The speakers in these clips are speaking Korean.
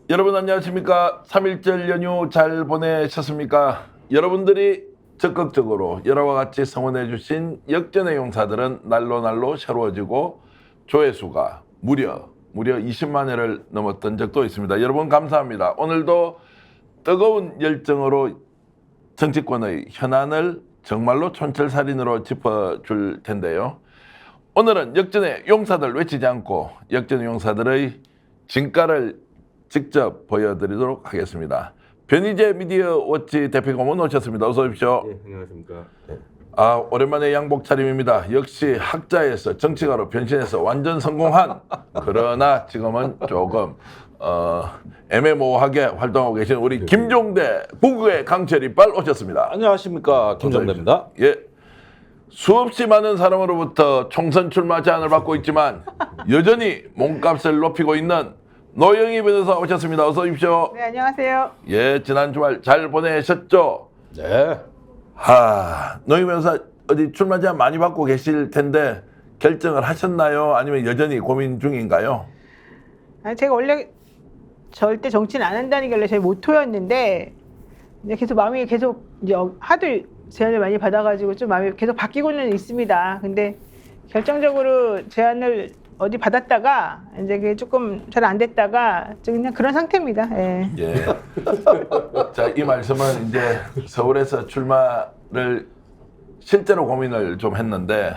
여러분 안녕하십니까? 3.1절 연휴 잘 보내셨습니까? 여러분들이 적극적으로 여러와 같이 성원해 주신 역전의 용사들은 날로 새로워지고 조회수가 무려 20만 회를 넘었던 적도 있습니다. 여러분 감사합니다. 오늘도 뜨거운 열정으로 정치권의 현안을 정말로 촌철살인으로 짚어줄 텐데요. 오늘은 역전의 용사들 외치지 않고 역전의 용사들의 진가를 직접 보여드리도록 하겠습니다. 변희재 미디어 워치 대표고문 오셨습니다. 어서 오십시오. 네, 안녕하십니까. 네. 오랜만에 양복 차림입니다. 역시 학자에서 정치가로 변신해서 완전 성공한 그러나 지금은 조금 애매모호하게 활동하고 계신 우리 김종대 부국의 강철 이빨 오셨습니다. 안녕하십니까, 김종대입니다. 예. 수없이 많은 사람으로부터 총선 출마 제안을 받고 있지만 여전히 몸값을 높이고 있는 노영희 변호사 오셨습니다. 어서 오십시오. 네, 안녕하세요. 예, 지난 주말 잘 보내셨죠? 네. 노영희 변호사 어디 출마 제안 많이 받고 계실 텐데 결정을 하셨나요? 아니면 여전히 고민 중인가요? 제가 원래 절대 정치는 안 한다는 게 원래 제 모토였는데 계속 마음이 계속 이제 하도 제안을 많이 받아가지고 좀 마음이 계속 바뀌고는 있습니다. 근데 결정적으로 제안을 어디 받았다가 이제 그게 조금 잘 안 됐다가 그냥 그런 상태입니다. 예. 예. 자, 이 말씀은 이제 서울에서 출마를 실제로 고민을 좀 했는데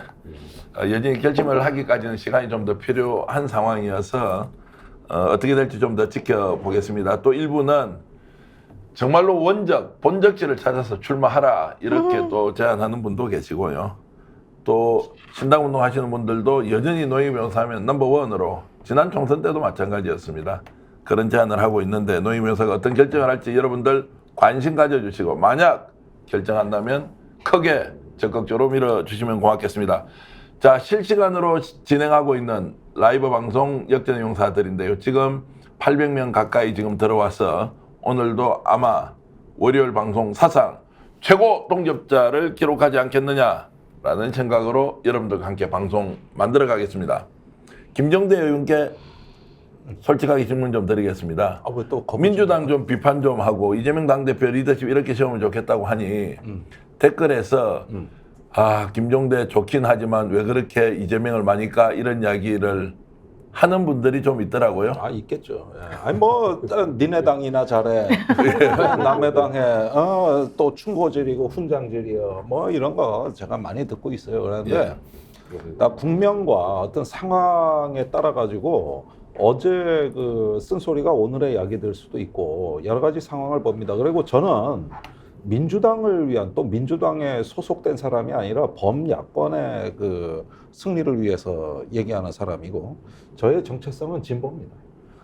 여전히 결심을 하기까지는 시간이 좀 더 필요한 상황이어서 어떻게 될지 좀 더 지켜보겠습니다. 또 일부는 정말로 본적지를 찾아서 출마하라 이렇게 또 제안하는 분도 계시고요. 또 신당운동 하시는 분들도 여전히 노영희 변호사하면 넘버원으로 지난 총선 때도 마찬가지였습니다. 그런 제안을 하고 있는데 노영희 변호사가 어떤 결정을 할지 여러분들 관심 가져주시고 만약 결정한다면 크게 적극적으로 밀어주시면 고맙겠습니다. 자, 실시간으로 진행하고 있는 라이브 방송 역전의 용사들인데요. 지금 800명 가까이 지금 들어와서 오늘도 아마 월요일 방송 사상 최고 동접자를 기록하지 않겠느냐라는 생각으로 여러분들과 함께 방송 만들어 가겠습니다. 김정대 의원께 솔직하게 질문 좀 드리겠습니다. 왜 또 민주당 좀 비판 좀 하고 이재명 당대표 리더십 이렇게 세우면 좋겠다고 하니 댓글에서 김종대 좋긴 하지만 왜 그렇게 이재명을 마니까 이런 이야기를 하는 분들이 좀 있더라고요. 있겠죠. 예. 아니 뭐 니네 당이나 잘해. 남의 당에 또 충고질이고 훈장질이요. 뭐 이런 거 제가 많이 듣고 있어요. 그런데 나 국면과 어떤 상황에 따라 가지고 어제 그 쓴소리가 오늘의 약이 될 수도 있고 여러 가지 상황을 봅니다. 그리고 저는 민주당을 위한 또 민주당에 소속된 사람이 아니라 범야권의 그 승리를 위해서 얘기하는 사람이고 저의 정체성은 진보입니다.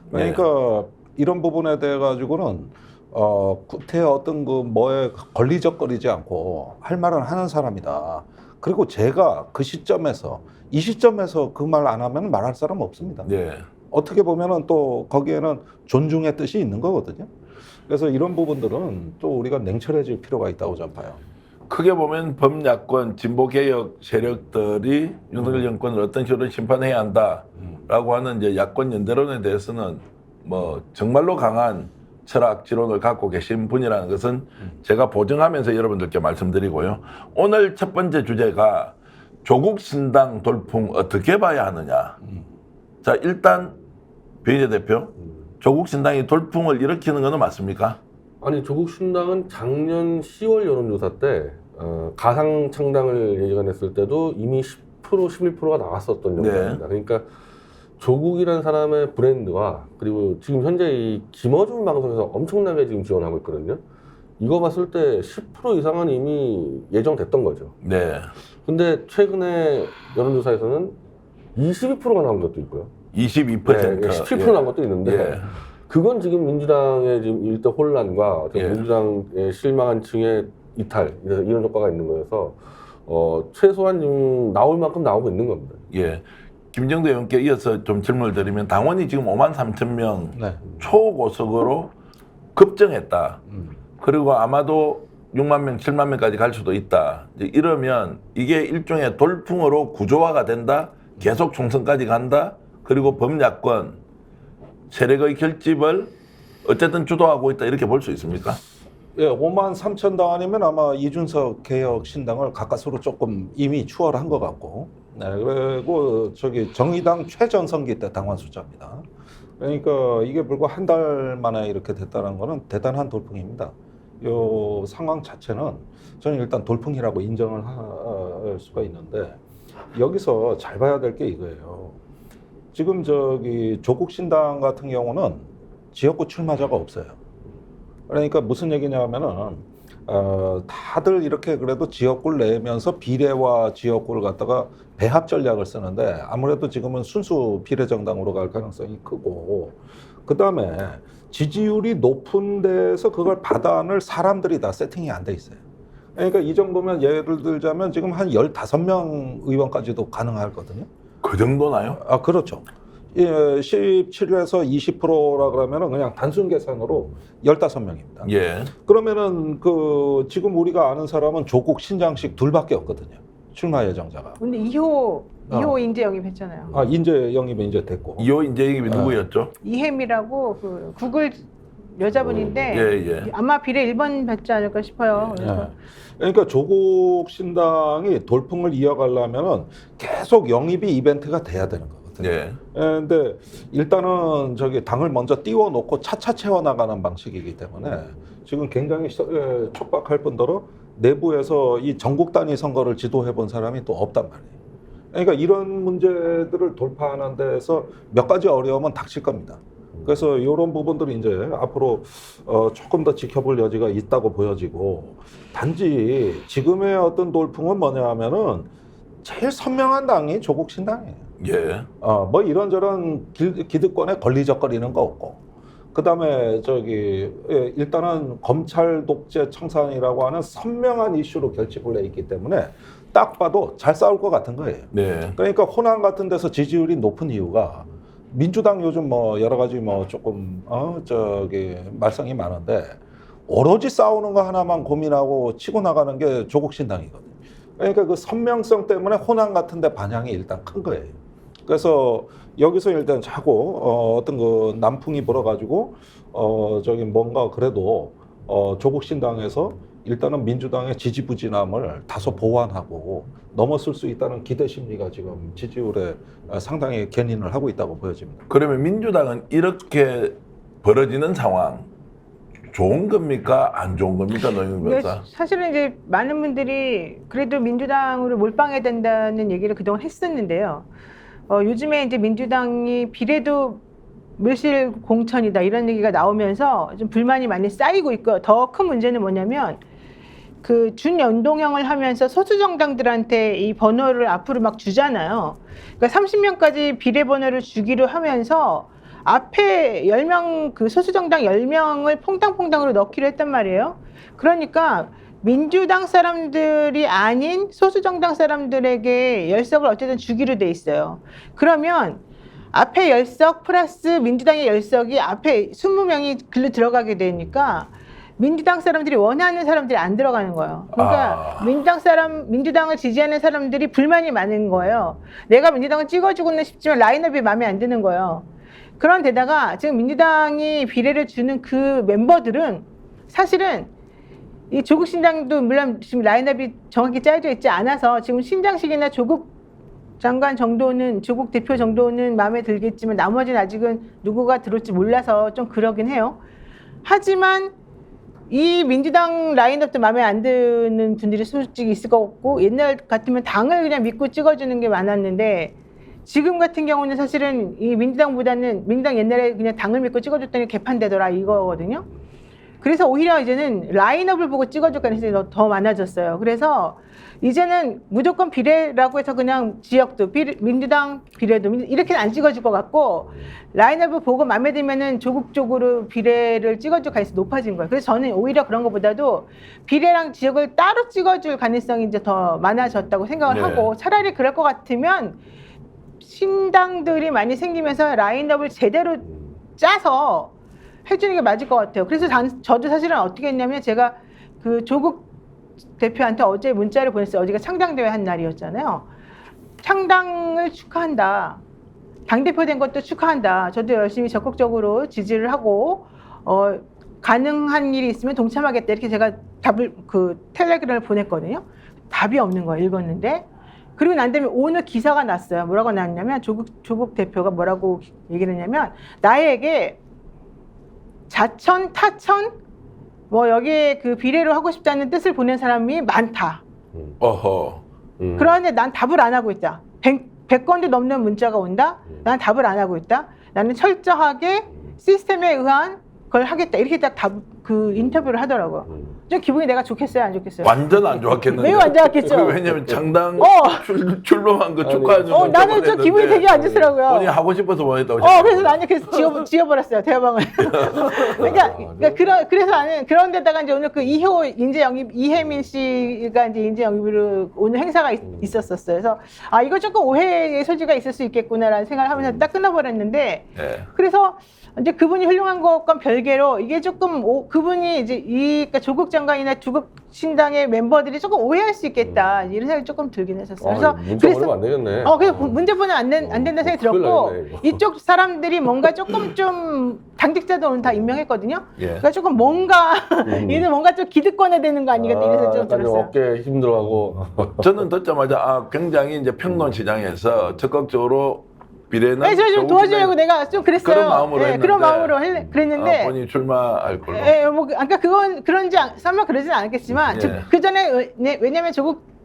그러니까 이런 부분에 대해 가지고는 구태 어떤 그 뭐에 걸리적거리지 않고 할 말은 하는 사람이다. 그리고 제가 그 시점에서 이 시점에서 그 말 안 하면 말할 사람 없습니다. 네. 어떻게 보면은 또 거기에는 존중의 뜻이 있는 거거든요. 그래서 이런 부분들은 또 우리가 냉철해질 필요가 있다고 저는 봐요. 크게 보면 범야권 진보개혁 세력들이 윤석열 정권을 어떤 식으로 심판해야 한다라고 하는 이제 야권 연대론에 대해서는 뭐 정말로 강한 철학 지론을 갖고 계신 분이라는 것은 제가 보증하면서 여러분들께 말씀드리고요. 오늘 첫 번째 주제가 조국 신당 돌풍 어떻게 봐야 하느냐. 자, 일단 변희재 대표, 조국 신당이 돌풍을 일으키는 것은 맞습니까? 아니, 조국 신당은 작년 10월 여론조사 때 가상 창당을 예견했을 때도 이미 10%, 11%가 나왔었던 정도입니다. 그러니까 조국이라는 사람의 브랜드와 그리고 지금 현재 이 김어준 방송에서 엄청나게 지금 지원하고 있거든요. 이거 봤을 때 10% 이상은 이미 예정됐던 거죠. 네. 근데 최근에 여론조사에서는 22%가 나온 것도 있고요. 22%. 17% 나온 것도 있는데 그건 지금 민주당의 지금 일대 혼란과 민주당의 실망한 층의 이탈 이런 효과가 있는 거여서 최소한 지금 나올 만큼 나오고 있는 겁니다. 예. 김정대 의원께 이어서 좀 질문을 드리면 당원이 지금 53,000명 초고속으로 급증했다. 그리고 아마도 6만 명, 7만 명까지 갈 수도 있다. 이러면 이게 일종의 돌풍으로 구조화가 된다. 계속 총선까지 간다. 그리고 범야권 세력의 결집을 어쨌든 주도하고 있다 이렇게 볼 수 있습니까? 예, 5만 3천 당 아니면 아마 이준석 개혁 신당을 가까스로 조금 이미 추월한 것 같고, 네, 그리고 저기 정의당 최전성기 때 당원 숫자입니다. 그러니까 이게 불과 한 달 만에 이렇게 됐다는 거는 대단한 돌풍입니다. 요 상황 자체는 저는 일단 돌풍이라고 인정을 할 수가 있는데, 여기서 잘 봐야 될 게 이거예요. 지금 저기 조국 신당 같은 경우는 지역구 출마자가 없어요. 그러니까 무슨 얘기냐면은 다들 이렇게 그래도 지역구를 내면서 비례와 지역구를 갖다가 배합 전략을 쓰는데, 아무래도 지금은 순수 비례정당으로 갈 가능성이 크고, 그 다음에 지지율이 높은 데서 그걸 받아낼 사람들이 다 세팅이 안 돼 있어요. 그러니까 이 정도면 예를 들자면 지금 한 15명 의원까지도 가능하거든요. 그 정도나요? 아, 그렇죠. 예, 17에서 20%라 그러면은 그냥 단순 계산으로 15명입니다. 예. 그러면은 그 지금 우리가 아는 사람은 조국 신장식 둘밖에 없거든요. 출마 예정자가. 근데 2호 인재 영입했잖아요. 아, 인재 영입이 이제 됐고. 이호 인재영입이 누구였죠? 이햄이라고 그 구글 여자분인데 예. 아마 비례 1번 받지 않을까 싶어요. 그래서 예. 그러니까 조국 신당이 돌풍을 이어가려면은 계속 영입이 이벤트가 돼야 되는 거거든요. 예. 근데 일단은 저기 당을 먼저 띄워놓고 차차 채워나가는 방식이기 때문에 지금 굉장히 촉박할 뿐더러 내부에서 이 전국 단위 선거를 지도해본 사람이 또 없단 말이에요. 그러니까 이런 문제들을 돌파하는 데서 몇 가지 어려움은 닥칠 겁니다. 그래서 이런 부분들이 이제 앞으로 조금 더 지켜볼 여지가 있다고 보여지고, 단지 지금의 어떤 돌풍은 뭐냐 하면은 제일 선명한 당이 조국 신당이에요. 예. 뭐 이런저런 기득권에 걸리적거리는 거 없고, 그 다음에 저기 일단은 검찰 독재 청산이라고 하는 선명한 이슈로 결집을 해 있기 때문에 딱 봐도 잘 싸울 것 같은 거예요. 네. 그러니까 호남 같은 데서 지지율이 높은 이유가, 민주당 요즘 뭐 여러 가지 뭐 조금 저기 말썽이 많은데 오로지 싸우는 거 하나만 고민하고 치고 나가는 게 조국 신당이거든요. 그러니까 그 선명성 때문에 호남 같은 데 반향이 일단 큰 거예요. 그래서 여기서 일단 자꾸 어떤 그 남풍이 불어가지고 저기 뭔가 그래도 조국 신당에서 일단은 민주당의 지지부진함을 다소 보완하고 넘어설 수 있다는 기대 심리가 지금 지지율에 상당히 견인을 하고 있다고 보여집니다. 그러면 민주당은 이렇게 벌어지는 상황 좋은 겁니까? 안 좋은 겁니까? 노영민 변호사? 사실은 이제 많은 분들이 그래도 민주당으로 몰빵해야 된다는 얘기를 그동안 했었는데요. 요즘에 이제 민주당이 비례도 밀실 공천이다 이런 얘기가 나오면서 좀 불만이 많이 쌓이고 있고, 더 큰 문제는 뭐냐면 그 준연동형을 하면서 소수 정당들한테 이 번호를 앞으로 막 주잖아요. 그러니까 30명까지 비례번호를 주기로 하면서 앞에 10명, 그 소수 정당 10명을 퐁당퐁당으로 넣기로 했단 말이에요. 그러니까 민주당 사람들이 아닌 소수 정당 사람들에게 열석을 어쨌든 주기로 돼 있어요. 그러면 앞에 열석 플러스 민주당의 열석이 앞에 20명이 글로 들어가게 되니까 민주당 사람들이 원하는 사람들이 안 들어가는 거예요. 그러니까 민주당을 지지하는 사람들이 불만이 많은 거예요. 내가 민주당을 찍어주고는 싶지만 라인업이 마음에 안 드는 거예요. 그런 데다가 지금 민주당이 비례를 주는 그 멤버들은 사실은 이 조국 신당도 물론 지금 라인업이 정확히 짜여져 있지 않아서 지금 신장식이나 조국 장관 정도는, 조국 대표 정도는 마음에 들겠지만 나머지는 아직은 누구가 들어올지 몰라서 좀 그러긴 해요. 하지만 이 민주당 라인업도 마음에 안 드는 분들이 솔직히 있을 것 같고, 옛날 같으면 당을 그냥 믿고 찍어주는 게 많았는데 지금 같은 경우는 사실은 이 민주당 옛날에 그냥 당을 믿고 찍어줬더니 개판되더라 이거거든요. 그래서 오히려 이제는 라인업을 보고 찍어줄 가능성이 더 많아졌어요. 그래서 이제는 무조건 비례라고 해서 그냥 지역도 민주당 비례도 이렇게는 안 찍어줄 것 같고, 라인업을 보고 마음에 들면은 조국 쪽으로 비례를 찍어줄 가능성이 높아진 거예요. 그래서 저는 오히려 그런 것보다도 비례랑 지역을 따로 찍어줄 가능성이 이제 더 많아졌다고 생각을 하고, 차라리 그럴 것 같으면 신당들이 많이 생기면서 라인업을 제대로 짜서 해주는 게 맞을 것 같아요. 그래서 저도 사실은 어떻게 했냐면, 제가 그 조국 대표한테 어제 문자를 보냈어요. 어제가 창당대회 한 날이었잖아요. 창당을 축하한다. 당대표 된 것도 축하한다. 저도 열심히 적극적으로 지지를 하고 가능한 일이 있으면 동참하겠다 이렇게 제가 답을 그 텔레그램을 보냈거든요. 답이 없는 거예요. 읽었는데. 그리고 난 다음에 오늘 기사가 났어요. 뭐라고 났냐면 조국 대표가 뭐라고 얘기를 했냐면 나에게 자천, 타천 뭐 여기에 그 비례로 하고 싶다는 뜻을 보낸 사람이 많다. 어허. 그런데 난 답을 안 하고 있다. 100건도 넘는 문자가 온다. 난 답을 안 하고 있다. 나는 철저하게 시스템에 의한 걸 하겠다. 이렇게 딱 그 인터뷰를 하더라고요. 좀 기분이 내가 좋겠어요, 안 좋겠어요? 완전 안 좋았겠는데. 매우 안 좋았겠죠. 왜냐면 장당 출범한 거 축하해 주는 나는 좀 기분이 되게 안 좋더라고요. 본인이 하고 싶어서 보냈다고. 그래서 나는 그래서 지워버렸어요, 대화방을. 그래서 나는 그런 데다가 이제 오늘 그 이혜민 씨가 이제 인재 영입으로 오늘 행사가 있었어요. 그래서 이거 조금 오해의 소지가 있을 수 있겠구나라는 생각을 하면서 딱 끊어버렸는데 그래서 이제 그분이 훌륭한 것과 별개로 이게 조금 그분이 이제 그러니까 조국 장관이나 조국 신당의 멤버들이 조금 오해할 수 있겠다 이런 생각이 조금 들긴 했었어요. 문자 보내면 안 되겠네. 그래서 문제 보내면 안 된다는 생각이 들었고 이쪽 사람들이 뭔가 조금 좀 당직자도 오늘 다 임명했거든요. 그러니까 조금 뭔가 얘는 뭔가 좀 기득권에 되는 거 아니겠다 이런 생각이 좀 들었어요. 어깨 힘들어하고. 저는 듣자마자 굉장히 이제 평론 시장에서 적극적으로 비례는 저 좀 도와주려고 내가 좀 그랬어요. 그런 마음으로 했는데 그런 마음으로 그랬는데 본인이 출마할 걸로. 그러니까 그건 설마 그러진 않았겠지만 그 전에 왜냐면 조국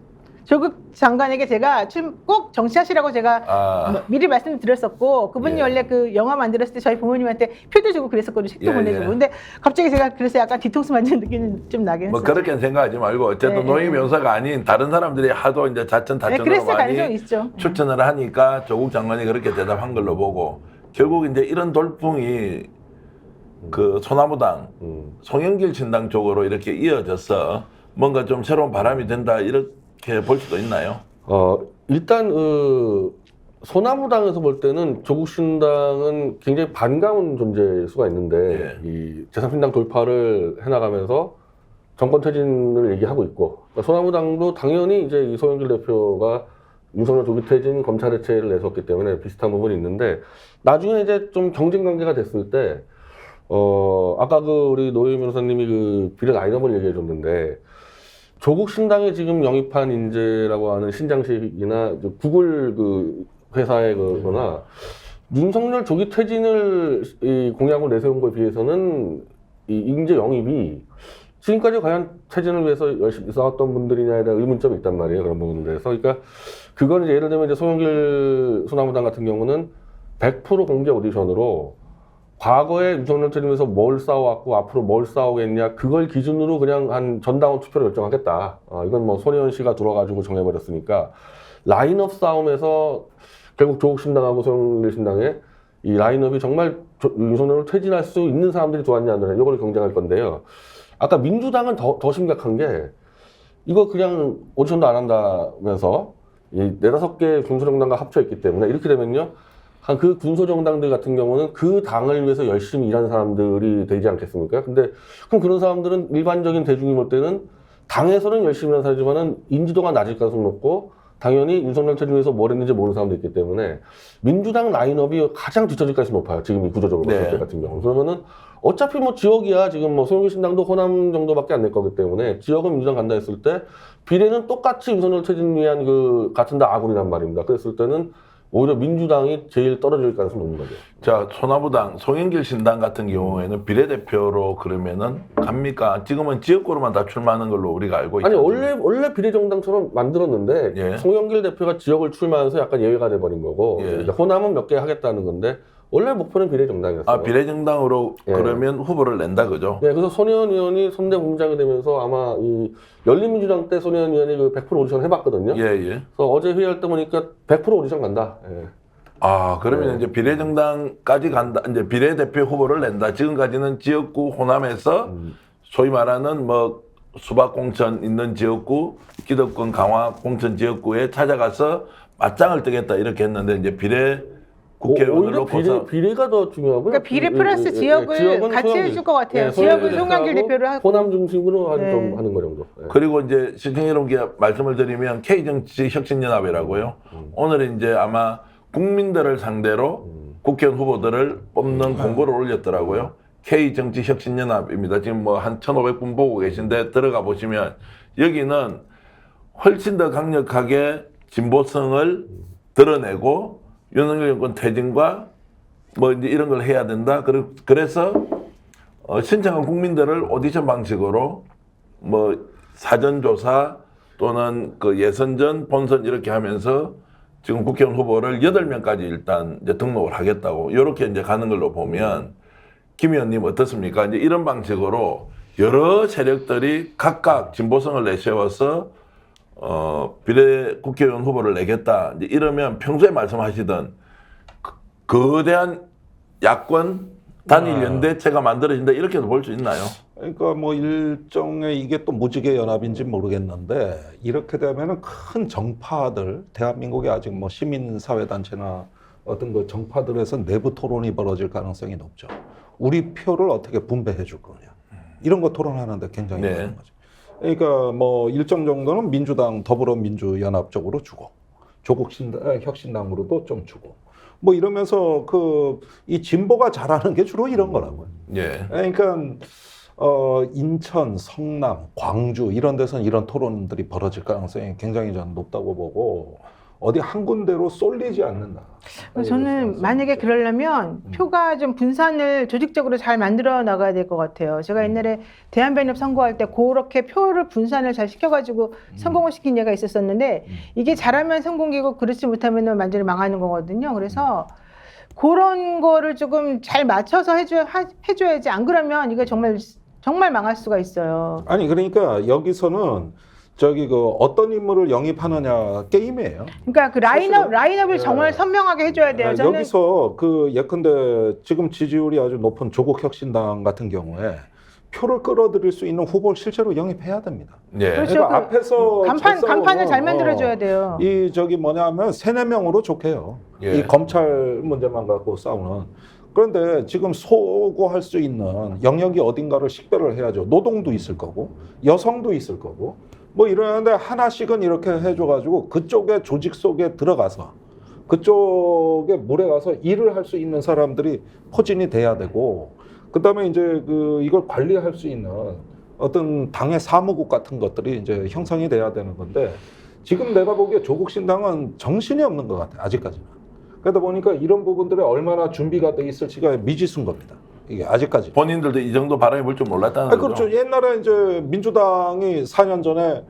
장관에게 제가 꼭 정치하시라고 제가 미리 말씀드렸었고 그분이 원래 그 영화 만들었을 때 저희 부모님한테 표도 주고 그랬었거든요. 책도 보내주고. 근데 갑자기 제가 그래서 약간 뒤통수 맞는 느낌이 좀 나긴 했어요. 뭐 그렇게 생각하지 말고 어쨌든 노영희 변호사가 아닌 다른 사람들이 하도 이제 자천타천으로 많이 추천을 하니까 조국 장관이 그렇게 대답한 걸로 보고 결국 이제 이런 돌풍이 그 소나무당, 송영길 신당 쪽으로 이렇게 이어져서 뭔가 좀 새로운 바람이 된다 이렇게 볼 수도 있나요? 일단 소나무당에서 볼 때는 조국 신당은 굉장히 반가운 존재일 수가 있는데 이 제3신당 돌파를 해나가면서 정권 퇴진을 얘기하고 있고 그러니까 소나무당도 당연히 이제 이 송영길 대표가 윤석열 조기 퇴진 검찰 해체를 내섰기 때문에 비슷한 부분이 있는데 나중에 이제 좀 경쟁 관계가 됐을 때 아까 우리 노영희 변호사님이 그 비례 라인업을 얘기해 줬는데 조국 신당에 지금 영입한 인재라고 하는 신장식이나 구글 그 회사의 그거나 윤석열 조기 퇴진을 이 공약을 내세운 거에 비해서는 이 인재 영입이 지금까지 과연 퇴진을 위해서 열심히 싸웠던 분들이냐에 대한 의문점이 있단 말이에요. 그런 부분에 대해서. 그러니까 그건 이제 예를 들면 이제 송영길 소나무당 같은 경우는 100% 공개 오디션으로 과거에 윤석열 퇴진에서 뭘 싸워왔고 앞으로 뭘 싸우겠냐 그걸 기준으로 그냥 한 전당원 투표를 결정하겠다. 이건 뭐 손혜원 씨가 들어가지고 정해버렸으니까 라인업 싸움에서 결국 조국 신당하고 송영길 신당의 이 라인업이 정말 윤석열을 퇴진할 수 있는 사람들이 좋았냐 안 좋았냐 이걸 경쟁할 건데요. 아까 민주당은 더 심각한 게 이거 그냥 오디션도 안 한다면서 이 4-5개 군소정당과 합쳐있기 때문에 이렇게 되면요. 그 군소정당들 같은 경우는 그 당을 위해서 열심히 일하는 사람들이 되지 않겠습니까? 근데 그럼 그런 사람들은 일반적인 대중이 볼 때는 당에서는 열심히 하는 사람이지만은 인지도가 낮을 가능성이 높고 당연히 윤석열 퇴진 위해서 뭘 했는지 모르는 사람도 있기 때문에 민주당 라인업이 가장 뒤처질 가능성이 높아요. 지금 이 구조적으로 봤을 때 같은 경우. 그러면은 어차피 뭐 지역이야 지금 뭐 송영길 신당도 호남 정도밖에 안 될 거기 때문에 지역은 민주당 간다 했을 때 비례는 똑같이 윤석열 퇴진 위한 그 같은 당 아군이란 말입니다. 그랬을 때는 오히려 민주당이 제일 떨어질 가능성이 높은 거죠. 자, 소나무당, 송영길 신당 같은 경우에는 비례대표로 그러면은 갑니까? 지금은 지역구로만 다 출마하는 걸로 우리가 알고 있죠. 아니 원래 비례정당처럼 만들었는데 송영길 대표가 지역을 출마해서 약간 예외가 돼버린 거고 이제 호남은 몇 개 하겠다는 건데 원래 목표는 비례정당이었어요. 비례정당으로 그러면 후보를 낸다 그죠? 그래서 손혜원 의원이 선대공장이 되면서 아마 이 열린민주당 때 손혜원 의원이 그 100% 오디션 해봤거든요. 그래서 어제 회의할 때 보니까 100% 오디션 간다. 그러면 이제 비례정당까지 간다. 이제 비례대표 후보를 낸다. 지금까지는 지역구 호남에서 소위 말하는 뭐 수박 공천 있는 지역구, 기득권 강화 공천 지역구에 찾아가서 맞짱을 뜨겠다 이렇게 했는데 이제 국회의원으로 오히려 비례가 더 중요하고요. 그러니까 비례 플러스 지역을 같이 해줄 것 같아요. 지역은 송영길 대표를 하고 호남 중심으로 좀 하는 거 정도. 그리고 이제 시청 여러분께 말씀을 드리면 K정치혁신연합이라고요. 오늘 이제 아마 국민들을 상대로 국회의원 후보들을 뽑는 공고를 올렸더라고요. K정치혁신연합입니다. 지금 뭐 한 1,500분 보고 계신데 들어가 보시면 여기는 훨씬 더 강력하게 진보성을 드러내고 윤석열 정권 퇴진과 뭐 이제 이런 걸 해야 된다. 그래서 신청한 국민들을 오디션 방식으로 뭐 사전조사 또는 그 예선전, 본선 이렇게 하면서 지금 국회의원 후보를 8명까지 일단 이제 등록을 하겠다고 이렇게 이제 가는 걸로 보면 김 의원님 어떻습니까? 이제 이런 방식으로 여러 세력들이 각각 진보성을 내세워서 비례 국회의원 후보를 내겠다. 이제 이러면 평소에 말씀하시던 거대한 야권 단일 연대체가 만들어진다 이렇게도 볼 수 있나요? 그러니까 뭐 일종의 이게 또 무지개 연합인지 모르겠는데 이렇게 되면은 큰 정파들 대한민국에 아직 뭐 시민사회단체나 어떤 그 정파들에서 내부 토론이 벌어질 가능성이 높죠. 우리 표를 어떻게 분배해 줄 거냐 이런 거 토론하는데 굉장히 많은 거죠. 그러니까 뭐 일정 정도는 민주당 더불어민주연합 쪽으로 주고 조국 혁신당으로도 좀 주고 뭐 이러면서 이 진보가 잘하는 게 주로 이런 거라고요. 예. 그러니까 인천, 성남, 광주 이런 데서는 이런 토론들이 벌어질 가능성이 굉장히 저는 높다고 보고 어디 한 군데로 쏠리지 않는다. 저는 만약에 그러려면 표가 좀 분산을 조직적으로 잘 만들어 나가야 될 것 같아요. 제가 옛날에 대한변협 선거할 때 그렇게 표를 분산을 잘 시켜가지고 성공을 시킨 예가 있었었는데 이게 잘하면 성공이고 그렇지 못하면 완전히 망하는 거거든요. 그래서 그런 거를 조금 잘 맞춰서 해줘야지. 안 그러면 이거 정말 망할 수가 있어요. 아니 그러니까 여기서는 어떤 인물을 영입하느냐 게임이에요. 그러니까 그 라인업을 정말 선명하게 해줘야 돼요. 저는 여기서 예컨대 지금 지지율이 아주 높은 조국 혁신당 같은 경우에 표를 끌어들일 수 있는 후보를 실제로 영입해야 됩니다. 예. 그렇죠. 그러니까 앞에서 간판을 잘 만들어줘야 돼요. 뭐냐면 3-4명으로 좋게요. 예. 이 검찰 문제만 갖고 싸우는. 그런데 지금 소구할 수 있는 영역이 어딘가를 식별을 해야죠. 노동도 있을 거고 여성도 있을 거고 뭐 이러는데 하나씩은 이렇게 해줘가지고 그쪽에 조직 속에 들어가서 그쪽에 물에 가서 일을 할 수 있는 사람들이 포진이 돼야 되고 그다음에 이제 이걸 관리할 수 있는 어떤 당의 사무국 같은 것들이 이제 형성이 돼야 되는 건데 지금 내가 보기에 조국 신당은 정신이 없는 것 같아요. 아직까지는. 그러다 보니까 이런 부분들이 얼마나 준비가 돼 있을지가 미지수인 겁니다. 이게 아직까지. 본인들도 이 정도 바람이 불 줄 몰랐다는 거죠. 그렇죠. 옛날에 이제 민주당이 4년 전에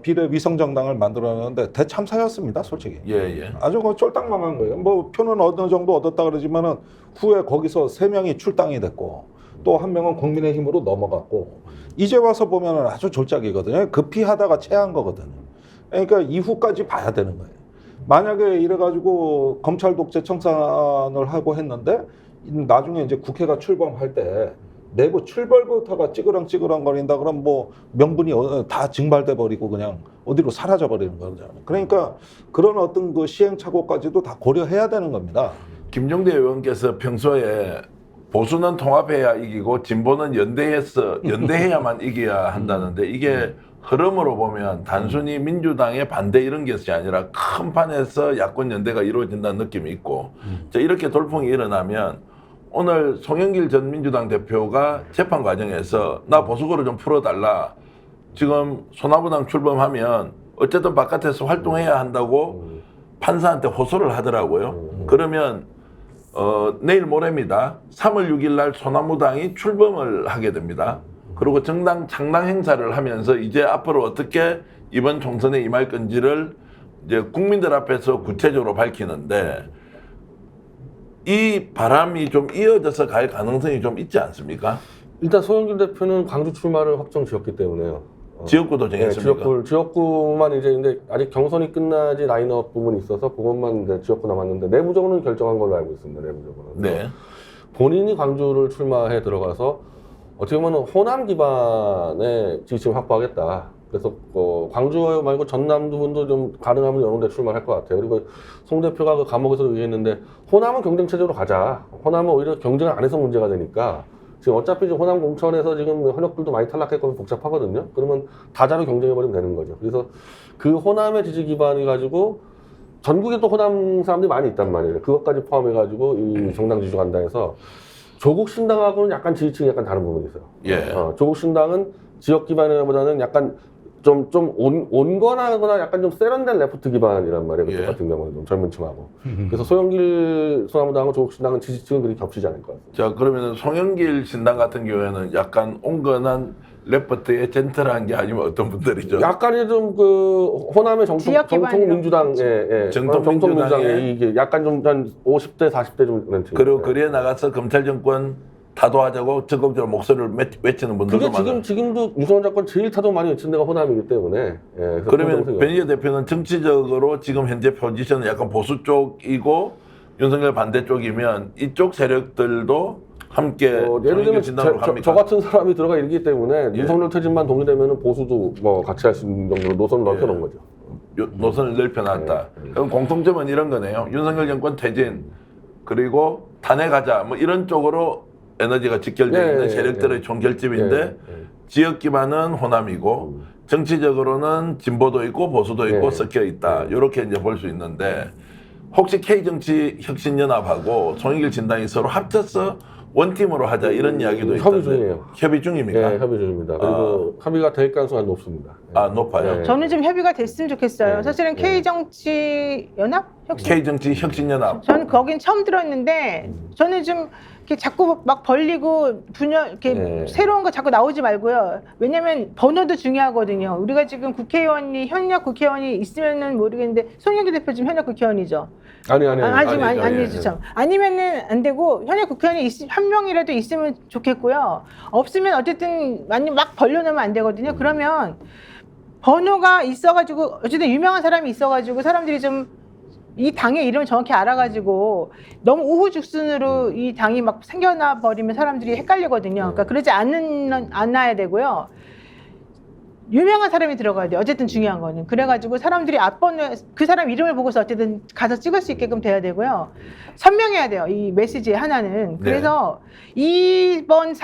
비례 위성정당을 만들어냈는데 대참사였습니다, 솔직히. 예. 아주 쫄딱망한 거예요. 뭐 표는 어느 정도 얻었다 그러지만은 후에 거기서 3명이 출당이 됐고 또 1명은 국민의힘으로 넘어갔고 이제 와서 보면은 아주 졸작이거든요. 급히 하다가 체한 거거든요. 그러니까 이후까지 봐야 되는 거예요. 만약에 이래가지고 검찰 독재 청산을 하고 했는데 나중에 이제 국회가 출범할 때 내부 출발부터가 찌그렁거린다 그러면 뭐 명분이 다 증발돼 버리고 그냥 어디로 사라져 버리는 거잖아요. 그러니까 그런 어떤 그 시행착오까지도 다 고려해야 되는 겁니다. 김종대 의원께서 평소에 보수는 통합해야 이기고 진보는 연대해야만 이겨야 한다는데 이게 흐름으로 보면 단순히 민주당의 반대 이런 것이 아니라 큰 판에서 야권 연대가 이루어진다는 느낌이 있고 자, 이렇게 돌풍이 일어나면 오늘 송영길 전 민주당 대표가 재판 과정에서 나 보수구를 좀 풀어달라. 지금 소나무당 출범하면 어쨌든 바깥에서 활동해야 한다고 판사한테 호소를 하더라고요. 그러면 내일 모레입니다. 3월 6일 날 소나무당이 출범을 하게 됩니다. 그리고 정당 창당 행사를 하면서 이제 앞으로 어떻게 이번 총선에 임할 건지를 이제 국민들 앞에서 구체적으로 밝히는데 이 바람이 좀 이어져서 갈 가능성이 좀 있지 않습니까? 일단 송영길 대표는 광주 출마를 확정 지었기 때문에요. 지역구도 정했습니까? 지역구만 이제 근데 아직 경선이 끝나지 라인업 부분이 있어서 그것만 이제 지역구 남았는데 내부적으로는 결정한 걸로 알고 있습니다. 내부적으로는. 네. 본인이 광주를 출마해 들어가서 어떻게 보면 호남 기반의 지지층을 확보하겠다. 그래서 광주 말고 전남 부분도 좀 가능하면 여러 군데 출마할 것 같아요. 그리고 송 대표가 그 감옥에서 얘기했는데 호남은 경쟁 체제로 가자. 호남은 오히려 경쟁을 안 해서 문제가 되니까 지금 어차피 지금 호남 공천에서 지금 현역들도 많이 탈락했고 복잡하거든요. 그러면 다자로 경쟁해버리면 되는 거죠. 그래서 그 호남의 지지 기반이 가지고 전국에 또 호남 사람들이 많이 있단 말이에요. 그것까지 포함해가지고 이 정당 지지로 간다 해서 조국 신당하고는 약간 지지층이 약간 다른 부분이 있어요. 예. 조국 신당은 지역 기반보다는 약간 좀 온건하거나 약간 좀 세련된 레프트 기반이란 말이에요. 그쪽 예. 같은 경우는 좀 젊은 층하고. 그래서 소영길 소나무당하고 조국 신당은 지지층은 그렇게 겹치지 않을 것 같아요. 자, 그러면 송영길 신당 같은 경우에는 약간 온건한 레프트의 젠틀한 게 아니면 어떤 분들이죠? 약간의 좀 그 호남의 지역 기반이라고 정통민주당의 정통민주당의 이게 약간 좀 한 50대 40대 좀 그런 층. 그리고 거리에 나가서 검찰 정권 타도하자고 적극적으로 목소리를 외치는 분들도 그게 많아요. 지금도 유승원 정권 제일 타도 많이 외친 데가 호남이기 때문에. 예, 그래서 그러면 그런 변희재 대표는 정치적으로 지금 현재 포지션은 약간 보수 쪽이고 윤석열 반대 쪽이면 이쪽 세력들도 함께 예를 들면 진단으로 갑니까? 저 같은 사람이 들어가 있기 때문에 예. 윤석열 퇴진만 동의되면 보수도 뭐 같이 할 수 있는 정도로 노선을 넓혀놓은 거죠. 노선을 넓혀놨다. 그럼 공통점은 이런 거네요. 윤석열 정권 퇴진 그리고 탄핵하자 뭐 이런 쪽으로 에너지가 직결되어 있는 세력들의 총결집인데 지역 기반은 호남이고 정치적으로는 진보도 있고 보수도 있고 섞여 있다. 이렇게 이제 볼 수 있는데 혹시 K정치혁신연합하고 송영길 진당이 서로 합쳐서 원팀으로 하자 이런 이야기도 있던데. 협의 중이에요. 협의 중입니까? 예, 협의 중입니다. 그리고 합의가 될 가능성이 높습니다. 아, 높아요. 네. 저는 좀 협의가 됐으면 좋겠어요. 네. 사실은 K정치연합? 혁신? K정치혁신연합. 저는 거긴 처음 들었는데 저는 좀 이렇게 자꾸 막 벌리고 분열 이렇게 네. 새로운 거 자꾸 나오지 말고요. 왜냐면 번호도 중요하거든요. 우리가 지금 국회의원이 현역 국회의원이 있으면은 모르겠는데 송영길 대표 지금 현역 국회의원이죠. 아니죠 참. 아니면은 안 되고 현역 국회의원이 한 명이라도 있으면 좋겠고요. 없으면 어쨌든 많이 막 벌려놓으면 안 되거든요. 그러면 번호가 있어가지고 어쨌든 유명한 사람이 있어가지고 사람들이 좀 이 당의 이름을 정확히 알아가지고 너무 우후죽순으로 이 당이 막 생겨나 버리면 사람들이 헷갈리거든요. 그러니까 그러지 않아야 되고요. 유명한 사람이 들어가야 돼요. 어쨌든 중요한 거는. 그래가지고 사람들이 앞번호 그 사람 이름을 보고서 어쨌든 가서 찍을 수 있게끔 돼야 되고요. 선명해야 돼요. 이 메시지의 하나는. 그래서 이번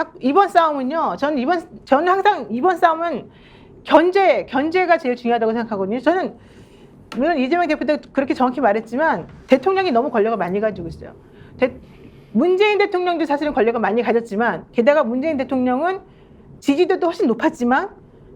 싸움은요. 저는 항상 이번 싸움은 견제가 제일 중요하다고 생각하거든요. 저는 물론 이재명 대표도 그렇게 정확히 말했지만 대통령이 너무 권력을 많이 가지고 있어요. 문재인 대통령도 사실은 권력을 많이 가졌지만 게다가 문재인 대통령은 지지도도 훨씬 높았지만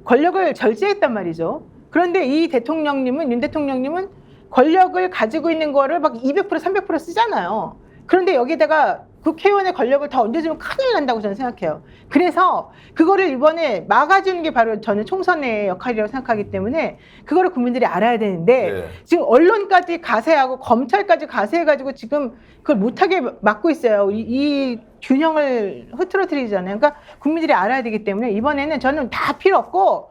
권력을 절제했단 말이죠. 그런데 이 대통령님은 윤 대통령님은 권력을 가지고 있는 거를 막 200% 300% 쓰잖아요. 그런데 여기다가 국회의원의 권력을 더 얹어주면 큰일 난다고 저는 생각해요. 그래서 그거를 이번에 막아주는 게 바로 저는 총선의 역할이라고 생각하기 때문에 그거를 국민들이 알아야 되는데 지금 언론까지 가세하고 검찰까지 가세해가지고 지금 그걸 못하게 막고 있어요. 이 균형을 흐트러뜨리잖아요. 그러니까 국민들이 알아야 되기 때문에 이번에는 저는 다 필요 없고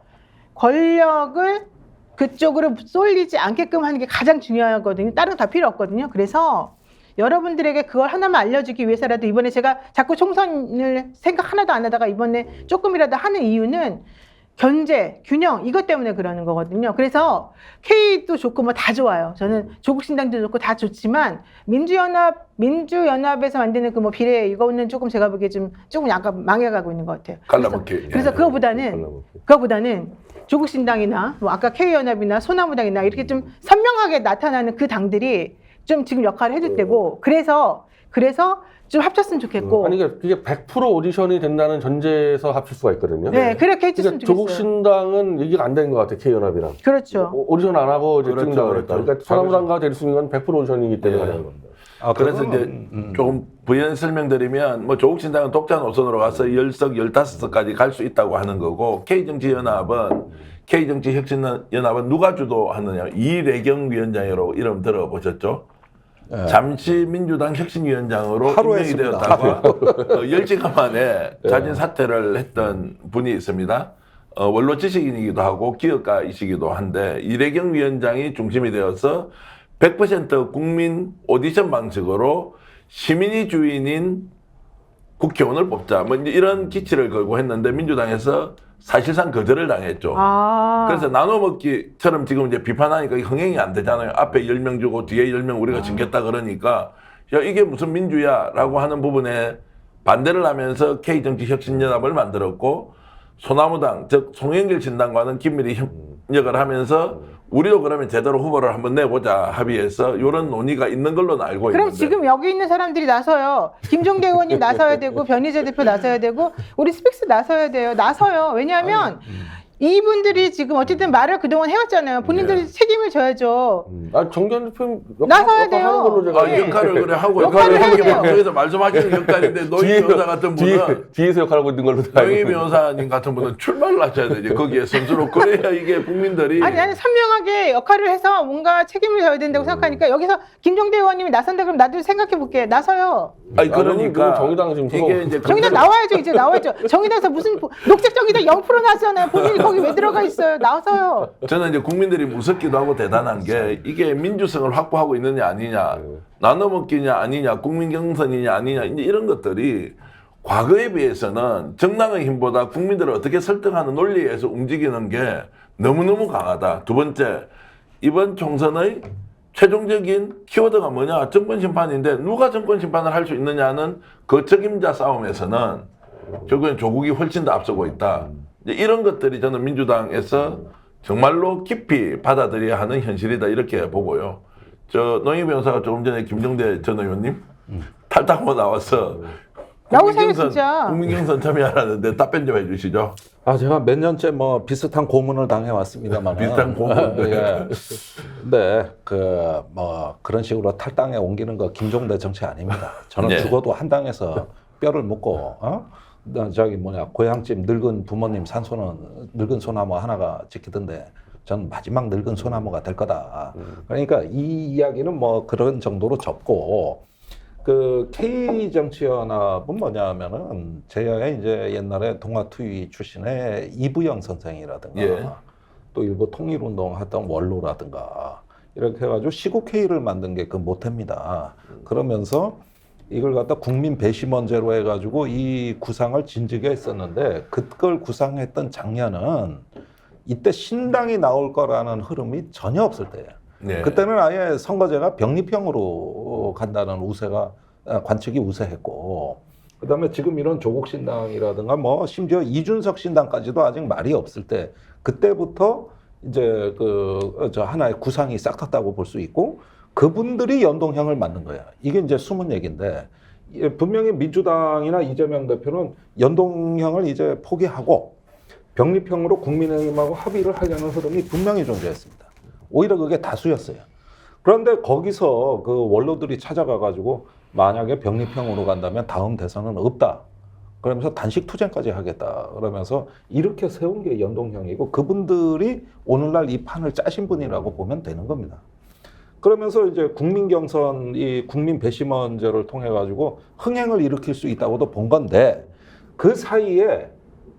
권력을 그쪽으로 쏠리지 않게끔 하는 게 가장 중요하거든요. 다른 거 다 필요 없거든요. 그래서 여러분들에게 그걸 하나만 알려주기 위해서라도 이번에 제가 자꾸 총선을 생각 하나도 안 하다가 이번에 조금이라도 하는 이유는 견제, 균형 이것 때문에 그러는 거거든요. 그래서 K도 좋고 뭐 다 좋아요. 저는 조국신당도 좋고 다 좋지만 민주연합에서 만드는 그 뭐 비례 이거는 조금 제가 보기에 조금 약간 망해가고 있는 것 같아요. 갈라먹기. 그래서 그거보다는 조국신당이나 뭐 아까 K연합이나 소나무당이나 이렇게 좀 선명하게 나타나는 그 당들이 좀 지금 역할을 해줄 때고 그래서 좀 합쳤으면 좋겠고 아니 그게 100% 오디션이 된다는 전제에서 합칠 수가 있거든요. 네, 그렇게 해줬으면 좋겠어요. 조국 신당은 얘기가 안 된 것 같아 K연합이랑. 그렇죠. 오디션 안 하고 이제 그렇죠, 찍는다 그렇죠. 그랬다. 그러니까 소나무당과 될 수 있는 건 100% 오디션이기 때문에 가는 겁니다. 그래서 이제 조금 부연 설명드리면 뭐 조국신당은 독자 노선으로 가서 10석, 15석까지 갈 수 있다고 하는 거고 K정치혁신연합은 누가 주도하느냐 이래경 위원장으로 이름 들어보셨죠? 잠시 민주당 혁신위원장으로 하루 임명이 했습니다. 되었다가 10시간 만에 자진 사퇴를 했던 분이 있습니다. 원로 지식인이기도 하고 기업가이시기도 한데 이래경 위원장이 중심이 되어서 100% 국민 오디션 방식으로 시민이 주인인 국회의원을 뽑자 뭐 이런 기치를 걸고 했는데 민주당에서 사실상 거절을 당했죠. 그래서 나눠먹기처럼 지금 이제 비판하니까 흥행이 안 되잖아요. 앞에 10명 주고 뒤에 10명 우리가 챙겼다 그러니까 야 이게 무슨 민주야라고 하는 부분에 반대를 하면서 K정치혁신연합을 만들었고 소나무당 즉 송영길 신당과는 긴밀히 협력을 하면서 우리도 그러면 제대로 후보를 한번 내보자 합의해서 이런 논의가 있는 걸로는 알고 그럼 있는데. 지금 여기 있는 사람들이 나서요. 김종대 의원님 나서야 되고 변희재 대표 나서야 되고 우리 스픽스 나서야 돼요. 나서요. 왜냐하면 이분들이 지금 어쨌든 말을 그동안 해왔잖아요. 본인들이 네. 책임을 져야죠. 정전 대표 나서야 돼요. 하는 걸로 제가 아, 역할을 그래 하고 역할을 이렇게 해야 돼요. 방송에서 말씀하시는 역할인데 노희 변호사 같은 분은 뒤에서 역할하고 있는 걸로 다 노희 변호사님 같은 분은 출마를 하셔야 되지. 거기에 선수로 그래야 이게 국민들이 아니 나는 선명하게 역할을 해서 뭔가 책임을 져야 된다고 생각하니까 여기서 김종대 의원님이 나선다 그럼 나도 생각해 볼게. 나서요. 아니 그러니까 정의당 지금 이게 이제 정의당 나와야죠. 이제 나와야죠. 정의당에서 무슨 녹색 정의당 0% 나왔잖아요. 본인이 거기 왜 들어가 있어요. 나와서요. 저는 이제 국민들이 무섭기도 하고 대단한 게 이게 민주성을 확보하고 있느냐 아니냐, 나눠먹기냐 아니냐, 국민 경선이냐 아니냐 이제 이런 것들이 과거에 비해서는 정당의 힘보다 국민들을 어떻게 설득하는 논리에서 움직이는 게 너무너무 강하다. 두 번째, 이번 총선의 최종적인 키워드가 뭐냐? 정권 심판인데 누가 정권 심판을 할 수 있느냐는 그 책임자 싸움에서는 결국엔 조국이 훨씬 더 앞서고 있다. 이제 이런 것들이 저는 민주당에서 정말로 깊이 받아들여야 하는 현실이다 이렇게 보고요. 저 노희 변호사가 조금 전에 김종대 전 의원님 탈당하고 나와서 나오세요, 진짜. 국민경선 참여하라는데 답변 좀 해주시죠. 제가 몇 년째 뭐 비슷한 고문을 당해왔습니다만. 비슷한 고문. 예. 근데 그런 식으로 탈당에 옮기는 거 김종대 정치 아닙니다. 저는 네. 죽어도 한 당에서 뼈를 묻고, 고향집 늙은 부모님 산소는 늙은 소나무 하나가 지키던데 저는 마지막 늙은 소나무가 될 거다. 그러니까 이 이야기는 뭐 그런 정도로 접고, 그 K정치연합은 뭐냐면은 제가 이제 옛날에 동아투위 출신의 이부영 선생이라든가 예. 또 일부 통일운동 했던 원로라든가 이렇게 해가지고 시국회의를 만든 게 그 모태입니다. 그러면서 이걸 갖다 국민 배심원제로 해가지고 이 구상을 진즉에 했었는데 그걸 구상했던 장년은 이때 신당이 나올 거라는 흐름이 전혀 없을 때예요. 네. 그때는 아예 선거제가 병립형으로 간다는 관측이 우세했고, 그다음에 지금 이런 조국 신당이라든가 뭐 심지어 이준석 신당까지도 아직 말이 없을 때, 그때부터 이제 하나의 구상이 싹 텄다고 볼 수 있고, 그분들이 연동형을 만든 거야. 이게 이제 숨은 얘기인데, 분명히 민주당이나 이재명 대표는 연동형을 이제 포기하고 병립형으로 국민의힘하고 합의를 하려는 흐름이 분명히 존재했습니다. 오히려 그게 다수였어요. 그런데 거기서 그 원로들이 찾아가가지고 만약에 병립형으로 간다면 다음 대선은 없다. 그러면서 단식 투쟁까지 하겠다. 그러면서 이렇게 세운 게 연동형이고 그분들이 오늘날 이 판을 짜신 분이라고 보면 되는 겁니다. 그러면서 이제 국민 경선, 이 국민 배심원제를 통해 가지고 흥행을 일으킬 수 있다고도 본 건데 그 사이에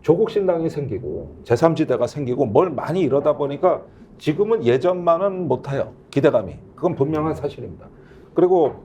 조국 신당이 생기고 제3지대가 생기고 뭘 많이 이러다 보니까 지금은 예전만은 못해요. 기대감이. 그건 분명한 사실입니다. 그리고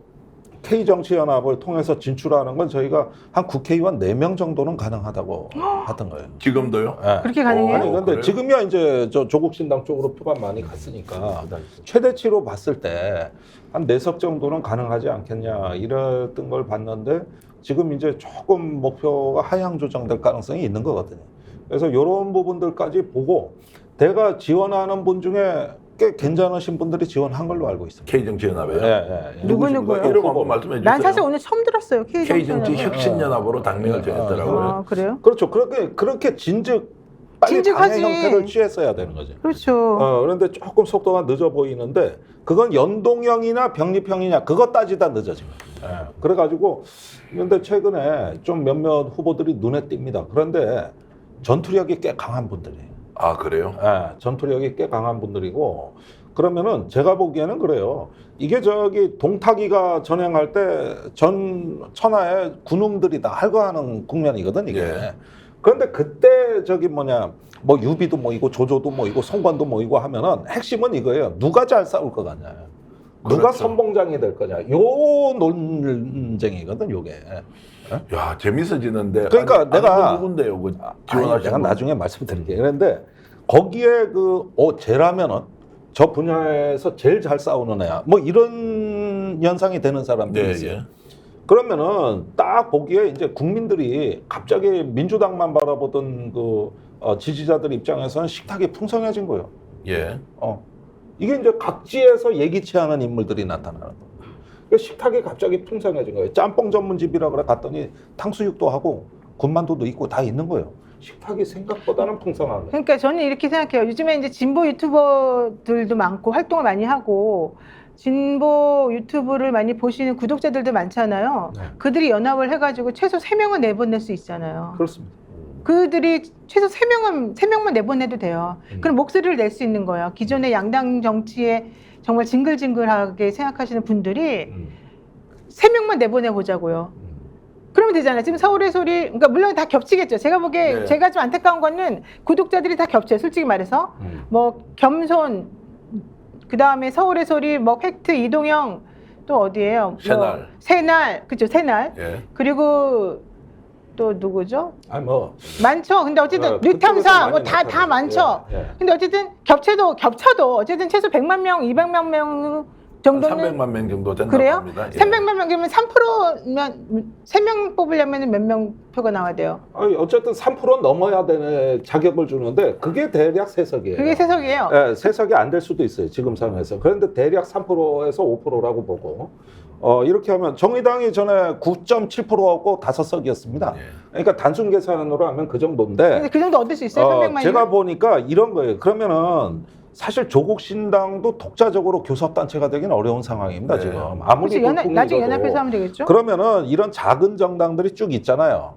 K정치연합을 통해서 진출하는 건 저희가 한 국회의원 4명 정도는 가능하다고 하던 거예요. 지금도요? 네. 그렇게 가능해요? 아니 근데 그래요? 지금이야 이제 조국 신당 쪽으로 표가 많이 갔으니까 최대치로 봤을 때 한 4석 정도는 가능하지 않겠냐 이랬던 걸 봤는데 지금 이제 조금 목표가 하향 조정될 가능성이 있는 거거든요. 그래서 이런 부분들까지 보고 내가 지원하는 분 중에 꽤 괜찮으신 분들이 지원한 걸로 알고 있습니다. K정치연합에요. 예. 누구누구요? 이름 한번 말씀해 주세요. 난 사실 오늘 처음 들었어요. K정치 혁신연합으로 당명을 정했더라고요. 아, 그래요? 그렇죠. 그렇게 진즉 빨리 진즉하지. 당의 형태를 취했어야 되는 거죠. 그렇죠. 그런데 조금 속도가 늦어 보이는데 그건 연동형이나 병립형이냐 그것 따지다 늦어진 거예요. 그래가지고 근데 최근에 좀 몇몇 후보들이 눈에 띕니다. 그런데 전투력이 꽤 강한 분들이에요. 아 그래요? 전투력이 꽤 강한 분들이고 그러면은 제가 보기에는 그래요. 이게 동탁이가 전행할 때 천하의 군웅들이 다 할거하는 국면이거든 이게. 예. 그런데 그때 뭐 유비도 모이고 조조도 모이고 송관도 모이고 하면은 핵심은 이거예요. 누가 잘 싸울 것 같냐. 누가 그렇죠. 선봉장이 될 거냐. 요 논쟁이거든 요게. 야 재밌어지는데. 그러니까 내가 누군데요? 그 아니, 지원하신 내가 분? 나중에 말씀드릴게요. 그런데 거기에 쟤라면은 저 분야에서 제일 잘 싸우는 애야. 뭐 이런 연상이 되는 사람들이 네, 있어요. 예. 그러면은 딱 보기에 이제 국민들이 갑자기 민주당만 바라보던 지지자들 입장에서는 식탁이 풍성해진 거예요. 예. 이게 이제 각지에서 예기치 않은 인물들이 나타나는 거예요. 그러니까 식탁이 갑자기 풍성해진 거예요. 짬뽕 전문집이라 그래 갔더니 탕수육도 하고 군만두도 있고 다 있는 거예요. 식탁이 생각보다는 풍성한 거예요. 그러니까 저는 이렇게 생각해요. 요즘에 이제 진보 유튜버들도 많고 활동을 많이 하고 진보 유튜브를 많이 보시는 구독자들도 많잖아요. 네. 그들이 연합을 해가지고 최소 3명은 내보낼 수 있잖아요. 그렇습니다. 그들이 최소 3명만 내보내도 돼요. 그럼 목소리를 낼 수 있는 거예요. 기존의 양당 정치에 정말 징글징글하게 생각하시는 분들이 3명만 내보내 보자고요. 그러면 되잖아요. 지금 서울의 소리, 그러니까 물론 다 겹치겠죠. 제가 보기에 네. 제가 좀 안타까운 거는 구독자들이 다 겹쳐요. 솔직히 말해서 뭐 겸손, 그 다음에 서울의 소리, 뭐 팩트, 이동영 또 어디예요? 새날. 새날, 그죠? 새날. 예. 그리고 또 누구죠? 아니 뭐 많죠. 근데 어쨌든 그쪽에서 뉴탐사 많이 뭐 다 나타나요. 많죠. 예, 예. 근데 어쨌든 겹쳐도 어쨌든 최소 100만 명, 200만 명 정도는 300만 명 정도 된다고 그래요? 합니다. 예. 300만 명이면 3%면 3명 뽑으려면 몇 명 표가 나와야 돼요? 아니, 어쨌든 3% 넘어야 되는 자격을 주는데 그게 대략 3석이에요. 그게 세석이에요. 예, 3석이 안 될 수도 있어요. 지금 상황에서. 그런데 대략 3%에서 5%라고 보고 이렇게 하면 정의당이 전에 9.7%하고 5석이었습니다. 예. 그러니까 단순 계산으로 하면 그 정도인데 근데 그 정도 얻을 수 있어요? 300만이면? 제가 보니까 이런 거예요. 그러면은 사실 조국 신당도 독자적으로 교섭단체가 되긴 어려운 상황입니다. 네. 지금 아무리 그렇지, 나중에 불풍이어도. 연합해서 하면 되겠죠? 그러면은 이런 작은 정당들이 쭉 있잖아요.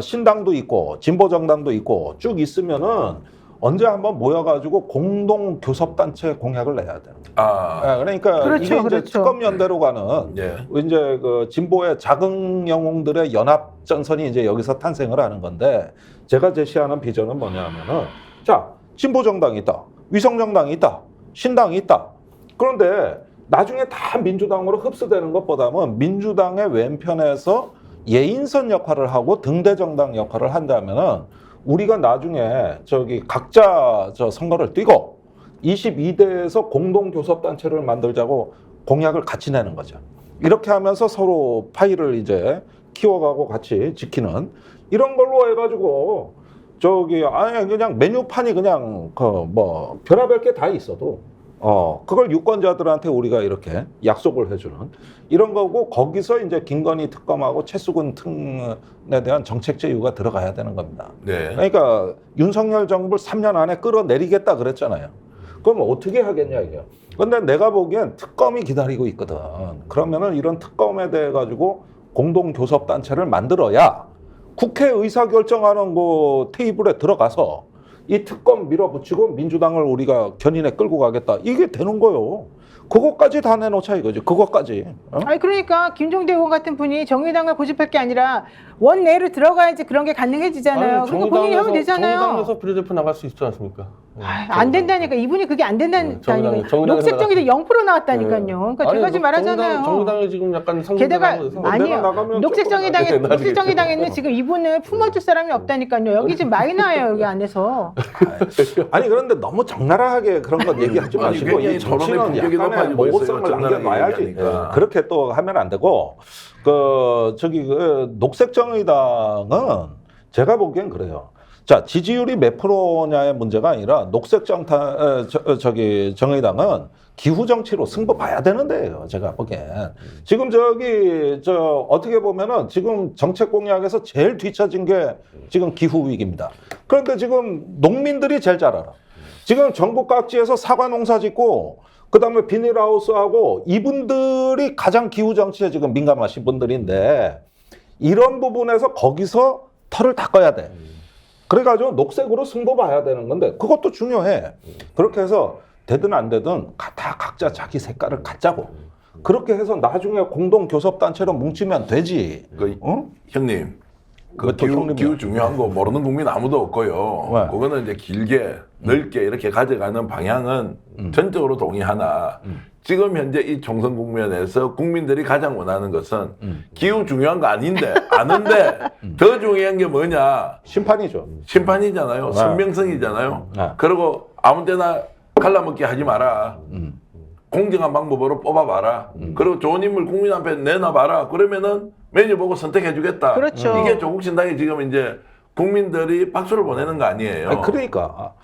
신당도 있고 진보 정당도 있고 쭉 있으면은 언제 한번 모여가지고 공동 교섭단체 공약을 내야 돼요. 아, 그러니까 그렇죠, 이게 이제 그렇죠. 특검연대로 가는 예. 이제 그 진보의 작은 영웅들의 연합 전선이 이제 여기서 탄생을 하는 건데 제가 제시하는 비전은 뭐냐면은 자 진보 정당이 있다, 위성 정당이 있다, 신당이 있다. 그런데 나중에 다 민주당으로 흡수되는 것보다는 민주당의 왼편에서 예인선 역할을 하고 등대 정당 역할을 한다면은 우리가 나중에 각자 선거를 뛰고 22대에서 공동 교섭단체를 만들자고 공약을 같이 내는 거죠. 이렇게 하면서 서로 파일을 이제 키워가고 같이 지키는 이런 걸로 해가지고 아니 그냥 메뉴판이 그냥 뭐 별의별 게 다 있어도 그걸 유권자들한테 우리가 이렇게 약속을 해주는 이런 거고 거기서 이제 김건희 특검하고 최수근 특검에 대한 정책 제휴가 들어가야 되는 겁니다. 네. 그러니까 윤석열 정부를 3년 안에 끌어내리겠다 그랬잖아요. 그럼 어떻게 하겠냐 이게. 근데 내가 보기엔 특검이 기다리고 있거든. 그러면은 이런 특검에 대해 가지고 공동 교섭 단체를 만들어야 국회 의사결정하는 그 테이블에 들어가서 이 특검 밀어붙이고 민주당을 우리가 견인해 끌고 가겠다. 이게 되는 거요. 그것까지 다 내놓자 이거지. 그것까지. 아니 그러니까 김종대 의원 같은 분이 정의당을 고집할 게 아니라 원내로 들어가야지 그런 게 가능해지잖아요. 그러니까 본인이 하면 되잖아요. 정의당에서 비례대표 나갈 수 있지 않습니까? 안 된다니까. 이분이 그게 안 된다니까. 정의당에서 녹색 정의도 0% 나왔다니까요. 그러니까 두 가지 말하잖아요. 정의당이 지금 약간 게다가 상승하고 있어서 내가 아니요. 나가면 녹색 조금 정의당에는 지금 이분을 품어줄 사람이 없다니까요. 여기 지금 마이너예요. 여기 안에서. 아니 그런데 너무 적나라하게 그런 건 얘기하지 아니, 마시고 굉장히 이 정치는 토론의 공격이 약간의 높아지고 있어요. 모호성을 적나라하게 남겨놔야지. 얘기하니까. 그렇게 또 하면 안 되고 녹색 정의당은 제가 보기엔 그래요. 자 지지율이 몇 프로냐의 문제가 아니라 녹색 정의당은 기후 정치로 승부 봐야 되는데요. 제가 보기엔 지금 어떻게 보면은 지금 정책 공약에서 제일 뒤처진 게 지금 기후 위기입니다. 그런데 지금 농민들이 제일 잘 알아. 지금 전국 각지에서 사과 농사 짓고 그다음에 비닐하우스하고 이분들이 가장 기후 정치에 지금 민감하신 분들인데 이런 부분에서 거기서 털을 닦아야 돼. 그래가지고 녹색으로 승부 봐야 되는 건데 그것도 중요해. 그렇게 해서 되든 안 되든 다 각자 자기 색깔을 갖자고. 그렇게 해서 나중에 공동 교섭 단체로 뭉치면 되지. 형님, 그것도 형님이야. 기후 중요한 거 모르는 국민 아무도 없고요. 왜? 그거는 이제 길게 넓게 이렇게 가져가는 방향은 전적으로 동의하나 지금 현재 이 총선 국면에서 국민들이 가장 원하는 것은 기후 중요한 거 아는데 더 중요한 게 뭐냐? 심판이죠. 심판이잖아요. 선명성이잖아요. 네. 그리고 아무 때나 갈라먹기 하지 마라. 공정한 방법으로 뽑아봐라. 그리고 좋은 인물 국민 앞에 내놔봐라. 그러면은 메뉴 보고 선택해주겠다. 그렇죠. 이게 조국 신당이 지금 이제 국민들이 박수를 보내는 거 아니에요. 그러니까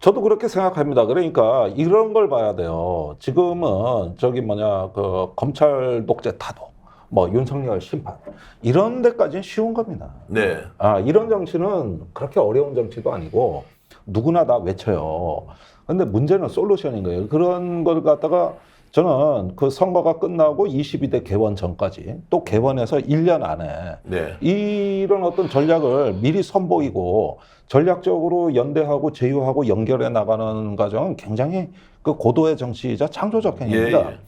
저도 그렇게 생각합니다. 그러니까 이런 걸 봐야 돼요. 지금은 그 검찰 독재 타도, 뭐 윤석열 심판 이런 데까지는 쉬운 겁니다. 네. 이런 정치는 그렇게 어려운 정치도 아니고 누구나 다 외쳐요. 근데 문제는 솔루션인 거예요. 그런 걸 갖다가 저는 그 선거가 끝나고 22대 개원 전까지 또 개원해서 1년 안에 네. 이런 어떤 전략을 미리 선보이고 전략적으로 연대하고 제휴하고 연결해 나가는 과정은 굉장히 그 고도의 정치이자 창조적 행위입니다. 예.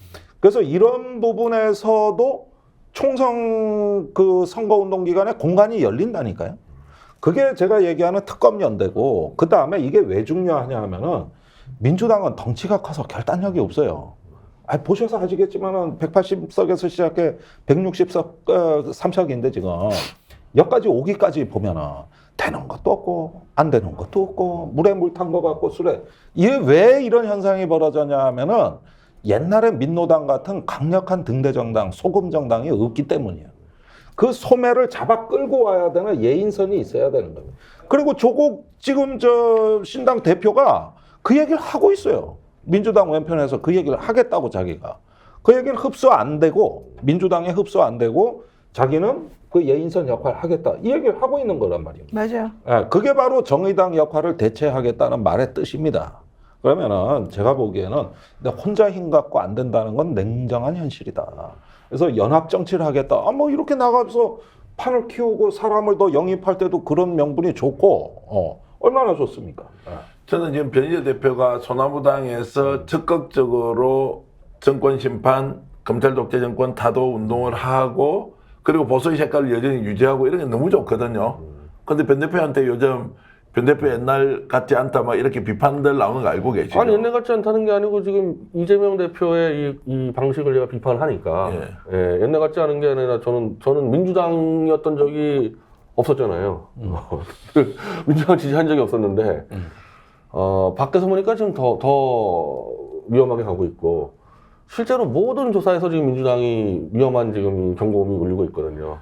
그래서 이런 부분에서도 총선 그 선거운동 기간에 공간이 열린다니까요. 그게 제가 얘기하는 특검연대고, 그 다음에 이게 왜 중요하냐 하면은 민주당은 덩치가 커서 결단력이 없어요. 보셔서 아시겠지만은 180석에서 시작해 160석 3석인데 지금 여기까지 오기까지 보면은 되는 것도 없고 안 되는 것도 없고 물에 물 탄 것 같고 술에, 이게 왜 이런 현상이 벌어졌냐 하면은 옛날에 민노당 같은 강력한 등대 정당, 소금 정당이 없기 때문이에요. 그 소매를 잡아 끌고 와야 되는 예인선이 있어야 되는 겁니다. 그리고 조국 지금 신당 대표가 그 얘기를 하고 있어요. 민주당 왼편에서 그 얘기를 하겠다고 자기가. 그 얘기는 흡수 안 되고, 민주당에 흡수 안 되고 자기는 그 예인선 역할을 하겠다. 이 얘기를 하고 있는 거란 말이에요. 맞아요. 그게 바로 정의당 역할을 대체하겠다는 말의 뜻입니다. 그러면은 제가 보기에는 혼자 힘 갖고 안 된다는 건 냉정한 현실이다. 그래서 연합 정치를 하겠다. 뭐 이렇게 나가서 판을 키우고 사람을 더 영입할 때도 그런 명분이 좋고, 얼마나 좋습니까? 저는 지금 변희재 대표가 소나무당에서 적극적으로 정권 심판, 검찰 독재 정권 타도 운동을 하고, 그리고 보수의 색깔을 여전히 유지하고 이런 게 너무 좋거든요. 근데 변 대표한테 요즘 변 대표 옛날 같지 않다 막 이렇게 비판들 나오는 거 알고 계시죠? 아니, 옛날 같지 않다는 게 아니고 지금 이재명 대표의 이 방식을 제가 비판을 하니까 옛날 같지 않은 게 아니라 저는 민주당이었던 적이 없었잖아요. 민주당 지지한 적이 없었는데 밖에서 보니까 지금 더 위험하게 가고 있고, 실제로 모든 조사에서 지금 민주당이 위험한 지금 경고음이 울리고 있거든요.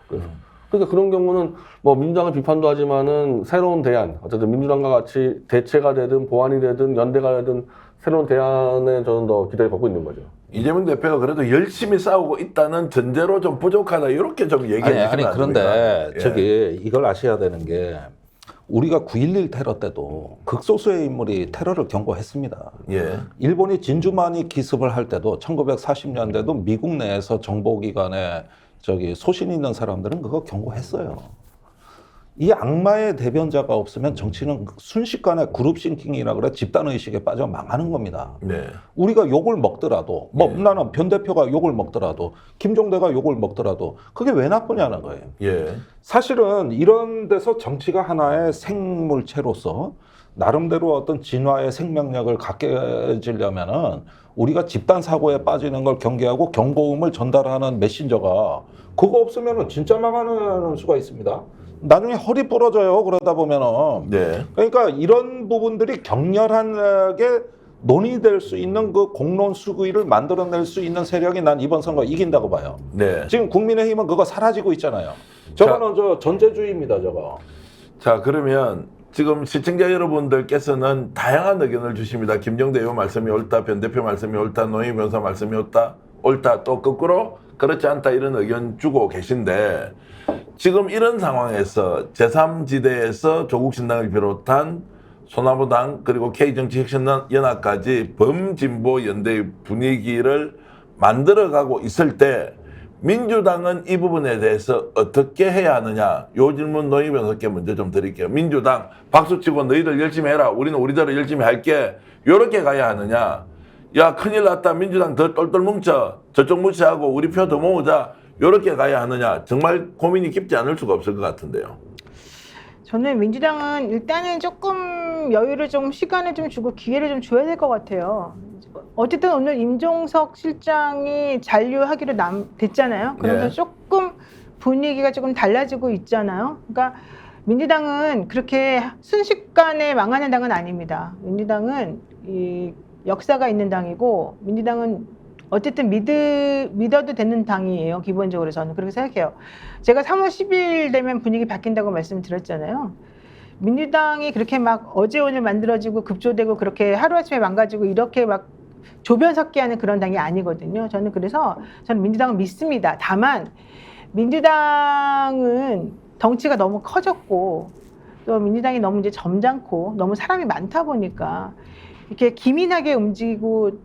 그러니까 그런 경우는 뭐 민주당을 비판도 하지만은 새로운 대안, 어쨌든 민주당과 같이 대체가 되든 보완이 되든 연대가 되든 새로운 대안에 저는 더 기대를 갖고 있는 거죠. 이재명 대표가 그래도 열심히 싸우고 있다는 전제로 좀 부족하다 이렇게 좀 얘기해 주시면 안 됩니까? 그런데 예. 저기 이걸 아셔야 되는 게, 우리가 9.11 테러 때도 극소수의 인물이 테러를 경고했습니다. 예. 일본이 진주만이 기습을 할 때도 1940년대도 미국 내에서 정보기관에 소신 있는 사람들은 그거 경고했어요. 이 악마의 대변자가 없으면 정치는 순식간에 그룹 싱킹이라 그래, 집단의식에 빠져 망하는 겁니다. 네. 우리가 욕을 먹더라도, 나는 변 대표가 욕을 먹더라도, 김종대가 욕을 먹더라도 그게 왜 나쁘냐는 거예요. 예. 사실은 이런 데서 정치가 하나의 생물체로서 나름대로 어떤 진화의 생명력을 갖게 지려면은 우리가 집단 사고에 빠지는 걸 경계하고 경고음을 전달하는 메신저가, 그거 없으면은 진짜 망하는 수가 있습니다. 나중에 허리 부러져요. 그러다 보면은. 네. 그러니까 이런 부분들이 격렬하게 논의될 수 있는 그 공론 수구위를 만들어낼 수 있는 세력이 난 이번 선거 이긴다고 봐요. 네. 지금 국민의힘은 그거 사라지고 있잖아요. 저거는 전제주의입니다, 저거. 자, 그러면 지금 시청자 여러분들께서는 다양한 의견을 주십니다. 김정대 의원 말씀이 옳다, 변 대표 말씀이 옳다, 노희 변호사 말씀이 옳다, 또 거꾸로 그렇지 않다 이런 의견 주고 계신데, 지금 이런 상황에서 제3지대에서 조국신당을 비롯한 소나무당 그리고 K정치혁신연합까지 범진보 연대의 분위기를 만들어가고 있을 때 민주당은 이 부분에 대해서 어떻게 해야 하느냐, 요 질문 노희 변호사께 먼저 좀 드릴게요. 민주당 박수치고 너희들 열심히 해라, 우리는 우리대로 열심히 할게, 요렇게 가야 하느냐, 야 큰일 났다, 민주당 더 똘똘 뭉쳐, 저쪽 무시하고 우리 표 더 모으자, 요렇게 가야 하느냐, 정말 고민이 깊지 않을 수가 없을 것 같은데요. 저는 민주당은 일단은 조금 여유를 좀, 시간을 좀 주고 기회를 좀 줘야 될 것 같아요. 어쨌든 오늘 임종석 실장이 잔류하기로 됐잖아요. 그러면서 예. 조금 분위기가 조금 달라지고 있잖아요. 그러니까 민주당은 그렇게 순식간에 망하는 당은 아닙니다. 민주당은 이 역사가 있는 당이고, 민주당은 어쨌든 믿어도 되는 당이에요. 기본적으로 저는 그렇게 생각해요. 제가 3월 10일 되면 분위기 바뀐다고 말씀드렸잖아요. 민주당이 그렇게 막 어제 오늘 만들어지고 급조되고 그렇게 하루아침에 망가지고 이렇게 막 조변석기하는 그런 당이 아니거든요. 저는 민주당을 믿습니다. 다만 민주당은 덩치가 너무 커졌고 또 민주당이 너무 이제 점잖고 너무 사람이 많다 보니까 이렇게 기민하게 움직이고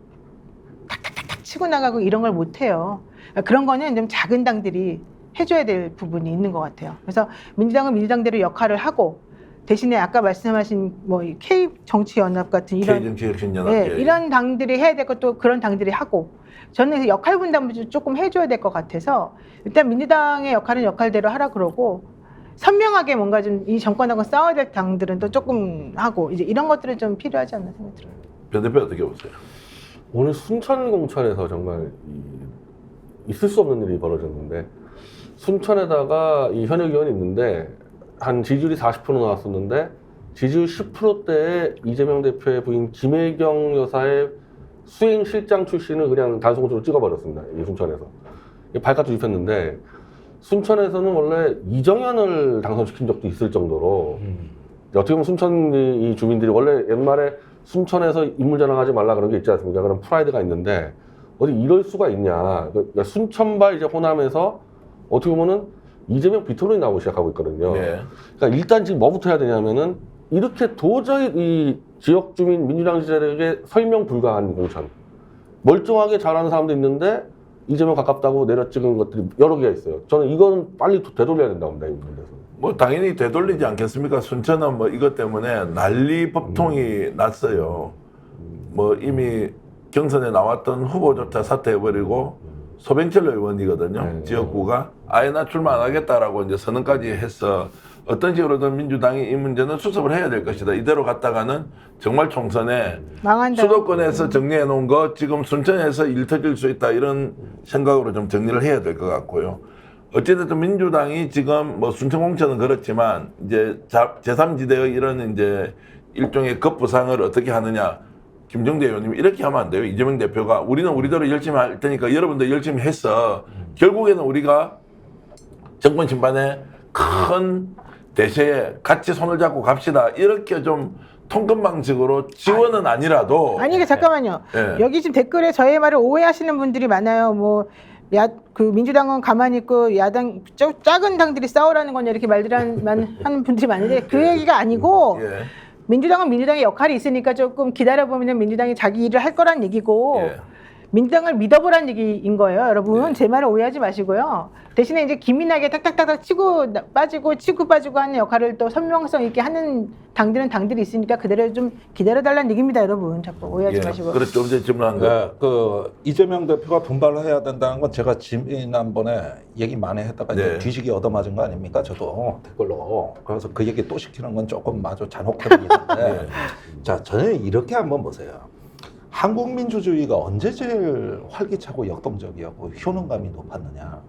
탁탁탁탁 치고 나가고 이런 걸 못해요. 그런 거는 좀 작은 당들이 해줘야 될 부분이 있는 것 같아요. 그래서 민주당은 민주당대로 역할을 하고 대신에 아까 말씀하신 뭐 K 정치연합 같은 이런 K정치혁신연합 네, 이런 당들이 해야 될 것도 그런 당들이 하고 저는 역할 분담을 조금 해줘야 될 것 같아서 일단 민주당의 역할은 역할대로 하라 그러고 선명하게 뭔가 좀 이 정권하고 싸워야 될 당들은 또 조금 하고 이제 이런 것들은 좀 필요하지 않나 생각이 들어요. 변 대표 어떻게 보세요? 오늘 순천 공천에서 정말 있을 수 없는 일이 벌어졌는데 순천에다가 이 현역 의원이 있는데 한 지지율이 40% 나왔었는데 지지율 10%대에 이재명 대표의 부인 김혜경 여사의 수행 실장 출신을 그냥 단속으로 찍어버렸습니다. 이 순천에서 발칵 뒤집혔는데 순천에서는 원래 이정현을 당선시킨 적도 있을 정도로 어떻게 보면 순천 이 주민들이 원래 옛말에 순천에서 인물 자랑하지 말라 그런 게 있지 않습니까? 그런 프라이드가 있는데 어디 이럴 수가 있냐? 그러니까 순천발 이제 호남에서 어떻게 보면은 이재명 비토론이 나오기 시작하고 있거든요. 네. 그러니까 일단 지금 뭐부터 해야 되냐면은 이렇게 도저히 이 지역 주민 민주당 지지자들에게 설명 불가한 공천. 멀쩡하게 잘하는 사람도 있는데 이재명 가깝다고 내려 찍은 것들이 여러 개가 있어요. 저는 이거는 빨리 되돌려야 된다고 봅니다. 이 부분에서. 뭐 당연히 되돌리지 않겠습니까? 순천은 뭐 이것 때문에 난리 법통이 났어요. 뭐 이미 경선에 나왔던 후보조차 사퇴해버리고 소병철 의원이거든요. 지역구가 아예 나 출마 안 하겠다라고 이제 선언까지 해서 어떤 식으로든 민주당이 이 문제는 수습을 해야 될 것이다. 이대로 갔다가는 정말 총선에 망한다. 수도권에서 정리해 놓은 거 지금 순천에서 일 터질 수 있다 이런 생각으로 좀 정리를 해야 될 것 같고요. 어찌됐든 민주당이 지금 뭐 순천 공천은 그렇지만 이제 제3지대의 이런 이제 일종의 급부상을 어떻게 하느냐. 김정대 의원님 이렇게 하면 안 돼요. 이재명 대표가 우리는 우리대로 열심히 할 테니까 여러분들 열심히 해서 결국에는 우리가 정권 심판에 큰 대세에 같이 손을 잡고 갑시다. 이렇게 좀 통금 방식으로 지원은 아니라도 아니 잠깐만요. 네. 여기 지금 댓글에 저의 말을 오해하시는 분들이 많아요. 뭐 그 민주당은 가만히 있고 야당 작은 당들이 싸우라는 거냐 이렇게 말들 하는 분들이 많은데 그 얘기가 아니고 예. 민주당은 민주당의 역할이 있으니까 조금 기다려보면 민주당이 자기 일을 할 거란 얘기고 예. 민주당을 믿어보란 얘기인 거예요. 여러분 제 말을 오해하지 마시고요. 대신에 이제 기민하게 탁탁탁탁 치고 빠지고 하는 역할을 또 선명성 있게 하는 당들이 있으니까 그대로 좀 기다려달라는 얘기입니다. 여러분 자꾸 오해하지 예. 마시고. 그렇죠. 좀 전에 질문한 거. 네, 그 이재명 대표가 분발을 해야 된다는 건 제가 지난번에 얘기 많이 했다가 네. 이제 뒤지기 얻어맞은 거 아닙니까? 저도 댓글로. 그래서 그 얘기 또 시키는 건 조금 마저 잔혹해 보이는데 자, 저는 이렇게 한번 보세요. 한국 민주주의가 언제 제일 활기차고 역동적이었고 효능감이 높았느냐?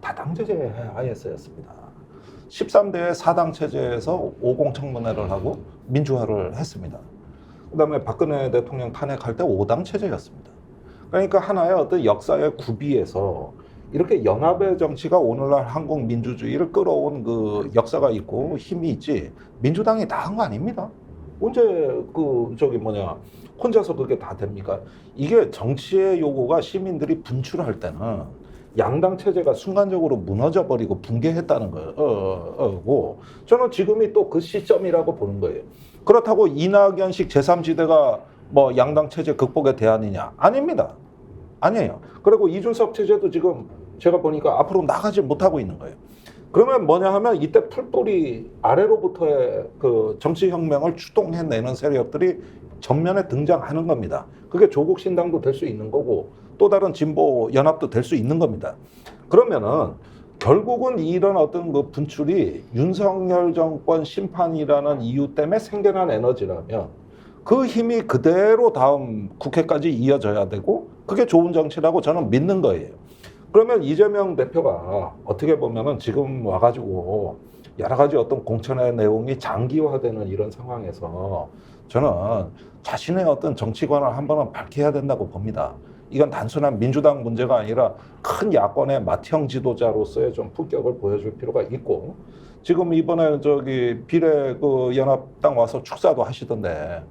다당제제 하에서였습니다. 13대 4당 체제에서 5공 청문회를 하고 민주화를 했습니다. 그다음에 박근혜 대통령 탄핵할 때 5당 체제였습니다. 그러니까 하나의 어떤 역사의 구비에서 이렇게 연합의 정치가 오늘날 한국 민주주의를 끌어온 그 역사가 있고 힘이 있지 민주당이 다 한 거 아닙니다. 언제 혼자서 그게 다 됩니까? 이게 정치의 요구가 시민들이 분출할 때는 양당 체제가 순간적으로 무너져 버리고 붕괴했다는 거고 저는 지금이 또 그 시점이라고 보는 거예요. 그렇다고 이낙연식 제3지대가 뭐 양당 체제 극복의 대안이냐? 아닙니다. 아니에요. 그리고 이준석 체제도 지금 제가 보니까 앞으로 나가지 못하고 있는 거예요. 그러면 뭐냐 하면 이때 풀뿌리 아래로부터의 그 정치혁명을 추동해내는 세력들이 전면에 등장하는 겁니다. 그게 조국신당도 될 수 있는 거고 또 다른 진보 연합도 될 수 있는 겁니다. 그러면은 결국은 이런 어떤 그 분출이 윤석열 정권 심판이라는 이유 때문에 생겨난 에너지라면 그 힘이 그대로 다음 국회까지 이어져야 되고 그게 좋은 정치라고 저는 믿는 거예요. 그러면 이재명 대표가 어떻게 보면은 지금 와가지고 여러 가지 어떤 공천의 내용이 장기화되는 이런 상황에서 저는 자신의 어떤 정치관을 한 번은 밝혀야 된다고 봅니다. 이건 단순한 민주당 문제가 아니라 큰 야권의 맏형 지도자로서의 좀 품격을 보여줄 필요가 있고 지금 이번에 저기 비례 그 연합당 와서 축사도 하시던데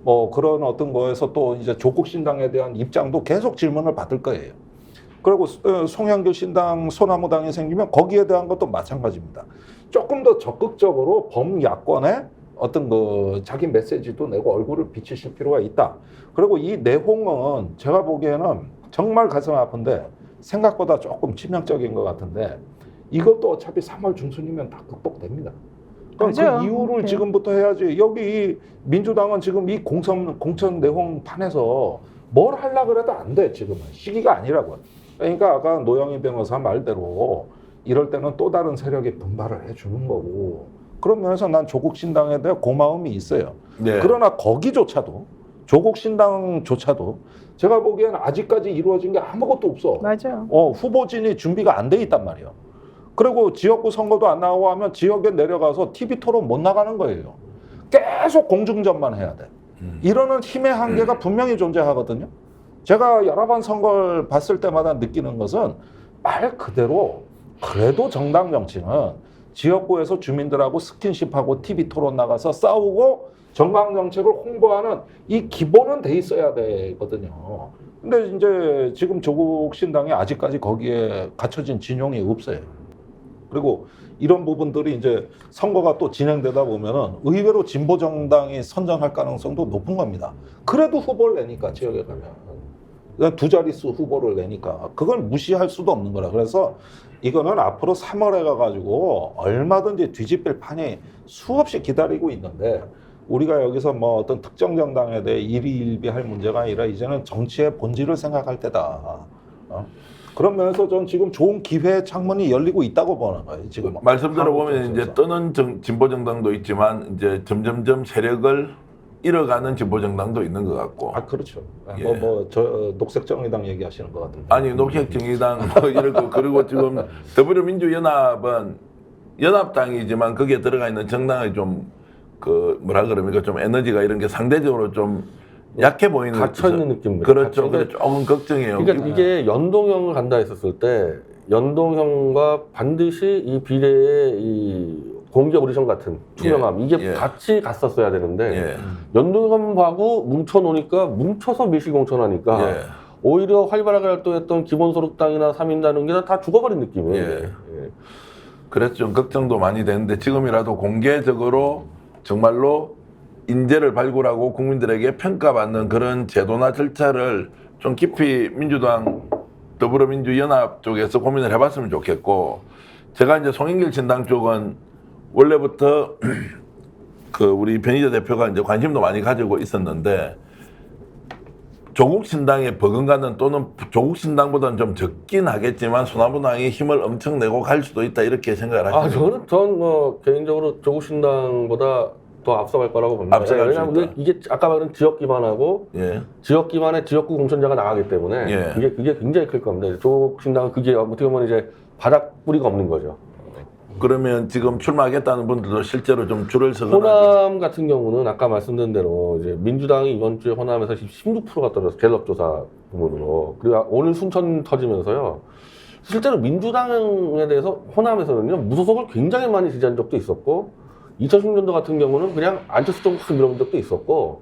뭐 그런 어떤 거에서 또 이제 조국 신당에 대한 입장도 계속 질문을 받을 거예요. 그리고 송영길 신당, 소나무당이 생기면 거기에 대한 것도 마찬가지입니다. 조금 더 적극적으로 범야권에 어떤 그 자기 메시지도 내고 얼굴을 비치실 필요가 있다. 그리고 이 내홍은 제가 보기에는 정말 가슴 아픈데 생각보다 조금 치명적인 것 같은데 이것도 어차피 3월 중순이면 다 극복됩니다. 그럼 맞아요. 그 이유를 네. 지금부터 해야지. 여기 이 민주당은 지금 이 공천 내홍 판에서 뭘 하려고 해도 안 돼. 지금은 시기가 아니라고요. 그러니까 아까 노영희 변호사 말대로 이럴 때는 또 다른 세력이 분발을 해주는 거고 그런 면에서 난 조국 신당에 대해 고마움이 있어요. 네. 그러나 거기조차도 조국 신당조차도 제가 보기엔 아직까지 이루어진 게 아무것도 없어. 맞아요. 후보진이 준비가 안 돼 있단 말이에요. 그리고 지역구 선거도 안 나오고 하면 지역에 내려가서 TV 토론 못 나가는 거예요. 계속 공중전만 해야 돼. 이러는 힘의 한계가 분명히 존재하거든요. 제가 여러 번 선거를 봤을 때마다 느끼는 것은 말 그대로 그래도 정당 정치는 지역구에서 주민들하고 스킨십하고 TV 토론 나가서 싸우고 정강 정책을 홍보하는 이 기본은 돼 있어야 되거든요. 근데 이제 지금 조국 신당이 아직까지 거기에 갖춰진 진용이 없어요. 그리고 이런 부분들이 이제 선거가 또 진행되다 보면은 의외로 진보 정당이 선정할 가능성도 높은 겁니다. 그래도 후보를 내니까 지역에 가면 그냥 두 자릿수 후보를 내니까 그걸 무시할 수도 없는 거라. 그래서 이거는 앞으로 3월에 가가지고 얼마든지 뒤집힐 판이 수없이 기다리고 있는데 우리가 여기서 뭐 어떤 특정 정당에 대해 일희일비할 문제가 아니라 이제는 정치의 본질을 생각할 때다. 그런 면에서 전 지금 좋은 기회의 창문이 열리고 있다고 보는 거예요. 지금 말씀대로 보면 이제 뜨는 진보 정당도 있지만 이제 점점점 세력을 잃어가는 진보 정당도 있는 것 같고. 아 그렇죠. 예. 저 녹색 정의당 얘기하시는 것 같은데. 아니 녹색정의당 뭐 이러고 그리고 지금 더불어민주연합은 연합당이지만 거기에 들어가 있는 정당의 좀 그 뭐라 그럽니까 좀 에너지가 이런 게 상대적으로 좀 약해 보이는 갇혀 있는 느낌. 그렇죠. 그래 조금 걱정이에요. 그러니까 이게 연동형을 간다 했었을 때 연동형과 반드시 이 비례의 이 공개 오디션 같은 투명함 이게 예. 같이 갔었어야 되는데 예. 연동형하고 뭉쳐 놓으니까 뭉쳐서 밀실공천하니까 예. 오히려 활발하게 활동했던 기본소득당이나 3인당은 그냥 다 죽어버린 느낌이에요. 예. 이게. 예. 그래서 좀 걱정도 많이 되는데 지금이라도 공개적으로 정말로 인재를 발굴하고 국민들에게 평가받는 그런 제도나 절차를 좀 깊이 민주당 더불어민주연합 쪽에서 고민을 해봤으면 좋겠고 제가 이제 송영길 신당 쪽은 원래부터 그 우리 변희재 대표가 이제 관심도 많이 가지고 있었는데 조국 신당에 버금가는 또는 조국 신당보다는 좀 적긴 하겠지만 소나무당이 힘을 엄청 내고 갈 수도 있다 이렇게 생각을 하시죠. 전 뭐 개인적으로 조국 신당보다 더 앞서갈 거라고 봅니다. 앞서갈 수 왜냐하면 있다. 이게 아까 말한 지역 기반하고 예. 지역 기반의 지역구 공천자가 나가기 때문에 예. 그게 굉장히 클 겁니다. 조국 신당은 그게 어떻게 보면 이제 바닥 뿌리가 없는 거죠. 그러면 지금 출마하겠다는 분들도 실제로 좀 줄을 서거나 호남 같은 경우는 아까 말씀드린 대로 이제 민주당이 이번 주에 호남에서 16%가 떨어졌어요. 갤럽 조사 부분으로. 그리고 오늘 순천 터지면서요. 실제로 민주당에 대해서 호남에서는요. 무소속을 굉장히 많이 지지한 적도 있었고 2016년도 같은 경우는 그냥 안철수 쪽 밀어본 적도 있었고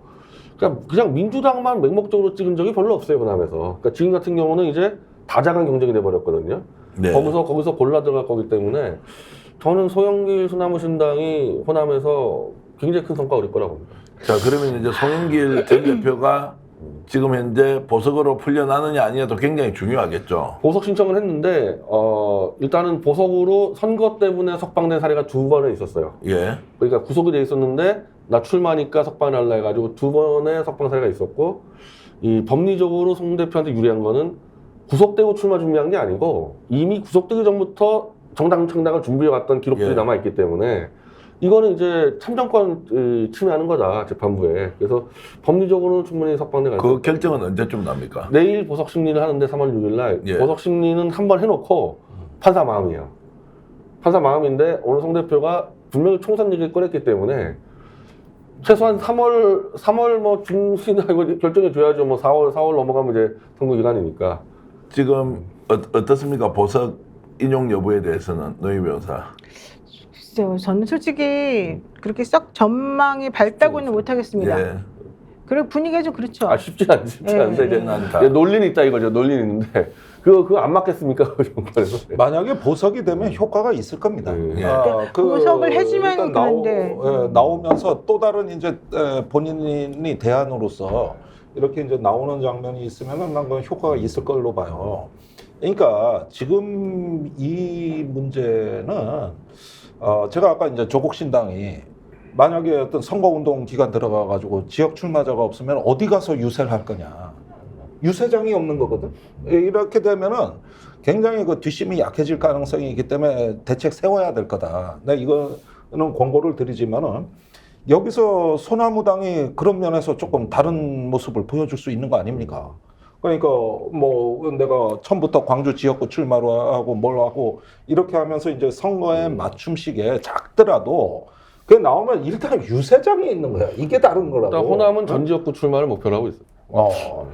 그냥 민주당만 맹목적으로 찍은 적이 별로 없어요. 호남에서. 그러니까 지금 같은 경우는 이제 다자간 경쟁이 돼버렸거든요. 네. 거기서 골라 들어갈 거기 때문에 저는 소영길 소나무신당이 호남에서 굉장히 큰 성과가 올 거라고 봅니다. 자 그러면 이제 송영길 전 대표가 지금 현재 보석으로 풀려나느냐 아니냐도 굉장히 중요하겠죠. 보석 신청을 했는데 일단은 보석으로 선거 때문에 석방된 사례가 2번에 있었어요. 예. 그러니까 구속이 돼 있었는데 나 출마니까 석방할라 해가지고 2번의 석방 사례가 있었고 이 법리적으로 송 대표한테 유리한 거는 구속되고 출마 준비한 게 아니고 이미 구속되기 전부터 정당 창당을 준비해왔던 기록들이 예. 남아있기 때문에 이거는 이제 참정권 침해하는 거다 재판부에. 그래서 법리적으로는 충분히 석방돼 갈 그 결정은 언제쯤 납니까? 내일 보석 심리를 하는데 3월 6일 날 예. 보석 심리는 한 번 해놓고 판사 마음이에요. 판사 마음인데 오늘 송 대표가 분명히 총선 얘기를 꺼냈기 때문에 최소한 3월 뭐 중순이나 이거 결정해 줘야죠. 뭐 4월 넘어가면 이제 선거 기간이니까. 지금 어떻습니까? 보석 인용 여부에 대해서는 노희 변호사. 글쎄요, 저는 솔직히 그렇게 썩 전망이 밝다고는 못하겠습니다. 예. 그리고 분위기가 좀 그렇죠. 아 쉽지 않은데 이제 않다. 논리는 있다 이거죠. 논리는 있는데 그거 안 맞겠습니까? 그 정권에서. 만약에 보석이 되면 효과가 있을 겁니다. 네. 보석을 해주면 일단 그런데. 나오면서 또 다른 이제 본인이 대안으로서 이렇게 이제 나오는 장면이 있으면은 난 그 효과가 있을 걸로 봐요. 그러니까 지금 이 문제는 제가 아까 이제 조국신당이 만약에 어떤 선거운동 기간 들어가 가지고 지역 출마자가 없으면 어디 가서 유세를 할 거냐. 유세장이 없는 거거든. 이렇게 되면은 굉장히 그 뒷심이 약해질 가능성이 있기 때문에 대책 세워야 될 거다. 내가 이거는 권고를 드리지만은 여기서 소나무당이 그런 면에서 조금 다른 모습을 보여줄 수 있는 거 아닙니까? 그러니까 뭐 내가 처음부터 광주 지역구 출마로 하고 뭘 하고 이렇게 하면서 이제 선거에 맞춤식에 작더라도 그게 나오면 일단 유세장이 있는 거야. 이게 다른 거라고. 일단 호남은 전 지역구 출마를 목표로 하고 있어요.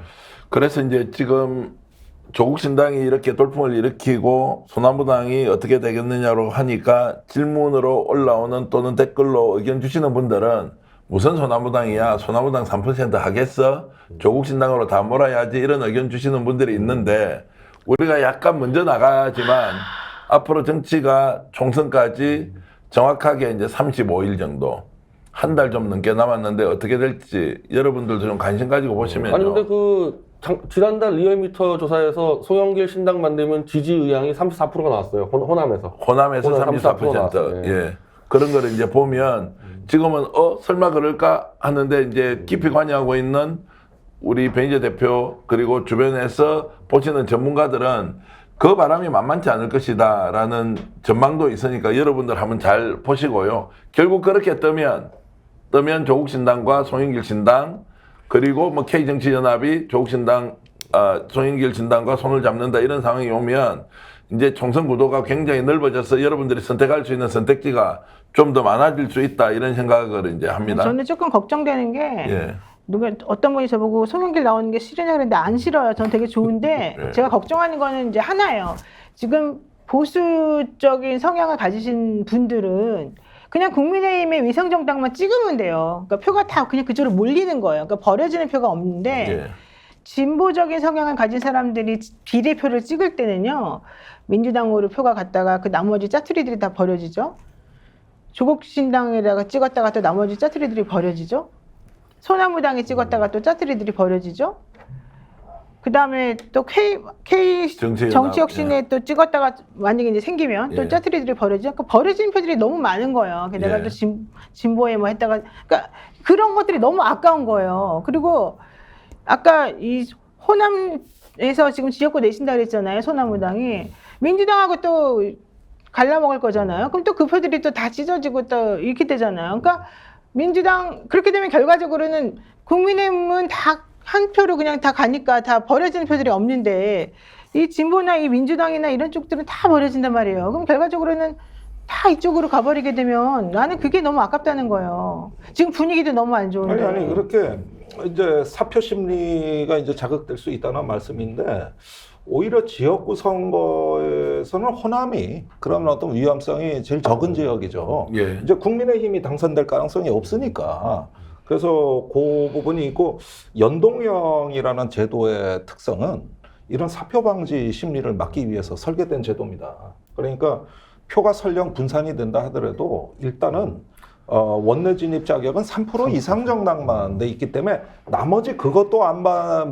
그래서 이제 지금 조국 신당이 이렇게 돌풍을 일으키고 소나무당이 어떻게 되겠느냐로 하니까 질문으로 올라오는 또는 댓글로 의견 주시는 분들은 무슨 소나무당이야? 소나무당 3% 하겠어? 조국 신당으로 다 몰아야지 이런 의견 주시는 분들이 있는데 우리가 약간 먼저 나가지만 앞으로 정치가 총선까지 정확하게 이제 35일 정도 한 달 좀 넘게 남았는데 어떻게 될지 여러분들도 좀 관심 가지고 보시면요. 아니 근데 지난달 리얼미터 조사에서 송영길 신당 만들면 지지 의향이 34%가 나왔어요. 호남에서. 호남에서 호남 34%. 나왔어요. 예. 그런 거를 이제 보면 지금은 설마 그럴까 하는데 이제 깊이 관여하고 있는 우리 변희재 대표 그리고 주변에서 보시는 전문가들은 그 바람이 만만치 않을 것이다라는 전망도 있으니까 여러분들 한번 잘 보시고요. 결국 그렇게 뜨면 조국 신당과 송영길 신당 그리고 뭐 K정치연합이 조국 신당, 송영길 신당과 손을 잡는다 이런 상황이 오면 이제 총선 구도가 굉장히 넓어져서 여러분들이 선택할 수 있는 선택지가 좀 더 많아질 수 있다 이런 생각을 이제 합니다. 저는 조금 걱정되는 게 예. 어떤 분이 저보고 송영길 나오는 게 싫으냐 그랬는데 안 싫어요. 저는 되게 좋은데 네. 제가 걱정하는 거는 이제 하나예요. 지금 보수적인 성향을 가지신 분들은 그냥 국민의힘의 위성정당만 찍으면 돼요. 그러니까 표가 다 그냥 그쪽으로 몰리는 거예요. 그러니까 버려지는 표가 없는데 예. 진보적인 성향을 가진 사람들이 비례표를 찍을 때는요. 민주당으로 표가 갔다가 그 나머지 짜투리들이 다 버려지죠. 조국 신당에다가 찍었다가 또 나머지 짜투리들이 버려지죠. 소나무당에 찍었다가 또 짜투리들이 버려지죠. 그 다음에 또 K 정치혁신에 또 찍었다가 만약에 이제 생기면 또 예. 짜투리들이 버려지죠. 그 버려진 표들이 너무 많은 거예요. 게다가 예. 또 진보에 뭐 했다가 그러니까 그런 것들이 너무 아까운 거예요. 그리고 아까 이 호남에서 지금 지역구 내신다 그랬잖아요. 소나무당이 민주당하고 또 갈라먹을 거잖아요. 그럼 또 그 표들이 또 다 찢어지고 또 이렇게 되잖아요. 그러니까 민주당 그렇게 되면 결과적으로는 국민의힘은 다 한 표로 그냥 다 가니까 다 버려지는 표들이 없는데 이 진보나 이 민주당이나 이런 쪽들은 다 버려진단 말이에요. 그럼 결과적으로는 다 이쪽으로 가버리게 되면 나는 그게 너무 아깝다는 거예요. 지금 분위기도 너무 안 좋은데. 아니 그렇게 이제 사표 심리가 이제 자극될 수 있다는 말씀인데 오히려 지역구 선거에서는 호남이 그런 어떤 위험성이 제일 적은 지역이죠. 예. 이제 국민의힘이 당선될 가능성이 없으니까. 그래서 그 부분이 있고 연동형이라는 제도의 특성은 이런 사표 방지 심리를 막기 위해서 설계된 제도입니다. 그러니까 표가 설령 분산이 된다 하더라도 일단은 원내 진입 자격은 3% 이상 정당만 돼 있기 때문에 나머지 그것도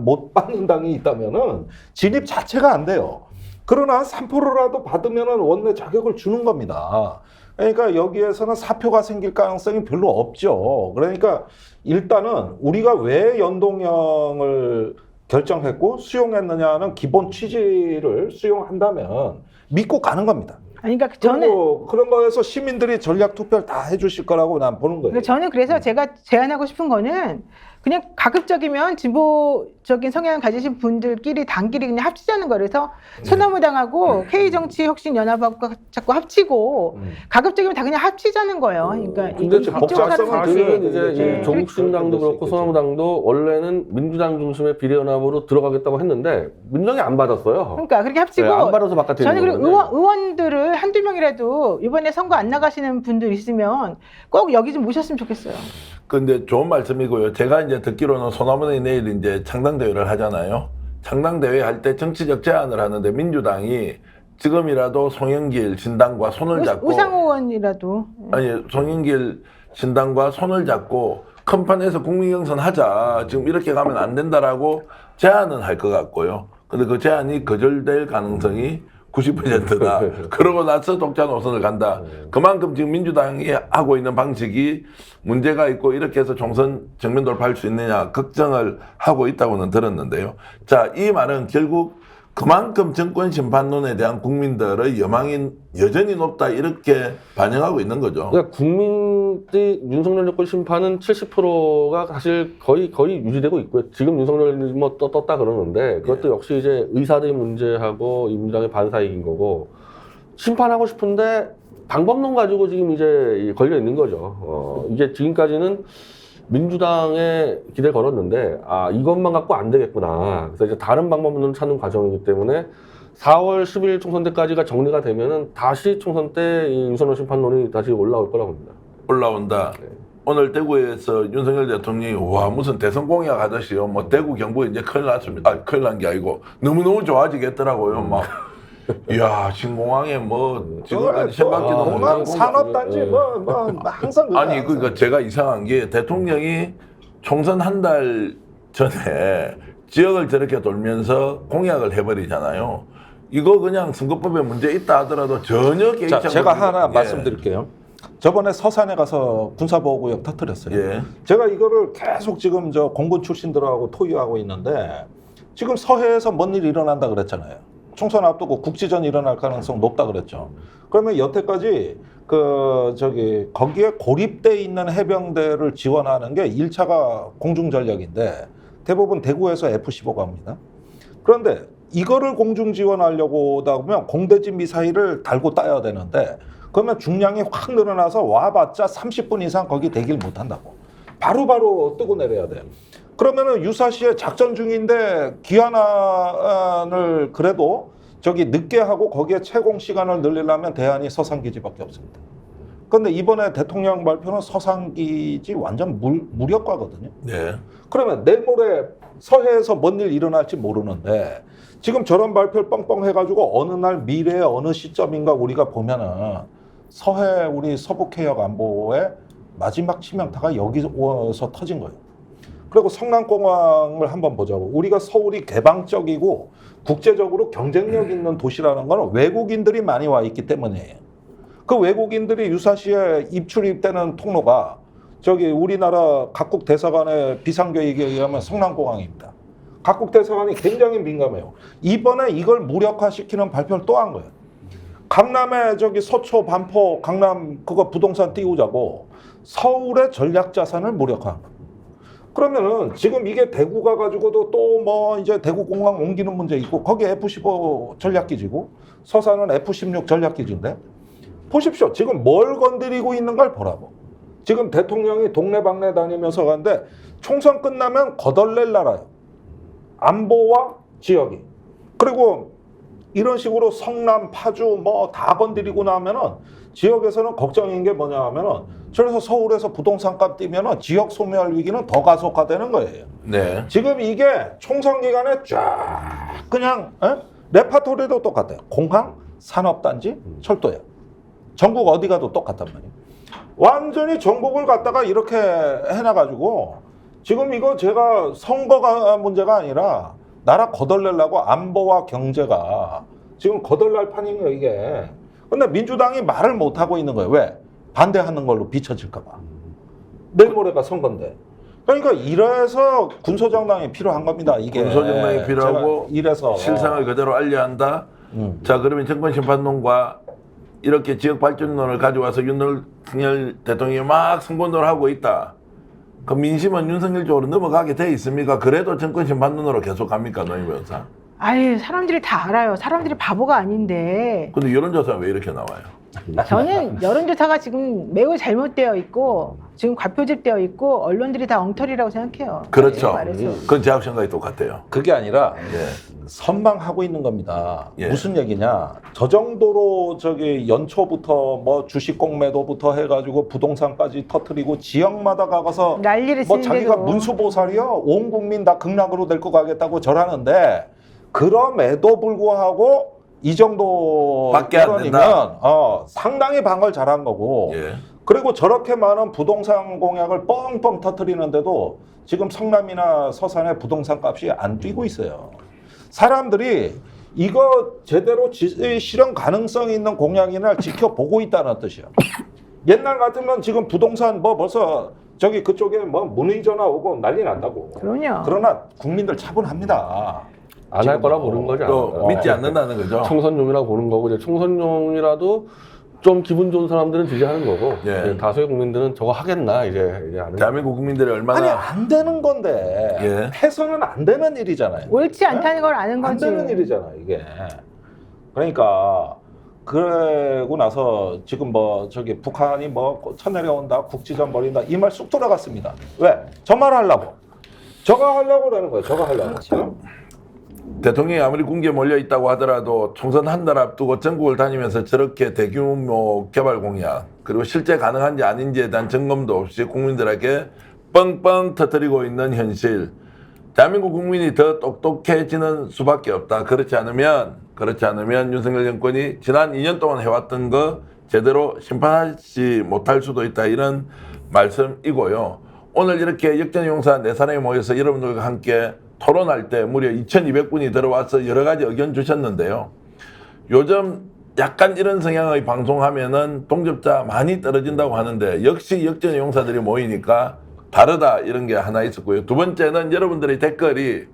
못 받는 당이 있다면은 진입 자체가 안 돼요. 그러나 3%라도 받으면은 원내 자격을 주는 겁니다. 그러니까 여기에서는 사표가 생길 가능성이 별로 없죠. 그러니까 일단은 우리가 왜 연동형을 결정했고 수용했느냐는 기본 취지를 수용한다면 믿고 가는 겁니다. 아니, 그러니까 저는 그리고 그런 거에서 시민들이 전략 투표를 다 해주실 거라고 난 보는 거예요. 그러니까 저는 그래서 제가 제안하고 싶은 거는 그냥 가급적이면 진보적인 성향을 가지신 분들끼리 당끼리 그냥 합치자는 거예요. 그래서 소나무당하고 K정치혁신연합하고 자꾸 합치고 가급적이면 다 그냥 합치자는 거예요. 그러니까 근데 이쪽 복잡성은 사실은 네. 이제 네. 이 조국신당도 그렇고 소나무당도 원래는 민주당 중심의 비례연합으로 들어가겠다고 했는데 민주당이 안 받았어요. 그러니까 그렇게 합치고 네, 안 받아서 바깥에 저는 있는 그리고 거거든요. 의원들을 분들 한두 명이라도 이번에 선거 안 나가시는 분들 있으면 꼭 여기 좀 모셨으면 좋겠어요. 근데 좋은 말씀이고요. 제가 이제 듣기로는 소나무는 내일 이제 창당대회를 하잖아요. 창당대회 할 때 정치적 제안을 하는데 민주당이 지금이라도 송영길 신당과 손을 잡고 우상호 의원이라도 아니 송영길 신당과 손을 잡고 큰 판에서 국민 경선 하자. 지금 이렇게 가면 안 된다라고 제안은 할 것 같고요. 근데 그 제안이 거절될 가능성이 90%다. 그러고 나서 독자 노선을 간다. 그만큼 지금 민주당이 하고 있는 방식이 문제가 있고 이렇게 해서 총선 정면 돌파할 수 있느냐 걱정을 하고 있다고는 들었는데요. 자, 이 말은 결국 그만큼 정권 심판론에 대한 국민들의 여망이 여전히 높다 이렇게 반영하고 있는 거죠. 그러니까 국민들이 윤석열 정권 심판은 70%가 사실 거의 유지되고 있고요. 지금 윤석열이 뭐 떴다 그러는데 그것도 역시 이제 의사들의 문제하고 이 민주당의 반사이긴 거고 심판하고 싶은데 방법론 가지고 지금 이제 걸려 있는 거죠. 이게 지금까지는 민주당에 기대를 걸었는데 이것만 갖고 안 되겠구나. 그래서 이제 다른 방법론을 찾는 과정이기 때문에 4월 10일 총선 때까지가 정리가 되면은 다시 총선 때 이 윤석열 심판론이 다시 올라올 거라고 봅니다. 올라온다. 네. 오늘 대구에서 윤석열 대통령이 와 무슨 대선 공약 하듯이요. 뭐 대구 경북 이제 큰일 났습니다. 큰일 난 게 아니고 너무너무 좋아지겠더라고요. 막 이야 신공항에 뭐 지금까지 생각지도 공항 못한 산업단지 뭐 항상 아니 그러니까 제가 이상한 게 대통령이 총선 한 달 전에 지역을 저렇게 돌면서 공약을 해버리잖아요. 이거 그냥 선거법에 문제 있다 하더라도 전혀 개의치 자, 않고 제가 하나 예. 말씀드릴게요. 저번에 서산에 가서 군사보호구역 터뜨렸어요. 예. 제가 이거를 계속 지금 저 공군 출신들하고 토의하고 있는데 지금 서해에서 뭔 일이 일어난다 그랬잖아요. 총선 앞두고 국지전 일어날 가능성 높다 그랬죠. 그러면 여태까지 거기에 고립돼 있는 해병대를 지원하는 게 1차가 공중 전력인데 대부분 대구에서 F-15가 옵니다. 그런데 이거를 공중 지원하려고 하다 보면 공대지 미사일을 달고 따야 되는데 그러면 중량이 확 늘어나서 와봤자 30분 이상 거기 대기를 못 한다고. 바로바로 뜨고 내려야 돼요. 그러면은 유사시에 작전 중인데 귀환을 그래도 저기 늦게 하고 거기에 채공 시간을 늘리려면 대안이 서산기지밖에 없습니다. 그런데 이번에 대통령 발표는 서산기지 완전 무력화거든요. 네. 그러면 내일 모레 서해에서 뭔 일 일어날지 모르는데 지금 저런 발표를 뻥뻥 해가지고 어느 날 미래의 어느 시점인가 우리가 보면은 서해 우리 서북해역 안보의 마지막 치명타가 여기서 터진 거예요. 그리고 성남공항을 한번 보자고. 우리가 서울이 개방적이고 국제적으로 경쟁력 있는 도시라는 건 외국인들이 많이 와 있기 때문이에요. 그 외국인들이 유사시에 입출입되는 통로가 저기 우리나라 각국 대사관의 비상교육에 의하면 성남공항입니다. 각국 대사관이 굉장히 민감해요. 이번에 이걸 무력화시키는 발표를 또 한 거예요. 강남에 저기 서초, 반포, 강남 그거 부동산 띄우자고 서울의 전략 자산을 무력화한 거예요. 그러면은 지금 이게 대구 가가지고도 또 뭐 이제 대구 공항 옮기는 문제 있고 거기 F-15 전략기지고 서산은 F-16 전략기지인데 보십시오. 지금 뭘 건드리고 있는 걸 보라고. 지금 대통령이 동네방네 다니면서 가는데 총선 끝나면 거덜낼 나라예요. 안보와 지역이. 그리고 이런 식으로 성남, 파주 뭐 다 건드리고 나면은 지역에서는 걱정인 게 뭐냐 하면은 그래서 서울에서 부동산 값 뛰면은 지역 소멸 위기는 더 가속화되는 거예요. 네. 지금 이게 총선 기간에 쫙 그냥 레파토리도 똑같아요. 공항, 산업단지, 철도예요. 전국 어디 가도 똑같단 말이에요. 완전히 전국을 갖다가 이렇게 해놔가지고 지금 이거 제가 선거가 문제가 아니라 나라 거덜내려고 안보와 경제가 지금 거덜날 판이에요 이게. 근데 민주당이 말을 못하고 있는 거예요. 왜? 반대하는 걸로 비춰질까 봐. 내일 모레가 선거인데. 그러니까 이래서 군소정당이 필요한 겁니다. 이게 군소정당이 필요하고 이래서 실상을 그대로 알려야 한다. 자 그러면 정권심판론과 이렇게 지역발전론을 가져와서 윤석열 대통령이 막 승본을 하고 있다. 그 민심은 윤석열 쪽으로 넘어가게 돼 있습니까? 그래도 정권심판론으로 계속 갑니까? 노인 변호사. 아유 사람들이 다 알아요. 사람들이 바보가 아닌데. 근데 여론조사는 왜 이렇게 나와요? 저는 여론조사가 지금 매우 잘못되어 있고 지금 과표집되어 있고 언론들이 다 엉터리라고 생각해요. 그렇죠. 말해서. 그건 제 생각이 똑같아요. 그게 아니라 예. 선방하고 있는 겁니다. 예. 무슨 얘기냐? 저 정도로 저기 연초부터 뭐 주식 공매도부터 해가지고 부동산까지 터트리고 지역마다 가서 난리를 뭐 자기가 치는데도. 문수보살이요, 온 국민 다 극락으로 데리고 가겠다고 절하는데 그럼에도 불구하고 이 정도 밖에 안 된다. 상당히 방어를 잘한 거고. 예. 그리고 저렇게 많은 부동산 공약을 뻥뻥 터트리는데도 지금 성남이나 서산의 부동산 값이 안 뛰고 있어요. 사람들이 이거 제대로 실현 가능성이 있는 공약이나 지켜보고 있다는 뜻이야. 옛날 같으면 지금 부동산 뭐 벌써 저기 그쪽에 뭐 문의 전화 오고 난리 난다고. 그럼요. 그러나 국민들 차분합니다. 안 할 거라 보는 거지. 또 믿지 않는다는 거죠. 총선용이라고 보는 거고, 이제 총선용이라도 좀 기분 좋은 사람들은 지지하는 거고, 예. 이제 다수의 국민들은 저거 하겠나 이제 안 해. 대한민국 국민들이 아니 얼마나 안 되는 건데 예. 해서는 안 되는 일이잖아요. 옳지 않다는 걸 아는 안 거지. 되는 일이잖아 이게. 그러니까 그러고 나서 지금 뭐 저기 북한이 뭐 쳐내려온다, 국지전 벌인다 이 말 쑥 들어갔습니다. 왜? 저 말 하려고. 저거 하려고 그러는 거예요. 저거 하려고. 그렇죠. 대통령이 아무리 궁지에 몰려 있다고 하더라도 총선 한 달 앞두고 전국을 다니면서 저렇게 대규모 개발 공약 그리고 실제 가능한지 아닌지에 대한 점검도 없이 국민들에게 뻥뻥 터뜨리고 있는 현실. 대한민국 국민이 더 똑똑해지는 수밖에 없다. 그렇지 않으면 윤석열 정권이 지난 2년 동안 해왔던 거 제대로 심판하지 못할 수도 있다. 이런 말씀이고요. 오늘 이렇게 역전용사 4사람이 모여서 여러분들과 함께 토론할 때 무려 2,200분이 들어와서 여러 가지 의견 주셨는데요. 요즘 약간 이런 성향의 방송하면은 동접자 많이 떨어진다고 하는데 역시 역전의 용사들이 모이니까 다르다 이런 게 하나 있었고요. 두 번째는 여러분들의 댓글이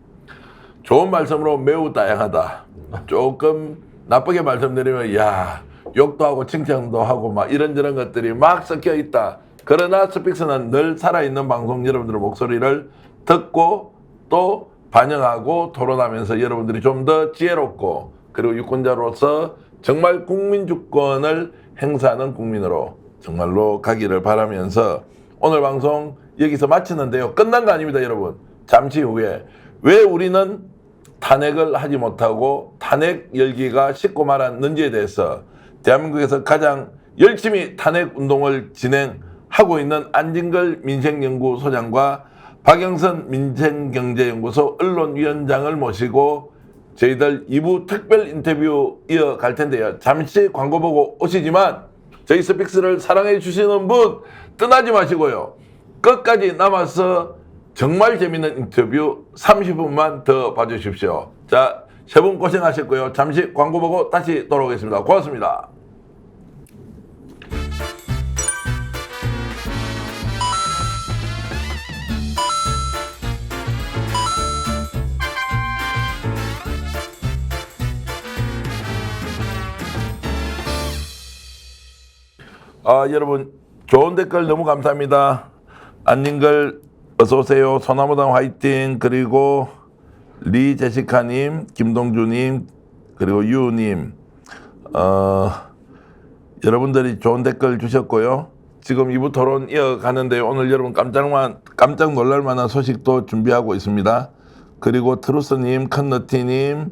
좋은 말씀으로 매우 다양하다. 조금 나쁘게 말씀드리면 야 욕도 하고 칭찬도 하고 막 이런저런 것들이 막 섞여 있다. 그러나 스픽스는 늘 살아있는 방송 여러분들의 목소리를 듣고 또 반영하고 토론하면서 여러분들이 좀 더 지혜롭고 그리고 유권자로서 정말 국민 주권을 행사하는 국민으로 정말로 가기를 바라면서 오늘 방송 여기서 마치는데요. 끝난 거 아닙니다, 여러분. 잠시 후에 왜 우리는 탄핵을 하지 못하고 탄핵 열기가 식고 말았는지에 대해서 대한민국에서 가장 열심히 탄핵 운동을 진행하고 있는 안진걸 민생연구소장과 박영선 민생경제연구소 언론위원장을 모시고 저희들 2부 특별 인터뷰 이어갈 텐데요. 잠시 광고 보고 오시지만 저희 스픽스를 사랑해 주시는 분 떠나지 마시고요. 끝까지 남아서 정말 재밌는 인터뷰 30분만 더 봐주십시오. 자, 세 분 고생하셨고요. 잠시 광고 보고 다시 돌아오겠습니다. 고맙습니다. 여러분 좋은 댓글 너무 감사합니다. 안진걸 어서오세요. 소나무당 화이팅. 그리고 리제시카님, 김동주님, 그리고 유님 여러분들이 좋은 댓글 주셨고요. 지금 2부 토론 이어가는데요. 오늘 여러분 깜짝 놀랄 만한 소식도 준비하고 있습니다. 그리고 트루스님, 컨너티님,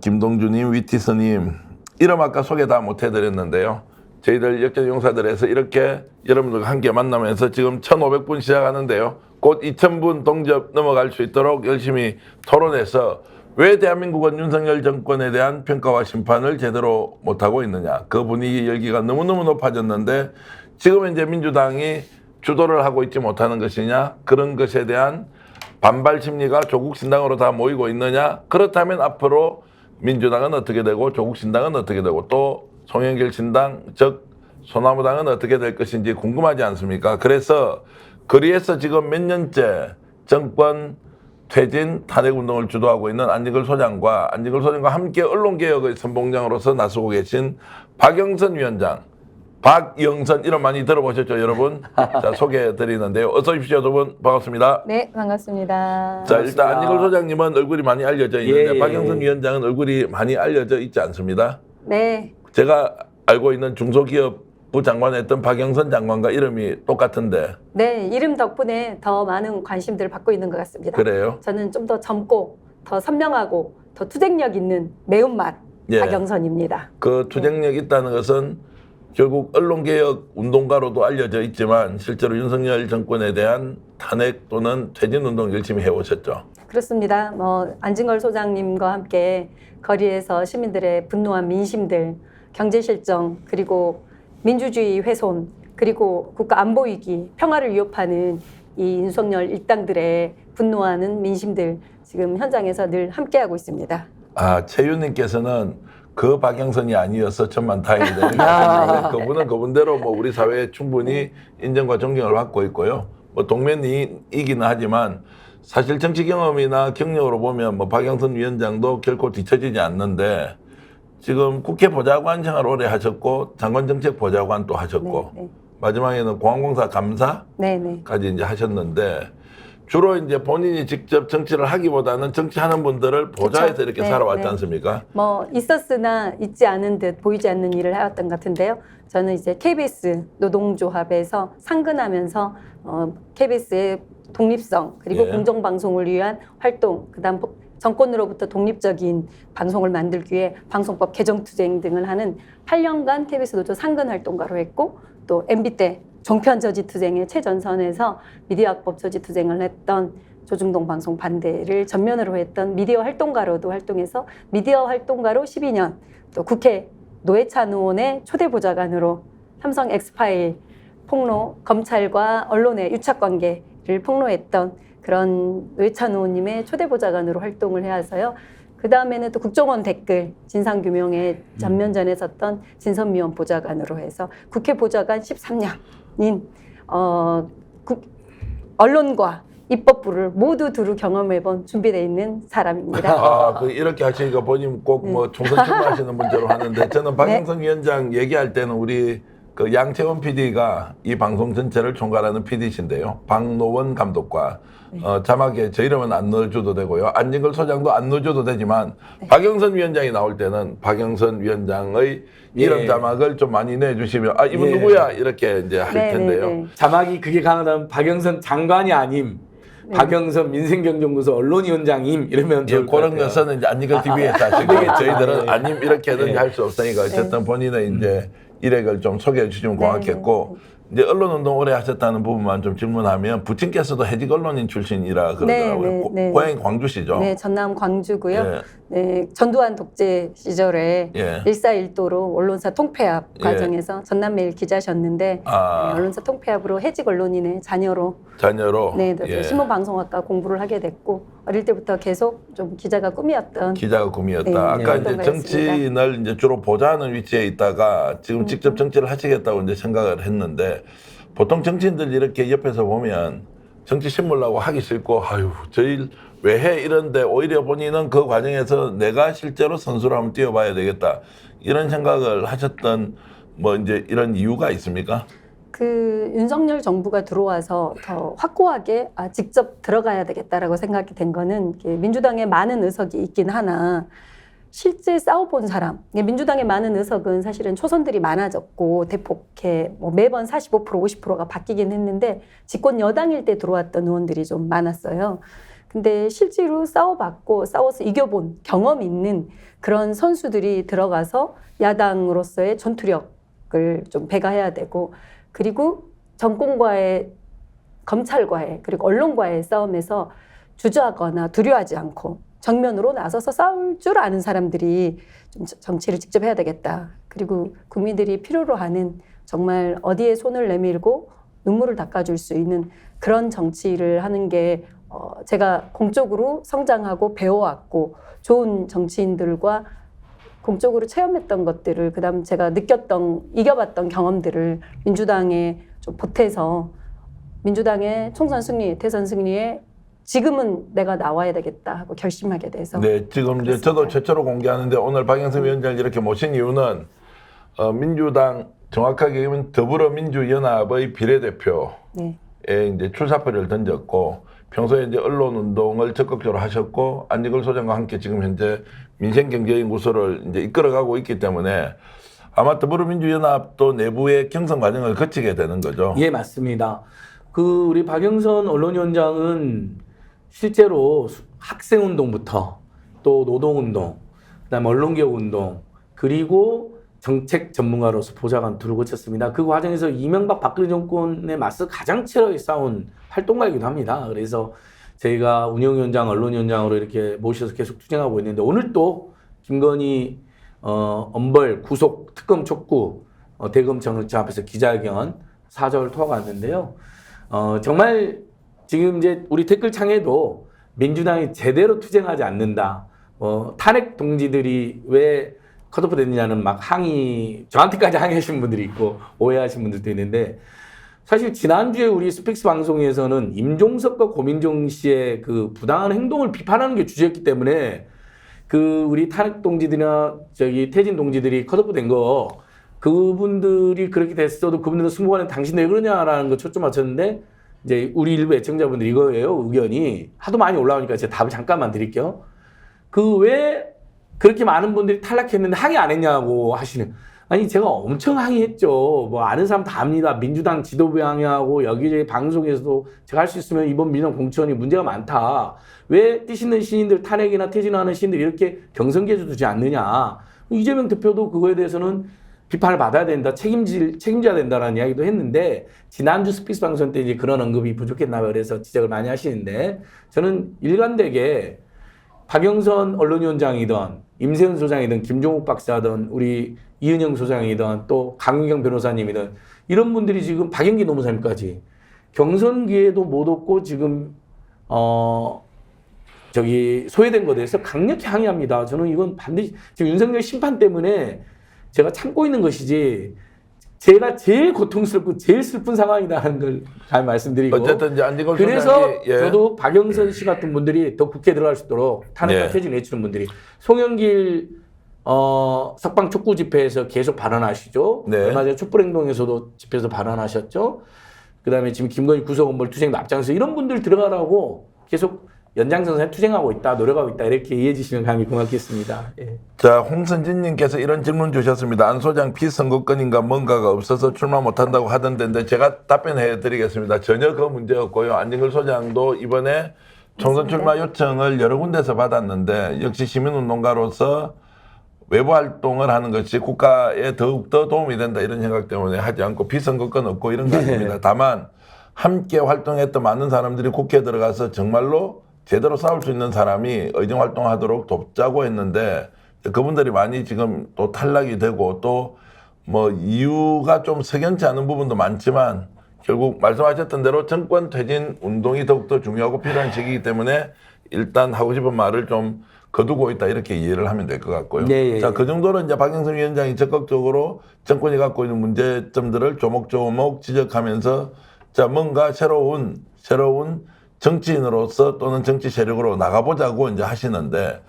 김동주님, 위티스님 이름 아까 소개 다 못해드렸는데요. 저희들 역전용사들에서 이렇게 여러분들과 함께 만나면서 지금 1,500분 시작하는데요. 곧 2,000분 동접 넘어갈 수 있도록 열심히 토론해서 왜 대한민국은 윤석열 정권에 대한 평가와 심판을 제대로 못하고 있느냐. 그 분위기 열기가 너무너무 높아졌는데 지금 이제 민주당이 주도를 하고 있지 못하는 것이냐. 그런 것에 대한 반발 심리가 조국 신당으로 다 모이고 있느냐. 그렇다면 앞으로 민주당은 어떻게 되고 조국 신당은 어떻게 되고 또 송영길 신당, 즉 소나무당은 어떻게 될 것인지 궁금하지 않습니까? 그래서 거리에서 지금 몇 년째 정권 퇴진 탄핵운동을 주도하고 있는 안진걸 소장과 함께 언론개혁의 선봉장으로서 나서고 계신 박영선 위원장, 박영선 이름 많이 들어보셨죠, 여러분? 자, 소개해드리는데요. 어서 오십시오, 두 분. 반갑습니다. 네, 반갑습니다. 자, 일단 안진걸 소장님은 얼굴이 많이 알려져 있는데 예. 박영선 위원장은 얼굴이 많이 알려져 있지 않습니다. 네, 제가 알고 있는 중소기업부 장관을 했던 박영선 장관과 이름이 똑같은데. 네, 이름 덕분에 더 많은 관심들을 받고 있는 것 같습니다. 그래요? 저는 좀 더 젊고 더 선명하고 더 투쟁력 있는 매운맛 예. 박영선입니다. 그 투쟁력 있다는 것은 결국 언론개혁 운동가로도 알려져 있지만 실제로 윤석열 정권에 대한 탄핵 또는 퇴진운동 열심히 해오셨죠. 그렇습니다. 안진걸 소장님과 함께 거리에서 시민들의 분노한 민심들, 경제 실정, 그리고 민주주의 훼손, 그리고 국가 안보 위기, 평화를 위협하는 이 윤석열 일당들의 분노하는 민심들 지금 현장에서 늘 함께하고 있습니다. 아, 최윤님께서는 그 박영선이 아니어서 천만 다행이다. 그분은 그분대로 뭐 우리 사회에 충분히 인정과 존경을 받고 있고요. 뭐 동면이기는 하지만 사실 정치 경험이나 경력으로 보면 뭐 박영선 위원장도 결코 뒤처지지 않는데 지금 국회 보좌관 생활 오래 하셨고 장관정책 보좌관 또 하셨고 네, 네. 마지막에는 공항공사 감사까지 네네. 이제 하셨는데 주로 이제 본인이 직접 정치를 하기보다는 정치하는 분들을 보좌해서 그쵸. 이렇게 네, 살아왔지 네. 않습니까? 있었으나 있지 않은 듯 보이지 않는 일을 해왔던 것 같은데요. 저는 이제 KBS 노동조합에서 상근하면서 KBS의 독립성 그리고 예. 공정방송을 위한 활동, 그다음 정권으로부터 독립적인 방송을 만들기 위해 방송법 개정 투쟁 등을 하는 8년간 KBS 노조 상근 활동가로 했고 또 MB 때 종편 저지 투쟁의 최전선에서 미디어학법 저지 투쟁을 했던 조중동 방송 반대를 전면으로 했던 미디어 활동가로도 활동해서 미디어 활동가로 12년 또 국회 노회찬 의원의 초대 보좌관으로 삼성 엑스파일 폭로, 검찰과 언론의 유착관계를 폭로했던 그런 노회찬 의원님의 초대 보좌관으로 활동을 해와서요. 그 다음에는 또 국정원 댓글 진상규명에 전면전에 섰던 진선미원 보좌관으로 해서 국회 보좌관 13년인 언론과 입법부를 모두 두루 경험해본 준비되어 있는 사람입니다. 아, 이렇게 하시니까 본인 꼭 뭐 총선 출마하시는 문제로 하는데 저는 박영선 위원장 얘기할 때는 우리 그 양채원 PD가 이 방송 전체를 총괄하는 PD신데요. 박노원 감독과 자막에 저 이름은 안 넣어줘도 되고요. 안진걸 소장도 안 넣어줘도 되지만 박영선 위원장이 나올 때는 박영선 위원장의 이름 자막을 좀 많이 내주시면 아 이분 누구야 이렇게 이제 할 텐데요. 자막이 그게 강하다면 박영선 장관이 아님 박영선 민생경제연구소 언론위원장임 이러면 좋을 것 그런 같아요. 것은 이제 안진걸 TV에서 하시고 저희들은 아님 이렇게는 할 수 없으니까 어쨌든 본인의 이제 일액을 좀 소개해 주시면 고맙겠고 이제 언론운동 오래 하셨다는 부분만 좀 질문하면 부친께서도 해직 언론인 출신이라 그러더라고요. 고향이 광주시죠? 네, 전남 광주고요. 예. 네, 전두환 독재 시절에 예. 1·4·1도로 언론사 통폐합 예. 과정에서 전남매일 기자셨는데 네, 언론사 통폐합으로 해직 언론인의 자녀로 네, 예. 신문방송학과 공부를 하게 됐고 어릴 때부터 계속 좀 기자가 꿈이었던 기자가 꿈이었다. 네, 아까 이제 활동가였습니다. 정치인을 이제 주로 보좌하는 위치에 있다가 지금 직접 정치를 하시겠다고 이제 생각을 했는데 보통 정치인들 이렇게 옆에서 보면 정치 신문하고 하기 싫고 아유 저 일 왜 해 이런데 오히려 본인은 그 과정에서 내가 실제로 선수로 한번 뛰어봐야 되겠다 이런 생각을 하셨던 뭐 이제 이런 이유가 있습니까? 그 윤석열 정부가 들어와서 더 확고하게 직접 들어가야 되겠다라고 생각이 된 거는 민주당에 많은 의석이 있긴 하나 실제 싸워본 사람, 민주당의 많은 의석은 사실은 초선들이 많아졌고 대폭해 매번 45% 50%가 바뀌긴 했는데 집권 여당일 때 들어왔던 의원들이 좀 많았어요. 근데 실제로 싸워봤고 싸워서 이겨본 경험 있는 그런 선수들이 들어가서 야당으로서의 전투력을 좀 배가해야 되고 그리고 정권과의 검찰과의 그리고 언론과의 싸움에서 주저하거나 두려워하지 않고 정면으로 나서서 싸울 줄 아는 사람들이 좀 정치를 직접 해야 되겠다. 그리고 국민들이 필요로 하는 정말 어디에 손을 내밀고 눈물을 닦아줄 수 있는 그런 정치를 하는 게 제가 공적으로 성장하고 배워왔고 좋은 정치인들과 공적으로 체험했던 것들을 그다음 제가 느꼈던 이겨봤던 경험들을 민주당에 좀 보태서 민주당의 총선 승리, 대선 승리에 지금은 내가 나와야 되겠다 하고 결심하게 돼서 네, 지금 이제 저도 최초로 공개하는데 오늘 박영선 위원장을 이렇게 모신 이유는 민주당 정확하게 얘기하면 더불어민주연합의 비례대표에 이제 출사표를 던졌고 평소에 이제 언론 운동을 적극적으로 하셨고 안진걸 소장과 함께 지금 현재 민생경제연구소를 이제 이끌어가고 있기 때문에 아마 더불어민주연합도 내부의 경선 과정을 거치게 되는 거죠. 예, 맞습니다. 우리 박영선 언론위원장은 실제로 학생운동부터 또 노동운동, 그다음에 언론개혁운동, 그리고 정책 전문가로서 보좌관 둘을 거쳤습니다. 그 과정에서 이명박 박근혜 정권에 맞서 가장 치열하게 싸운 활동가이기도 합니다. 그래서 저희가 운영위원장, 언론위원장으로 이렇게 모셔서 계속 투쟁하고 있는데 오늘 또 김건희 엄벌, 구속, 특검 촉구, 대검청 앞에서 기자회견 4절 토하고 왔는데요. 정말 지금 이제 우리 댓글창에도 민주당이 제대로 투쟁하지 않는다. 탄핵 동지들이 왜 컷오프 됐느냐는 막 저한테까지 항의하신 분들이 있고 오해하신 분들도 있는데 사실 지난주에 우리 스픽스 방송에서는 임종석과 고민정 씨의 그 부당한 행동을 비판하는 게 주제였기 때문에 우리 탄핵 동지들이나 태진 동지들이 컷오프 된 거 그분들이 그렇게 됐어도 그분들은 승부하는 당신 왜 그러냐라는 거 초점 맞췄는데 이제 우리 일부 애청자분들 이거예요. 의견이 하도 많이 올라오니까 제가 답을 잠깐만 드릴게요. 왜 그렇게 많은 분들이 탈락했는데 항의 안 했냐고 하시는. 아니 제가 엄청 항의했죠. 아는 사람 다 압니다. 민주당 지도부에 항의하고 여기저기 방송에서도 제가 할 수 있으면 이번 민주당 공천이 문제가 많다. 왜 뛰시는 시인들 탄핵이나 퇴진하는 시인들 이렇게 경선계주 두지 않느냐. 이재명 대표도 그거에 대해서는 비판을 받아야 된다. 책임져야 된다라는 이야기도 했는데 지난주 스피스 방송 때 이제 그런 언급이 부족했나 봐요. 그래서 지적을 많이 하시는데 저는 일관되게 박영선 언론위원장이든 임세훈 소장이든 김종욱 박사든 우리 이은영 소장이든 또 강윤경 변호사님이든 이런 분들이 지금 박영기 노무사님까지 경선 기회도 못 얻고 지금 소외된 것에 대해서 강력히 항의합니다. 저는 이건 반드시 지금 윤석열 심판 때문에 제가 참고 있는 것이지 제가 제일 고통스럽고 제일 슬픈 상황이다라는 걸 잘 말씀드리고 어쨌든 이제 안진걸 그래서 소장이, 예. 저도 박영선 씨 같은 분들이 더 국회에 들어갈 수 있도록 탄핵과 예. 퇴진 외치는 분들이 송영길 석방 촉구 집회에서 계속 발언하시죠. 네. 얼마 전에 촛불행동에서도 집회에서 발언하셨죠. 그다음에 지금 김건희 구속엄벌 투쟁 납장에서 이런 분들 들어가라고 계속 연장선상에 투쟁하고 있다, 노력하고 있다 이렇게 이해해 주시면 감히 고맙겠습니다. 예. 자, 홍선진님께서 이런 질문 주셨습니다. 안 소장 피선거권인가 뭔가가 없어서 출마 못한다고 하던데 제가 답변해 드리겠습니다. 전혀 그 문제 없고요. 안진걸 소장도 이번에 총선 출마 요청을 여러 군데서 받았는데 역시 시민운동가로서 외부 활동을 하는 것이 국가에 더욱더 도움이 된다 이런 생각 때문에 하지 않고 비선거권 없고 이런 거 아닙니다. 다만 함께 활동했던 많은 사람들이 국회에 들어가서 정말로 제대로 싸울 수 있는 사람이 의정활동하도록 돕자고 했는데 그분들이 많이 지금 또 탈락이 되고 또 이유가 좀 석연치 않은 부분도 많지만 결국 말씀하셨던 대로 정권 퇴진 운동이 더욱더 중요하고 필요한 시기이기 때문에 일단 하고 싶은 말을 좀 거두고 있다 이렇게 이해를 하면 될 것 같고요. 네, 자, 그 정도로 이제 박영선 위원장이 적극적으로 정권이 갖고 있는 문제점들을 조목조목 지적하면서 자, 뭔가 새로운 정치인으로서 또는 정치 세력으로 나가보자고 이제 하시는데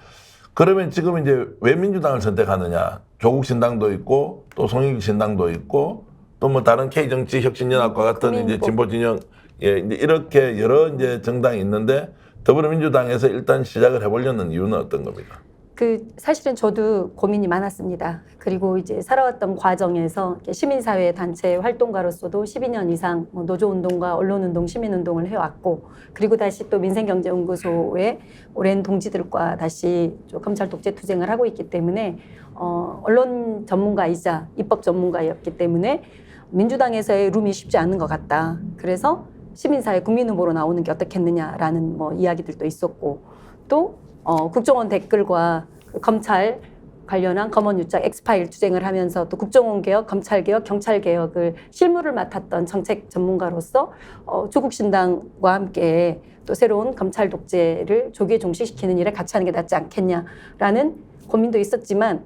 그러면 지금 이제 왜 민주당을 선택하느냐? 조국 신당도 있고 또 송영길 신당도 있고 또 다른 K정치혁신연합과 같은 이제 진보 진영 이제 이렇게 여러 이제 정당이 있는데 더불어민주당에서 일단 시작을 해보려는 이유는 어떤 겁니까? 사실은 저도 고민이 많았습니다. 그리고 이제 살아왔던 과정에서 시민사회 단체 활동가로서도 12년 이상 노조운동과 언론운동, 시민운동을 해왔고, 그리고 다시 또 민생경제연구소의 오랜 동지들과 다시 검찰 독재 투쟁을 하고 있기 때문에 언론 전문가이자 입법 전문가였기 때문에 민주당에서의 룸이 쉽지 않은 것 같다. 그래서 시민사회 국민후보로 나오는 게 어떻겠느냐라는 이야기들도 있었고, 또 국정원 댓글과 검찰 관련한 검언유착 엑스파일 투쟁을 하면서 또 국정원 개혁, 검찰 개혁, 경찰 개혁을 실무를 맡았던 정책 전문가로서 조국 신당과 함께 또 새로운 검찰 독재를 조기에 종식시키는 일에 같이 하는 게 낫지 않겠냐라는 고민도 있었지만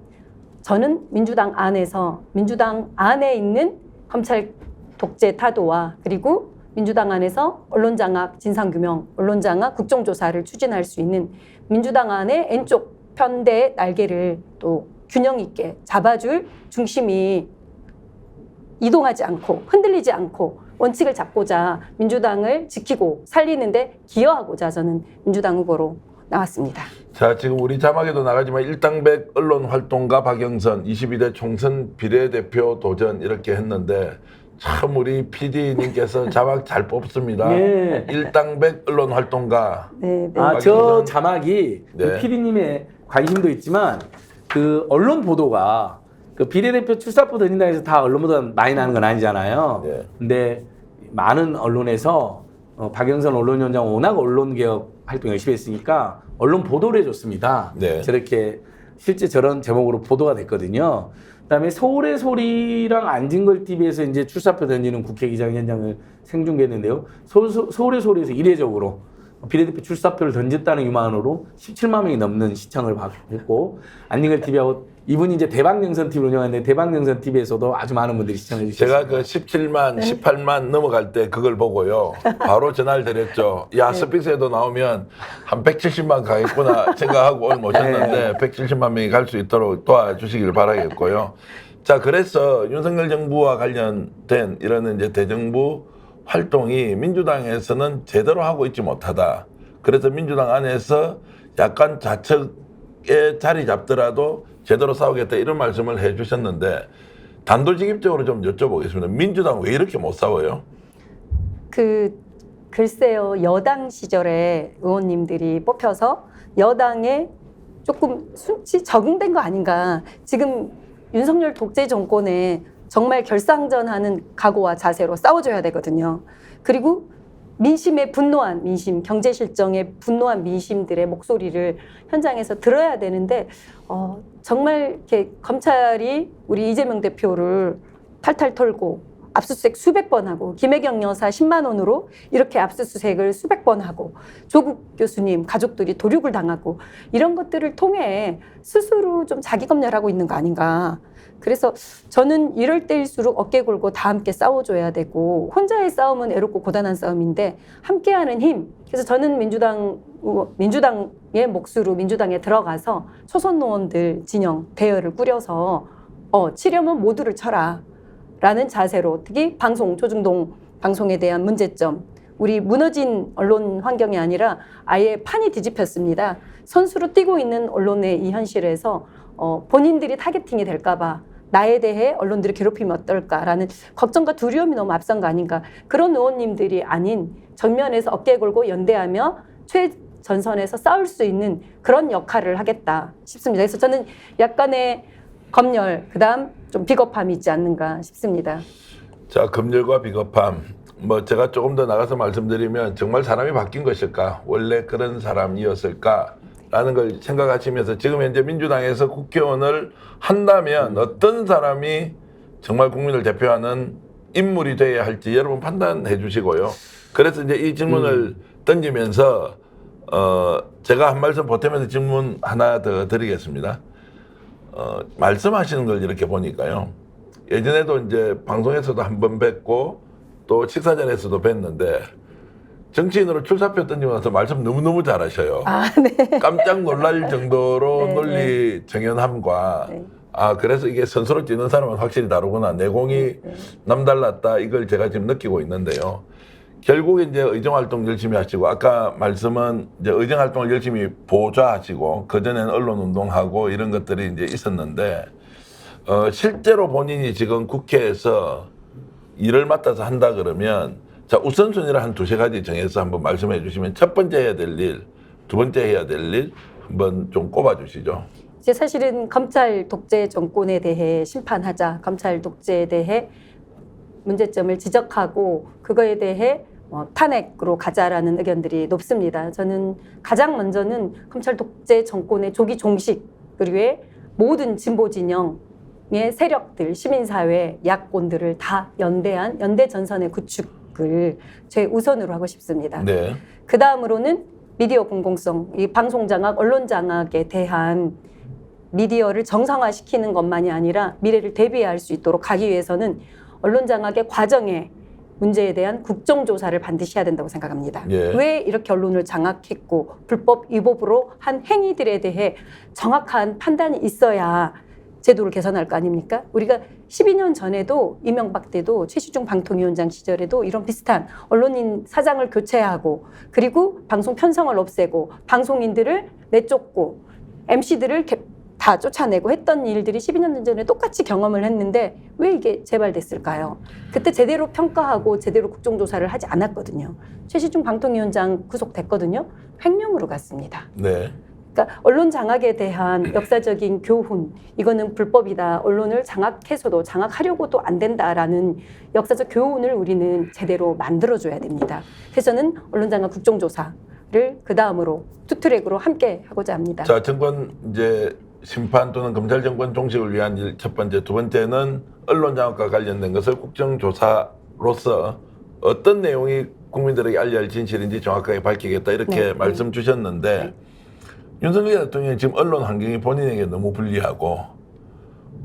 저는 민주당 안에 있는 검찰 독재 타도와 그리고 민주당 안에서 언론장악 진상규명, 언론장악 국정조사를 추진할 수 있는 민주당 안에 N쪽 편대의 날개를 또 균형 있게 잡아줄 중심이 이동하지 않고 흔들리지 않고 원칙을 잡고자 민주당을 지키고 살리는데 기여하고자 저는 민주당 후보로 나왔습니다. 자, 지금 우리 자막에도 나가지만 일당백 언론 활동가 박영선 22대 총선 비례대표 도전 이렇게 했는데 참 우리 PD님께서 자막 잘 뽑습니다. 예. 일당백 언론 활동가. 네, 네. 아, 저 박영선. 자막이 네. PD님의 관심도 있지만 그 언론 보도가 그 비례대표 출사표 던진다 해서 다 언론 보도 많이 나는 건 아니잖아요. 네. 근데 많은 언론에서 박영선 언론위원장 워낙 언론개혁 활동 열심히 했으니까 언론 보도를 해줬습니다. 네. 저렇게 실제 저런 제목으로 보도가 됐거든요. 그다음에 서울의 소리랑 안진걸 TV에서 이제 출사표 던지는 국회의장 현장을 생중계했는데요. 서울의 소리에서 이례적으로 비례대표 출사표를 던졌다는 유만으로 17만 명이 넘는 시청을 받고 안진걸 TV하고 이분이 이제 대박영선 TV를 운영하는데 대박영선 TV에서도 아주 많은 분들이 시청해 주셨어요. 제가 그 17만, 18만 넘어갈 때 그걸 보고요. 바로 전화를 드렸죠. 야, 스픽스에도 나오면 한 170만 가겠구나 생각하고 오늘 모셨는데 170만 명이 갈 수 있도록 도와주시길 바라겠고요. 자, 그래서 윤석열 정부와 관련된 이런 이제 대정부 활동이 민주당에서는 제대로 하고 있지 못하다. 그래서 민주당 안에서 약간 좌측에 자리 잡더라도 제대로 싸우겠다 이런 말씀을 해주셨는데 단도직입적으로 좀 여쭤보겠습니다. 민주당 왜 이렇게 못 싸워요? 글쎄요, 여당 시절에 의원님들이 뽑혀서 여당에 조금 순치 적응된 거 아닌가. 지금 윤석열 독재 정권에 정말 결상전하는 각오와 자세로 싸워줘야 되거든요. 그리고 민심에 분노한 민심, 경제 실정에 분노한 민심들의 목소리를 현장에서 들어야 되는데 정말 이렇게 검찰이 우리 이재명 대표를 탈탈 털고 압수수색 수백 번 하고 김혜경 여사 10만 원으로 이렇게 압수수색을 수백 번 하고 조국 교수님 가족들이 도륙을 당하고 이런 것들을 통해 스스로 좀 자기 검열하고 있는 거 아닌가. 그래서 저는 이럴 때일수록 어깨 걸고 다 함께 싸워줘야 되고 혼자의 싸움은 애롭고 고단한 싸움인데 함께하는 힘. 그래서 저는 민주당의 몫으로 민주당에 들어가서 초선 의원들 진영 대여를 꾸려서 치려면 모두를 쳐라 라는 자세로 특히 방송 조중동 방송에 대한 문제점 우리 무너진 언론 환경이 아니라 아예 판이 뒤집혔습니다. 선수로 뛰고 있는 언론의 이 현실에서 본인들이 타겟팅이 될까 봐 나에 대해 언론들이 괴롭히면 어떨까라는 걱정과 두려움이 너무 앞선 거 아닌가. 그런 의원님들이 아닌 정면에서 어깨 걸고 연대하며 최전선에서 싸울 수 있는 그런 역할을 하겠다 싶습니다. 그래서 저는 약간의 검열, 그다음 좀 비겁함이 있지 않는가 싶습니다. 자, 검열과 비겁함. 뭐 제가 조금 더 나가서 말씀드리면 정말 사람이 바뀐 것일까? 원래 그런 사람이었을까? 라는 걸 생각하시면서 지금 현재 민주당에서 국회의원을 한다면 어떤 사람이 정말 국민을 대표하는 인물이 돼야 할지 여러분 판단해 주시고요. 그래서 이제 이 질문을 던지면서 제가 한 말씀 보태면서 질문 하나 더 드리겠습니다. 말씀하시는 걸 이렇게 보니까요. 예전에도 이제 방송에서도 한 번 뵙고 또 식사 자리에서도 뵀는데 정치인으로 출사표 던지고 나서 말씀 너무너무 잘하셔요. 아, 네. 깜짝 놀랄 정도로 네, 논리 정연함과 네. 그래서 이게 선수로 뛰는 사람은 확실히 다르구나. 내공이 남달랐다. 이걸 제가 지금 느끼고 있는데요. 결국 이제 의정활동 열심히 하시고 아까 말씀은 이제 의정활동을 열심히 보좌하시고 그전에는 언론운동하고 이런 것들이 이제 있었는데 실제로 본인이 지금 국회에서 일을 맡아서 한다 그러면 자, 우선순위를 한 두세 가지 정해서 한번 말씀해 주시면 첫 번째 해야 될 일, 두 번째 해야 될 일 한번 좀 꼽아 주시죠. 이제 사실은 검찰 독재 정권에 대해 심판하자, 검찰 독재에 대해 문제점을 지적하고 그거에 대해 탄핵으로 가자라는 의견들이 높습니다. 저는 가장 먼저는 검찰 독재 정권의 조기 종식 그리고 모든 진보 진영의 세력들, 시민사회, 야권들을 다 연대한 연대 전선의 구축을 제 우선으로 하고 싶습니다. 네. 그 다음으로는 미디어 공공성, 이 방송 장악, 언론 장악에 대한 미디어를 정상화시키는 것만이 아니라 미래를 대비할 수 있도록 가기 위해서는 언론 장악의 과정에 문제에 대한 국정조사를 반드시 해야 된다고 생각합니다. 예. 왜 이렇게 언론을 장악했고 불법 위법으로 한 행위들에 대해 정확한 판단이 있어야 제도를 개선할 거 아닙니까? 우리가 12년 전에도 이명박 때도 최시중 방통위원장 시절에도 이런 비슷한 언론인 사장을 교체하고 그리고 방송 편성을 없애고 방송인들을 내쫓고 MC들을 다 쫓아내고 했던 일들이 12년 전에 똑같이 경험을 했는데 왜 이게 재발됐을까요? 그때 제대로 평가하고 제대로 국정조사를 하지 않았거든요. 최시중 방통위원장 구속됐거든요. 횡령으로 갔습니다. 네. 그러니까 언론 장악에 대한 역사적인 교훈, 이거는 불법이다. 언론을 장악해서도 장악하려고도 안 된다라는 역사적 교훈을 우리는 제대로 만들어줘야 됩니다. 그래서 저는 언론 장악 국정조사를 그 다음으로 투트랙으로 함께 하고자 합니다. 자, 정권 이제 심판 또는 검찰 정권 종식을 위한 일 첫 번째, 두 번째는 언론 장악과 관련된 것을 국정조사로서 어떤 내용이 국민들에게 알려야 할 진실인지 정확하게 밝히겠다 이렇게 네, 말씀 주셨는데 네. 윤석열 대통령이 지금 언론 환경이 본인에게 너무 불리하고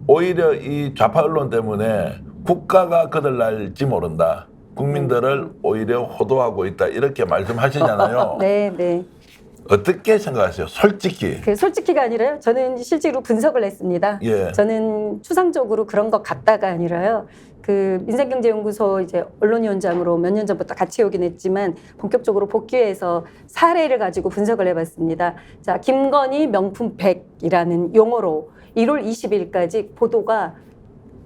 오히려 이 좌파 언론 때문에 국가가 거들날지 모른다. 국민들을 오히려 호도하고 있다 이렇게 말씀하시잖아요. 네, 네. 어떻게 생각하세요? 솔직히. 그 솔직히가 아니라요. 저는 실제로 분석을 했습니다. 예. 저는 추상적으로 그런 것 같다가 아니라요. 그 민생경제연구소 이제 언론위원장으로 몇 년 전부터 같이 오긴 했지만 본격적으로 복귀해서 사례를 가지고 분석을 해봤습니다. 자, 김건희 명품 100이라는 용어로 1월 20일까지 보도가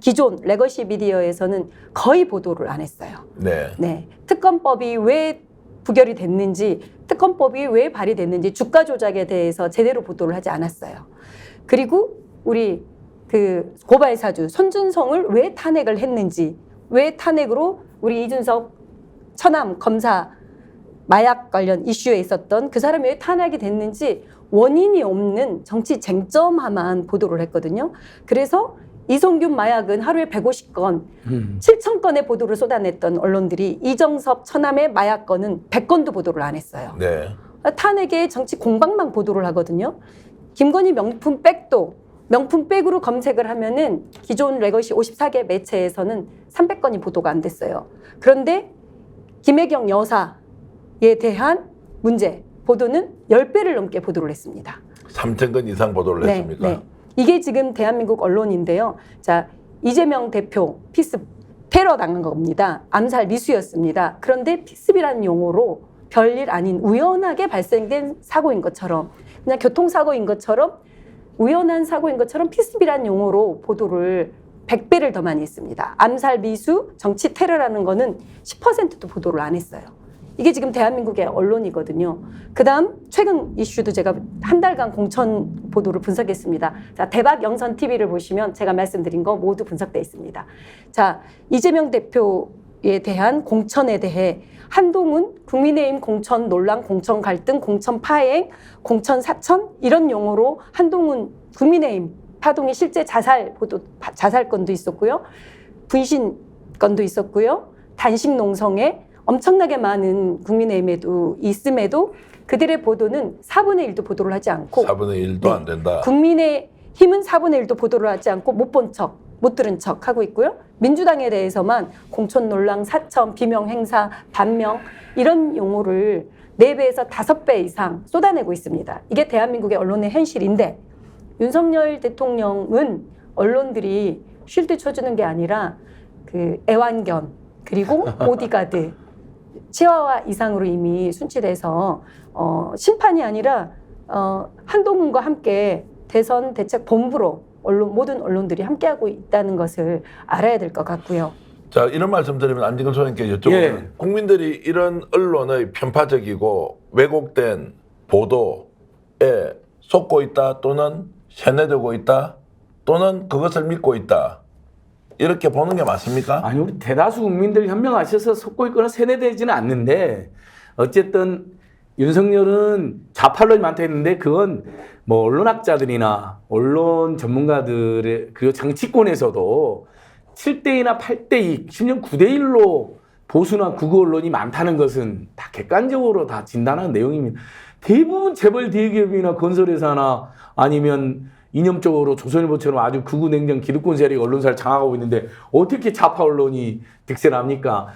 기존 레거시 미디어에서는 거의 보도를 안 했어요. 네. 네, 특검법이 왜 부결이 됐는지, 특검법이 왜 발의됐는지 주가 조작에 대해서 제대로 보도를 하지 않았어요. 그리고 우리 그 고발 사주 손준성을 왜 탄핵을 했는지, 왜 탄핵으로 우리 이준석 처남 검사 마약 관련 이슈에 있었던 그 사람이 왜 탄핵이 됐는지 원인이 없는 정치 쟁점화만 보도를 했거든요. 그래서 이성균 마약은 하루에 150건, 7,000건의 보도를 쏟아냈던 언론들이 이정섭 처남의 마약 건은 100건도 보도를 안 했어요. 네. 탄핵의 정치 공방만 보도를 하거든요. 김건희 명품 백도 명품 백으로 검색을 하면은 기존 레거시 54개 매체에서는 300건이 보도가 안 됐어요. 그런데 김혜경 여사에 대한 문제 보도는 10배를 넘게 보도를 했습니다. 3,000건 이상 보도를 네, 했습니까? 네. 이게 지금 대한민국 언론인데요. 자, 이재명 대표 피습 테러 당한 겁니다. 암살 미수였습니다. 그런데 피습이라는 용어로 별일 아닌 우연하게 발생된 사고인 것처럼 그냥 교통사고인 것처럼 우연한 사고인 것처럼 피습이라는 용어로 보도를 100배를 더 많이 했습니다. 암살 미수, 정치 테러라는 거는 10%도 보도를 안 했어요. 이게 지금 대한민국의 언론이거든요. 그 다음 최근 이슈도 제가 한 달간 공천 보도를 분석했습니다. 자, 대박 영선 TV를 보시면 제가 말씀드린 거 모두 분석되어 있습니다. 자, 이재명 대표에 대한 공천에 대해 한동훈 국민의힘 공천 논란, 공천 갈등, 공천 파행, 공천 사천 이런 용어로 한동훈 국민의힘 파동의 실제 자살 보도, 자살건도 있었고요. 분신 건도 있었고요. 단식 농성에 엄청나게 많은 국민의힘에도 있음에도 그들의 보도는 4분의 1도 보도를 하지 않고 4분의 1도 안 된다. 국민의힘은 4분의 1도 보도를 하지 않고 못 본 척, 못 들은 척 하고 있고요. 민주당에 대해서만 공천 논란, 사천, 비명 행사, 반명 이런 용어를 4배에서 5배 이상 쏟아내고 있습니다. 이게 대한민국의 언론의 현실인데 윤석열 대통령은 언론들이 쉴드 쳐주는 게 아니라 그 애완견 그리고 보디가드 치와와 이상으로 이미 순치돼서 심판이 아니라 한동훈과 함께 대선 대책 본부로 모든 언론들이 함께하고 있다는 것을 알아야 될 것 같고요. 자, 이런 말씀 드리면 안진걸 소장님께 여쭤보면 예. 국민들이 이런 언론의 편파적이고 왜곡된 보도에 속고 있다 또는 세뇌되고 있다 또는 그것을 믿고 있다 이렇게 보는 게 맞습니까? 아니 우리 대다수 국민들 현명하셔서 속고 있거나 세뇌되지는 않는데 어쨌든 윤석열은 좌파론이 많다 했는데 그건 뭐 언론학자들이나 언론 전문가들의 그리고 정치권에서도 7대2나 8대2 심지어 9대1로 보수나 극우 언론이 많다는 것은 다 객관적으로 다 진단하는 내용입니다. 대부분 재벌 대기업이나 건설회사나 아니면 이념적으로 조선일보처럼 아주 극우 냉정 기득권 세력이 언론사를 장악하고 있는데 어떻게 좌파 언론이 득세합니까?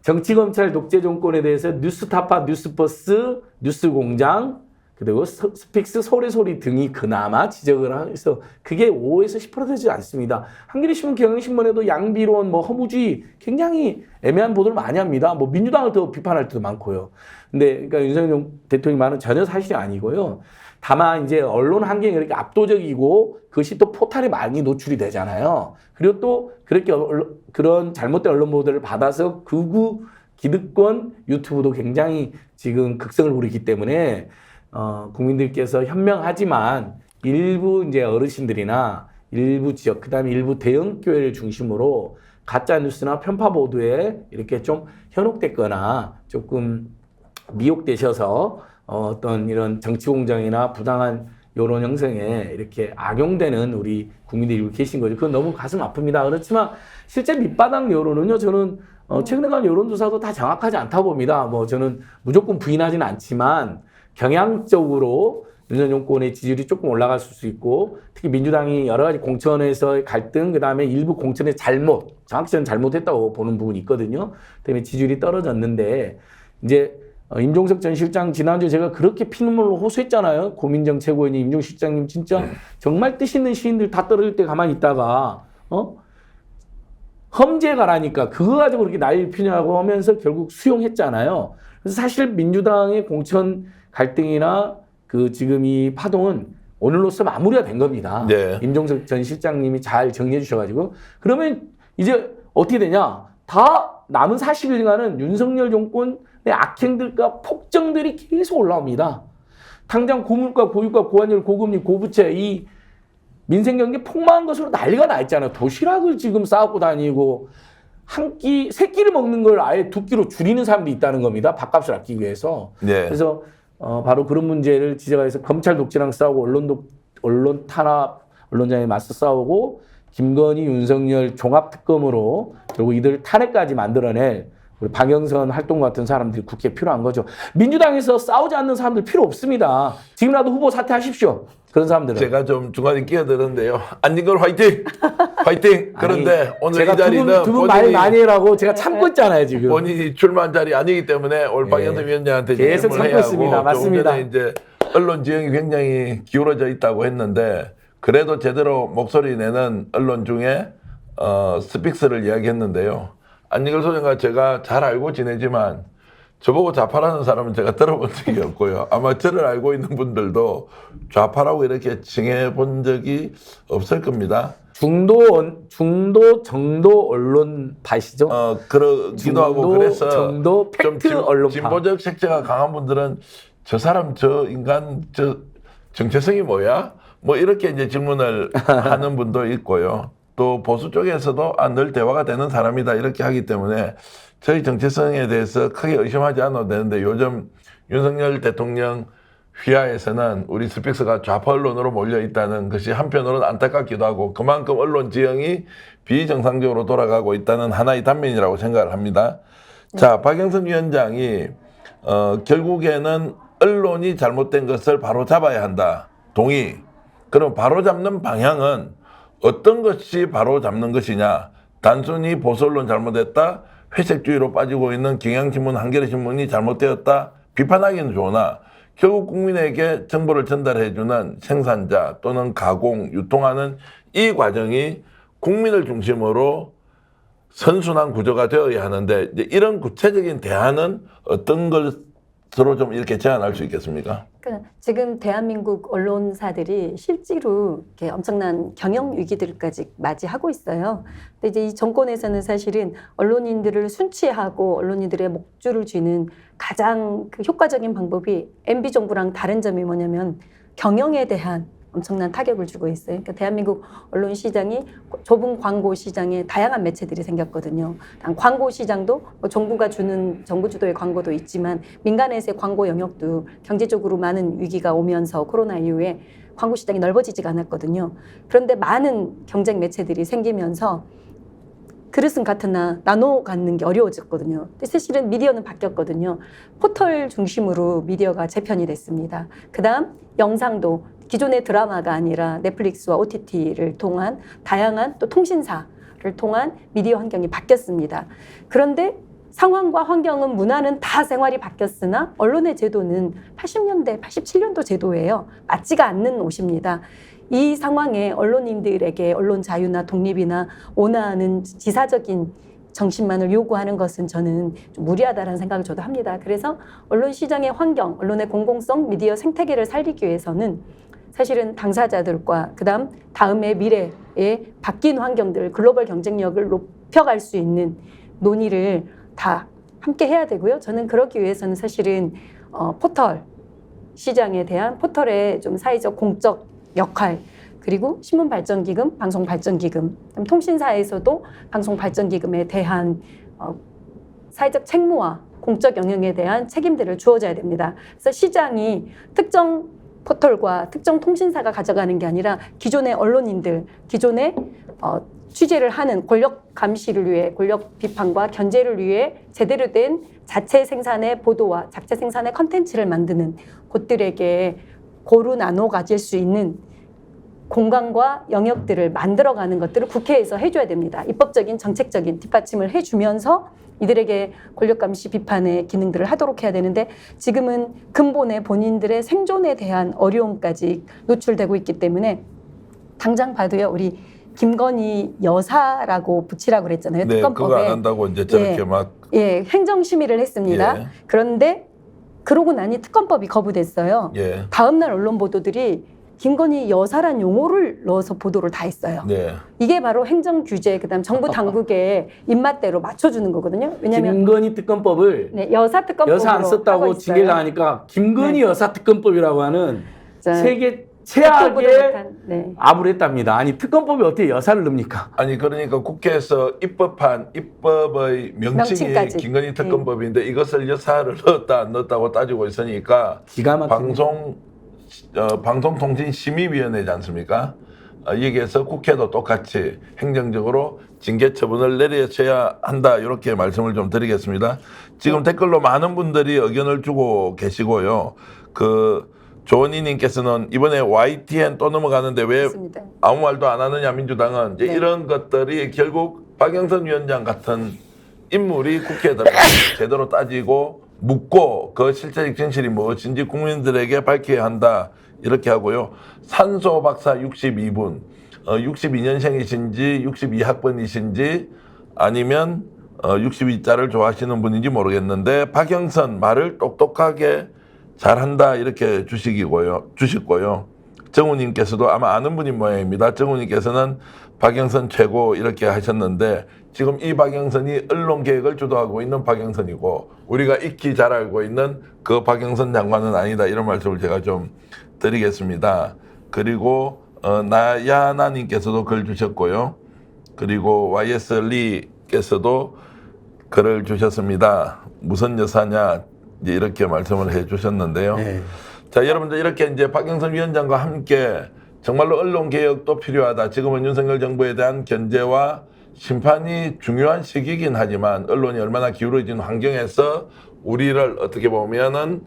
정치검찰 독재 정권에 대해서 뉴스타파, 뉴스버스, 뉴스공장, 그리고 스픽스 소리소리 등이 그나마 지적을 해서 그게 5에서 10% 되지 않습니다. 한겨레신문, 경향신문에도 양비론, 뭐 허무주의 굉장히 애매한 보도를 많이 합니다. 뭐 민주당을 더 비판할 때도 많고요. 근데 그러니까 윤석열 대통령이 말은 전혀 사실이 아니고요. 다만 이제 언론 환경이 이렇게 압도적이고 그것이 또 포탈에 많이 노출이 되잖아요. 그리고 또 그렇게 그런 잘못된 언론 보도를 받아서 극우 기득권 유튜브도 굉장히 지금 극성을 부리기 때문에 국민들께서 현명하지만 일부 이제 어르신들이나 일부 지역, 그다음에 일부 대형 교회를 중심으로 가짜 뉴스나 편파 보도에 이렇게 좀 현혹됐거나 조금 미혹되셔서 어떤 이런 정치 공정이나 부당한 여론 형성에 이렇게 악용되는 우리 국민들이 계신 거죠. 그건 너무 가슴 아픕니다. 그렇지만 실제 밑바닥 여론은요, 저는 최근에 간 여론조사도 다 정확하지 않다고 봅니다. 뭐 저는 무조건 부인하지는 않지만 경향적으로 윤석열 정권의 지지율이 조금 올라갈 수 있고, 특히 민주당이 여러 가지 공천에서의 갈등, 그 다음에 일부 공천의 잘못, 정확히 저는 잘못했다고 보는 부분이 있거든요. 때문에 지지율이 떨어졌는데, 이제 임종석 전 실장 지난주에 제가 그렇게 피눈물로 호소했잖아요. 고민정 최고위원님, 임종석 실장님 진짜 정말 뜻 있는 시인들 다 떨어질 때 가만히 있다가 험지에 가라니까 그거 가지고 그렇게 난리를 피냐고 하면서 결국 수용했잖아요. 그래서 사실 민주당의 공천 갈등이나 그 지금 이 파동은 오늘로써 마무리가 된 겁니다. 네. 임종석 전 실장님이 잘 정리해 주셔가지고 그러면 이제 어떻게 되냐? 다 남은 40일간은 윤석열 정권의 악행들과 폭정들이 계속 올라옵니다. 당장 고물가, 고유가, 고환율, 고금리, 고부채 이 민생 경기 폭망한 것으로 난리가 나 있잖아요. 도시락을 지금 싸갖고 다니고 한 끼, 세 끼를 먹는 걸 아예 두 끼로 줄이는 사람도 있다는 겁니다. 밥값을 아끼기 위해서. 네. 그래서 바로 그런 문제를 지적해서 검찰 독재랑 싸우고 언론 탄압, 언론장에 맞서 싸우고 김건희, 윤석열 종합특검으로 결국 이들 탄핵까지 만들어낼 우리 박영선 활동 같은 사람들이 국회에 필요한 거죠. 민주당에서 싸우지 않는 사람들 필요 없습니다. 지금이라도 후보 사퇴하십시오. 그런 사람들은. 제가 좀 중간에 끼어드는데요. 안진걸 화이팅! 화이팅! 그런데 아니, 오늘 제가 이 자리는 두 분 말 많이 해라고 제가 참고 있잖아요, 지금. 본인이 출마한 자리 아니기 때문에 오늘 박영선 위원장한테 계속 질문을 참고 해야 있습니다. 하고 맞습니다. 조금 전에 이제 언론 지형이 굉장히 기울어져 있다고 했는데 그래도 제대로 목소리 내는 언론 중에 스픽스를 이야기했는데요. 안진걸 소장과 제가 잘 알고 지내지만 저보고 좌파라는 사람은 제가 들어본 적이 없고요. 아마 저를 알고 있는 분들도 좌파라고 이렇게 칭해본 적이 없을 겁니다. 중도 정도 언론파시죠? 그러기도 하고 그래서 정도 팩트 언론파. 진보적 색채가 강한 분들은 저 사람, 저 인간, 저 정체성이 뭐야? 뭐 이렇게 이제 질문을 하는 분도 있고요. 또 보수 쪽에서도 늘 대화가 되는 사람이다 이렇게 하기 때문에 저희 정체성에 대해서 크게 의심하지 않아도 되는데 요즘 윤석열 대통령 휘하에서는 우리 스픽스가 좌파 언론으로 몰려 있다는 것이 한편으로는 안타깝기도 하고 그만큼 언론 지형이 비정상적으로 돌아가고 있다는 하나의 단면이라고 생각을 합니다. 자, 박영선 위원장이 결국에는 언론이 잘못된 것을 바로잡아야 한다. 동의. 그럼 바로잡는 방향은 어떤 것이 바로잡는 것이냐. 단순히 보수 언론 잘못했다. 회색주의로 빠지고 있는 경향신문, 한겨레신문이 잘못되었다. 비판하기는 좋으나 결국 국민에게 정보를 전달해주는 생산자 또는 가공, 유통하는 이 과정이 국민을 중심으로 선순환 구조가 되어야 하는데 이제 이런 구체적인 대안은 어떤 것으로 좀 이렇게 제안할 수 있겠습니까? 그러니까 지금 대한민국 언론사들이 실제로 이렇게 엄청난 경영 위기들까지 맞이하고 있어요. 근데 이제 이 정권에서는 사실은 언론인들을 순치하고 언론인들의 목줄을 쥐는 가장 그 효과적인 방법이 MB 정부랑 다른 점이 뭐냐면 경영에 대한 엄청난 타격을 주고 있어요. 그러니까 대한민국 언론 시장이 좁은 광고 시장에 다양한 매체들이 생겼거든요. 광고 시장도 뭐 정부 주도의 광고도 있지만 민간에서의 광고 영역도 경제적으로 많은 위기가 오면서 코로나 이후에 광고 시장이 넓어지지가 않았거든요. 그런데 많은 경쟁 매체들이 생기면서 그릇은 같으나 나눠 갖는 게 어려워졌거든요. 근데 사실은 미디어는 바뀌었거든요. 포털 중심으로 미디어가 재편이 됐습니다. 그다음 영상도 기존의 드라마가 아니라 넷플릭스와 OTT를 통한 다양한 또 통신사를 통한 미디어 환경이 바뀌었습니다. 그런데 상황과 환경은 문화는 다 생활이 바뀌었으나 언론의 제도는 80년대, 87년도 제도예요. 맞지가 않는 옷입니다. 이 상황에 언론인들에게 언론 자유나 독립이나 온화하는 지사적인 정신만을 요구하는 것은 저는 좀 무리하다라는 생각을 저도 합니다. 그래서 언론 시장의 환경, 언론의 공공성, 미디어 생태계를 살리기 위해서는 사실은 당사자들과 그다음 다음의 미래의 바뀐 환경들, 글로벌 경쟁력을 높여갈 수 있는 논의를 다 함께 해야 되고요. 저는 그러기 위해서는 사실은 포털 시장에 대한 포털의 좀 사회적 공적 역할, 그리고 신문발전기금, 방송발전기금, 통신사에서도 방송발전기금에 대한 사회적 책무와 공적 영역에 대한 책임들을 주어져야 됩니다. 그래서 시장이 특정 포털과 특정 통신사가 가져가는 게 아니라 기존의 언론인들, 기존의 취재를 하는 권력 감시를 위해, 권력 비판과 견제를 위해 제대로 된 자체 생산의 보도와 자체 생산의 컨텐츠를 만드는 곳들에게 고루 나눠 가질 수 있는 공간과 영역들을 만들어가는 것들을 국회에서 해줘야 됩니다. 입법적인 정책적인 뒷받침을 해주면서 이들에게 권력감시 비판의 기능들을 하도록 해야 되는데 지금은 근본의 본인들의 생존에 대한 어려움까지 노출되고 있기 때문에 당장 봐도요. 우리 김건희 여사라고 붙이라고 그랬잖아요. 네, 특검법에. 그거 안 한다고 이제 저렇게 막 행정심의를 했습니다. 예. 그런데 그러고 나니 특검법이 거부됐어요. 예. 다음날 언론 보도들이 김건희 여사란 용어를 넣어서 보도를 다 했어요. 네. 이게 바로 행정 규제, 그다음 정부 당국의 입맛대로 맞춰주는 거거든요. 왜냐하면 김건희 특검법을 네, 여사 특검법으로 여사 안 하고 썼다고 있어요. 징계를 당하니까 김건희 네. 여사 특검법이라고 하는 자, 세계 특검보다 최악의 못한, 네. 아부를 했답니다. 아니 특검법이 어떻게 여사를 넣습니까? 아니 그러니까 국회에서 입법한 입법의 명칭이 명칭까지. 김건희 특검법인데 이것을 여사를 넣었다 안 넣었다고 따지고 있으니까 기가 막히네. 방송통신심의위원회지 않습니까? 여기에서 국회도 똑같이 행정적으로 징계 처분을 내려쳐야 한다 이렇게 말씀을 좀 드리겠습니다. 지금 댓글로 많은 분들이 의견을 주고 계시고요. 조은희님께서는 이번에 YTN 또 넘어가는데 왜 맞습니다. 아무 말도 안 하느냐 민주당은 이제 네. 이런 것들이 결국 박영선 위원장 같은 인물이 국회에 들어가서 제대로 따지고 묻고 그 실체적 진실이 무엇인지 국민들에게 밝혀야 한다 이렇게 하고요. 산소 박사 62분 62년생이신지 62학번이신지 아니면 62자를 좋아하시는 분인지 모르겠는데 박영선 말을 똑똑하게 잘한다 이렇게 주시고요. 정우님께서도 아마 아는 분인 모양입니다. 정우님께서는 박영선 최고 이렇게 하셨는데 지금 이 박영선이 언론개혁을 주도하고 있는 박영선이고 우리가 익히 잘 알고 있는 그 박영선 장관은 아니다 이런 말씀을 제가 좀 드리겠습니다. 그리고 나야나님께서도 글 주셨고요. 그리고 YS리께서도 글을 주셨습니다. 무슨 여사냐 이제 이렇게 말씀을 해주셨는데요. 네. 자, 여러분들 이렇게 이제 박영선 위원장과 함께 정말로 언론 개혁도 필요하다. 지금은 윤석열 정부에 대한 견제와 심판이 중요한 시기이긴 하지만 언론이 얼마나 기울어진 환경에서 우리를 어떻게 보면은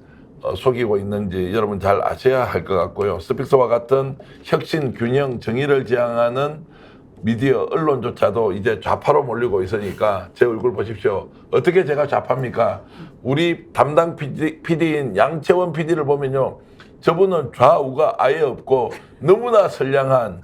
속이고 있는지 여러분 잘 아셔야 할 것 같고요. 스픽스와 같은 혁신, 균형, 정의를 지향하는 미디어, 언론조차도 이제 좌파로 몰리고 있으니까 제 얼굴 보십시오. 어떻게 제가 좌파입니까? 우리 담당 PD인 양채원 PD를 보면요. 저분은 좌우가 아예 없고 너무나 선량한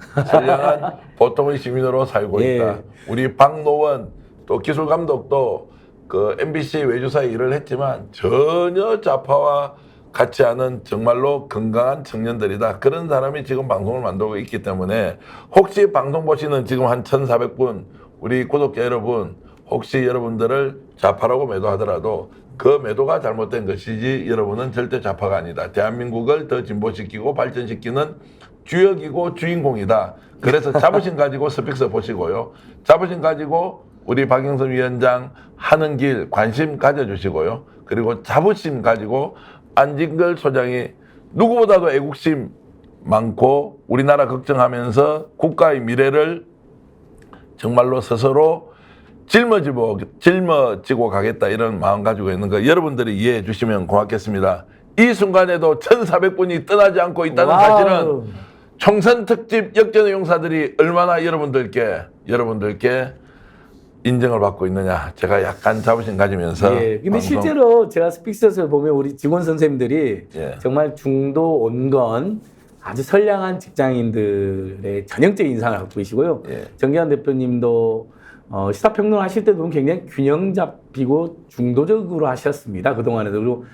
보통의 시민으로 살고 있다. 예. 우리 박노원 또 기술 감독도 그 MBC 외주사에 일을 했지만 전혀 좌파와 같지 않은 정말로 건강한 청년들이다. 그런 사람이 지금 방송을 만들고 있기 때문에 혹시 방송 보시는 지금 한 1,400분 우리 구독자 여러분 혹시 여러분들을 좌파라고 매도하더라도 그 매도가 잘못된 것이지 여러분은 절대 좌파가 아니다. 대한민국을 더 진보시키고 발전시키는 주역이고 주인공이다. 그래서 자부심 가지고 스픽스 보시고요. 자부심 가지고 우리 박영선 위원장 하는 길 관심 가져주시고요. 그리고 자부심 가지고 안진걸 소장이 누구보다도 애국심 많고 우리나라 걱정하면서 국가의 미래를 정말로 스스로 짊어지고 가겠다 이런 마음 가지고 있는 거 여러분들이 이해해 주시면 고맙겠습니다. 이 순간에도 1,400분이 떠나지 않고 있다는 와우. 사실은 총선 특집 역전의 용사들이 얼마나 여러분들께 인정을 받고 있느냐 제가 약간 자부심 가지면서 예. 근데 방송- 실제로 제가 스픽스에서 보면 우리 직원 선생님들이 예. 정말 중도 온건 아주 선량한 직장인들의 전형적인 인상을 갖고 계시고요. 예. 정기환 대표님도 시사평론 하실 때도 보면 굉장히 균형 잡히고 중도적으로 하셨습니다. 그동안에도. 그리고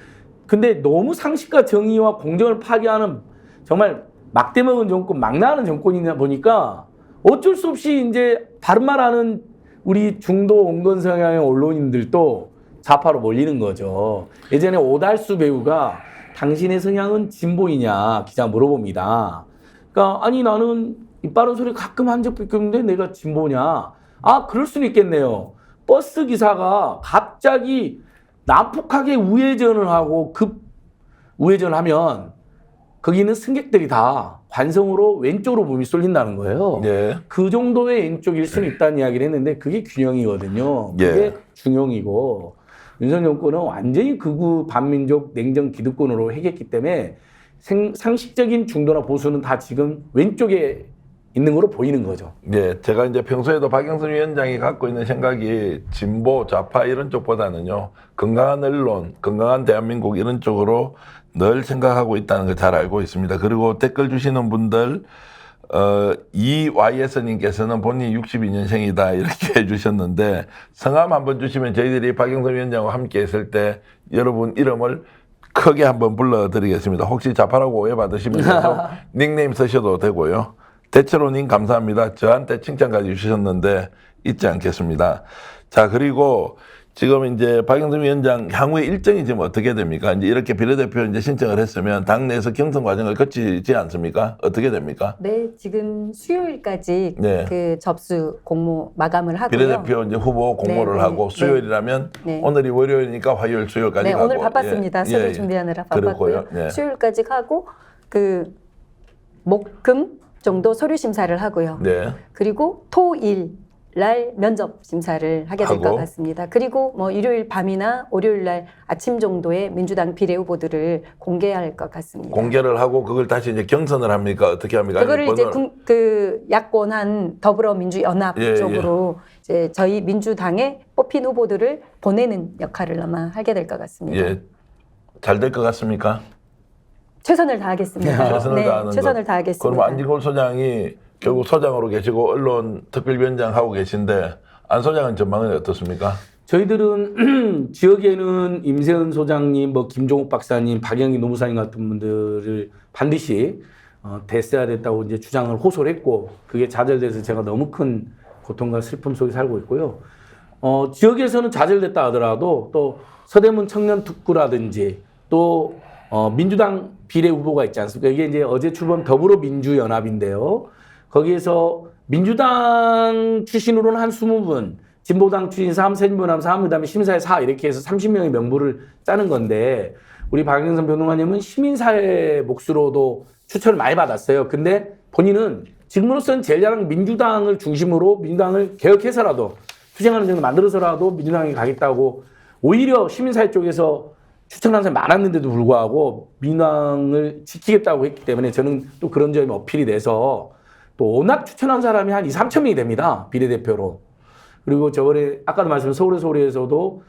근데 너무 상식과 정의와 공정을 파괴하는 정말 막대 먹은 정권, 막나는 정권이다 보니까 어쩔 수 없이 이제 바른 말하는 우리 중도 온건 성향의 언론인들도 좌파로 몰리는 거죠. 예전에 오달수 배우가 당신의 성향은 진보이냐 기자 물어봅니다. 그러니까 아니 나는 이 빠른 소리 가끔 한 적도 있는데 내가 진보냐? 아 그럴 수는 있겠네요. 버스 기사가 갑자기 난폭하게 우회전을 하고 급 우회전을 하면 거기는 승객들이 다 관성으로 왼쪽으로 몸이 쏠린다는 거예요. 예. 그 정도의 왼쪽일 수는 있다는 이야기를 했는데 그게 균형이거든요. 그게 예. 중용이고 윤석열 정권은 완전히 극우 반민족 냉정 기득권으로 해결했기 때문에 상식적인 중도나 보수는 다 지금 왼쪽에 있는 거로 보이는 거죠. 예, 제가 이제 평소에도 박영선 위원장이 갖고 있는 생각이 진보, 좌파 이런 쪽보다는요, 건강한 언론, 건강한 대한민국 이런 쪽으로 늘 생각하고 있다는 걸 잘 알고 있습니다. 그리고 댓글 주시는 분들, 이YS님께서는 본인이 62년생이다 이렇게 해주셨는데, 성함 한번 주시면 저희들이 박영선 위원장과 함께 했을 때 여러분 이름을 크게 한번 불러드리겠습니다. 혹시 좌파라고 오해받으시면 닉네임 쓰셔도 되고요. 대체로님 감사합니다. 저한테 칭찬까지 주셨는데 잊지 않겠습니다. 자, 그리고 지금 이제 박영선 위원장 향후의 일정이 지금 어떻게 됩니까? 이제 이렇게 비례대표 이제 신청을 했으면 당내에서 경선 과정을 거치지 않습니까? 어떻게 됩니까? 네, 지금 수요일까지 네. 그 접수 공모 마감을 하고요. 비례대표 이제 후보 공모를 네, 네, 하고 수요일이라면 네. 오늘이 월요일이니까 화요일, 수요일까지 네, 가고. 오늘 바빴습니다. 예, 서류 예, 준비하느라 그렇고요. 바빴고요. 예. 수요일까지 하고 그 목금 정도 서류 심사를 하고요. 네. 그리고 토일 날 면접 심사를 하게 될 것 하고. 같습니다. 그리고 뭐 일요일 밤이나 월요일 날 아침 정도에 민주당 비례 후보들을 공개할 것 같습니다. 공개를 하고 그걸 다시 이제 경선을 합니까? 어떻게 합니까? 그거를 아니, 이제 번호를- 그 야권한 더불어민주연합 예, 쪽으로 이제 저희 민주당에 뽑힌 후보들을 보내는 역할을 아마 하게 될 것 같습니다. 예. 잘 될 것 같습니까? 최선을 다하겠습니다. 최선을 다하는 최선을 것. 다하겠습니다. 그럼 안진걸 소장이 결국 소장으로 계시고 언론 특별위원장 하고 계신데 안 소장은 전망은 어떻습니까? 저희들은 지역에는 임세은 소장님, 뭐 김종욱 박사님, 박영희 노무사님 같은 분들을 반드시 됐어야 됐다고 이제 주장을 호소를 했고 그게 좌절돼서 제가 너무 큰 고통과 슬픔 속에 살고 있고요. 지역에서는 좌절됐다 하더라도 또 서대문 청년 특구라든지 또 민주당 비례 후보가 있지 않습니까? 이게 이제 어제 출범 더불어민주연합인데요. 거기에서 민주당 출신으로는 한 20분, 진보당 출신 3, 세진보남 3, 그다음에 심사에 4 이렇게 해서 30명의 명부를 짜는 건데 우리 박영선 변호사님은 시민사회 몫으로도 추천을 많이 받았어요. 근데 본인은 지금으로서는 제일 잘하는 민주당을 중심으로 민주당을 개혁해서라도 투쟁하는 정도 만들어서라도 민주당에 가겠다고 오히려 시민사회 쪽에서 추천한 사람이 많았는데도 불구하고 민주당을 지키겠다고 했기 때문에 저는 또 그런 점이 어필이 돼서 또 워낙 추천한 사람이 한 2, 3천 명이 됩니다. 비례대표로. 그리고 저번에 아까도 말씀드린 서울에서도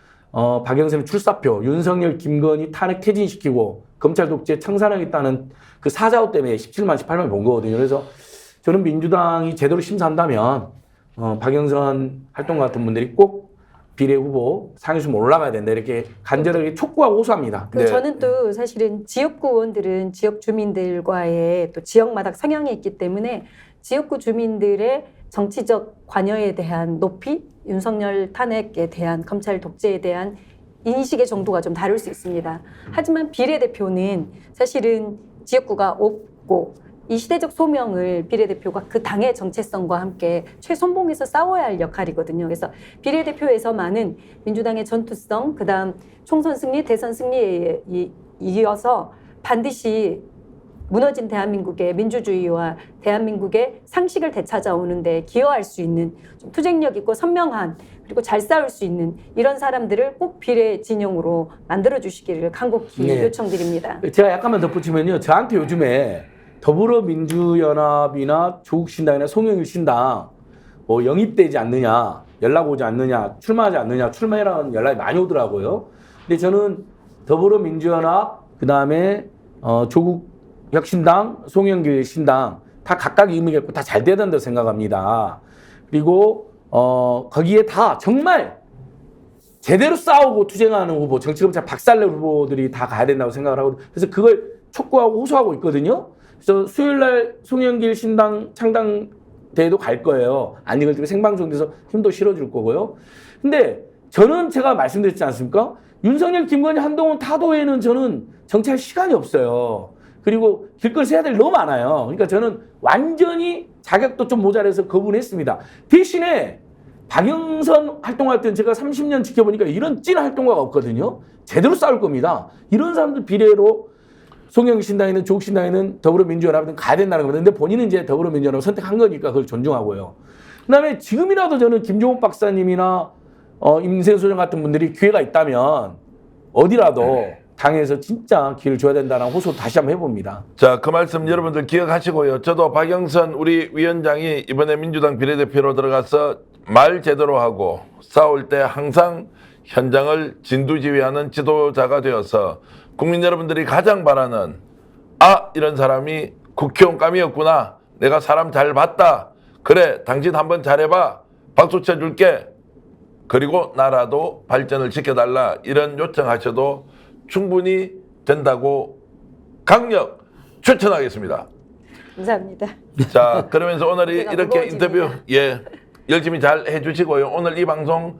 박영선의 출사표, 윤석열, 김건희 탄핵 퇴진시키고 검찰 독재 청산하겠다는 그 사자호 때문에 17만, 18만이 본 거거든요. 그래서 저는 민주당이 제대로 심사한다면 박영선 활동가 같은 분들이 꼭 비례 후보 상위수면 올라가야 된다 이렇게 간절하게 촉구하고 호소합니다. 그 저는 또 사실은 지역구 의원들은 지역 주민들과의 또 지역마다 성향이 있기 때문에 지역구 주민들의 정치적 관여에 대한 높이, 윤석열 탄핵에 대한 검찰 독재에 대한 인식의 정도가 좀 다를 수 있습니다. 하지만 비례대표는 사실은 지역구가 없고 이 시대적 소명을 비례대표가 그 당의 정체성과 함께 최선봉에서 싸워야 할 역할이거든요. 그래서 비례대표에서만은 민주당의 전투성, 그다음 총선 승리, 대선 승리에 이어서 반드시 무너진 대한민국의 민주주의와 대한민국의 상식을 되찾아오는 데 기여할 수 있는 좀 투쟁력 있고 선명한 그리고 잘 싸울 수 있는 이런 사람들을 꼭 비례 진영으로 만들어주시기를 간곡히 요청드립니다. 제가 약간만 덧붙이면요. 저한테 요즘에 더불어민주연합이나 조국신당이나 송영길 신당 영입되지 않느냐 연락 오지 않느냐, 출마하지 않느냐, 출마해라는 연락이 많이 오더라고요. 근데 저는 더불어민주연합, 그 다음에 조국혁신당, 송영길 신당 다 각각 의미가 있고 다 잘 돼야 된다고 생각합니다. 그리고 거기에 다 정말 제대로 싸우고 투쟁하는 후보, 정치검찰 박살낼 후보들이 다 가야 된다고 생각을 하고, 그래서 그걸 촉구하고 호소하고 있거든요. 그래서 수요일 날 송영길 신당 창당대회도 갈 거예요. 안 이걸 생방송돼서 힘도 실어줄 거고요. 근데 저는 제가 말씀드렸지 않습니까? 윤석열, 김건희, 한동훈 타도에는 저는 정치할 시간이 없어요. 그리고 길거리에서 해야 될 너무 많아요. 그러니까 저는 완전히 자격도 좀 모자라서 거부를 했습니다. 대신에 박영선 활동할 때는 제가 30년 지켜보니까 이런 찐 활동가가 없거든요. 제대로 싸울 겁니다. 이런 사람들 비례로 송영길 신당에는, 조국 신당에는, 더불어민주연합에는 가야 된다는 겁니다. 근데 본인은 이제 더불어민주연합을 선택한 거니까 그걸 존중하고요. 그 다음에 지금이라도 저는 김종욱 박사님이나 임세현 소장 같은 분들이 기회가 있다면 어디라도 당에서 진짜 기회를 줘야 된다는 호소 다시 한번 해봅니다. 자, 그 말씀 여러분들 기억하시고요. 저도 박영선 우리 위원장이 이번에 민주당 비례대표로 들어가서 말 제대로 하고 싸울 때 항상 현장을 진두지휘하는 지도자가 되어서 국민 여러분들이 가장 바라는 이런 사람이 국회의원감이었구나. 내가 사람 잘 봤다. 그래, 당신 한번 잘해봐. 박수 쳐줄게. 그리고 나라도 발전을 시켜달라. 이런 요청하셔도 충분히 된다고 강력 추천하겠습니다. 감사합니다. 자, 그러면서 오늘 제가 이렇게 무거워집니다. 인터뷰 열심히 잘 해주시고요. 오늘 이 방송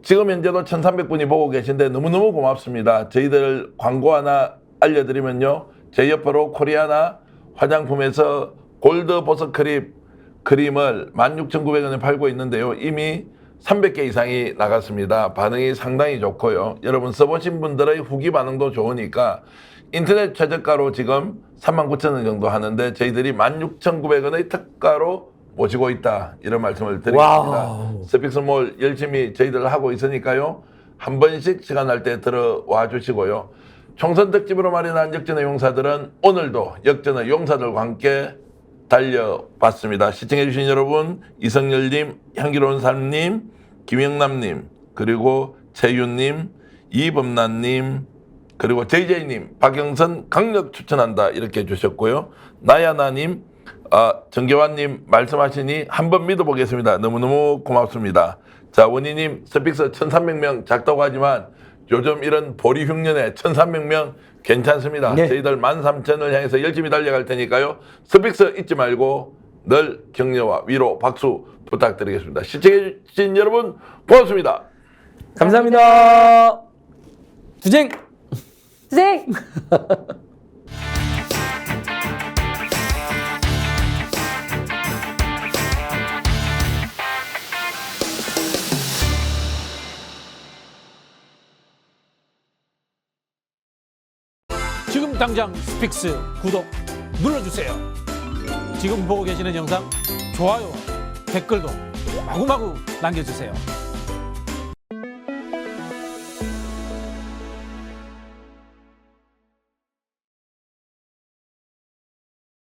지금 현재도 1,300분이 보고 계신데 너무너무 고맙습니다. 저희들 광고 하나 알려드리면요. 제 옆으로 코리아나 화장품에서 골드 보석 크림을 16,900원에 팔고 있는데요. 이미 300개 이상이 나갔습니다. 반응이 상당히 좋고요. 여러분 써보신 분들의 후기 반응도 좋으니까 인터넷 최저가로 지금 39,000원 정도 하는데 저희들이 16,900원의 특가로 모시고 있다. 이런 말씀을 드리겠습니다. 스픽스몰 열심히 저희들 하고 있으니까요. 한 번씩 시간 날 때 들어와 주시고요. 총선 특집으로 마련한 역전의 용사들은 오늘도 역전의 용사들과 함께 달려봤습니다. 시청해주신 여러분, 이성열님, 향기로운 삶님, 김영남님, 그리고 최윤님, 이범란님, 그리고 JJ님, 박영선 강력 추천한다 이렇게 해주셨고요. 나야나님, 정계환님 말씀하시니 한번 믿어보겠습니다. 너무너무 고맙습니다. 자, 원희님 스픽스 1,300명 작다고 하지만 요즘 이런 보리 흉년에 1,300명 괜찮습니다. 네. 저희들 13,000을 향해서 열심히 달려갈 테니까요. 스픽스 잊지 말고 늘 격려와 위로 박수 부탁드리겠습니다. 시청해주신 여러분 고맙습니다. 감사합니다. 투쟁! 네. 지금 당장 스픽스 구독 눌러주세요. 지금 보고 계시는 영상 좋아요, 댓글도 마구마구 남겨주세요.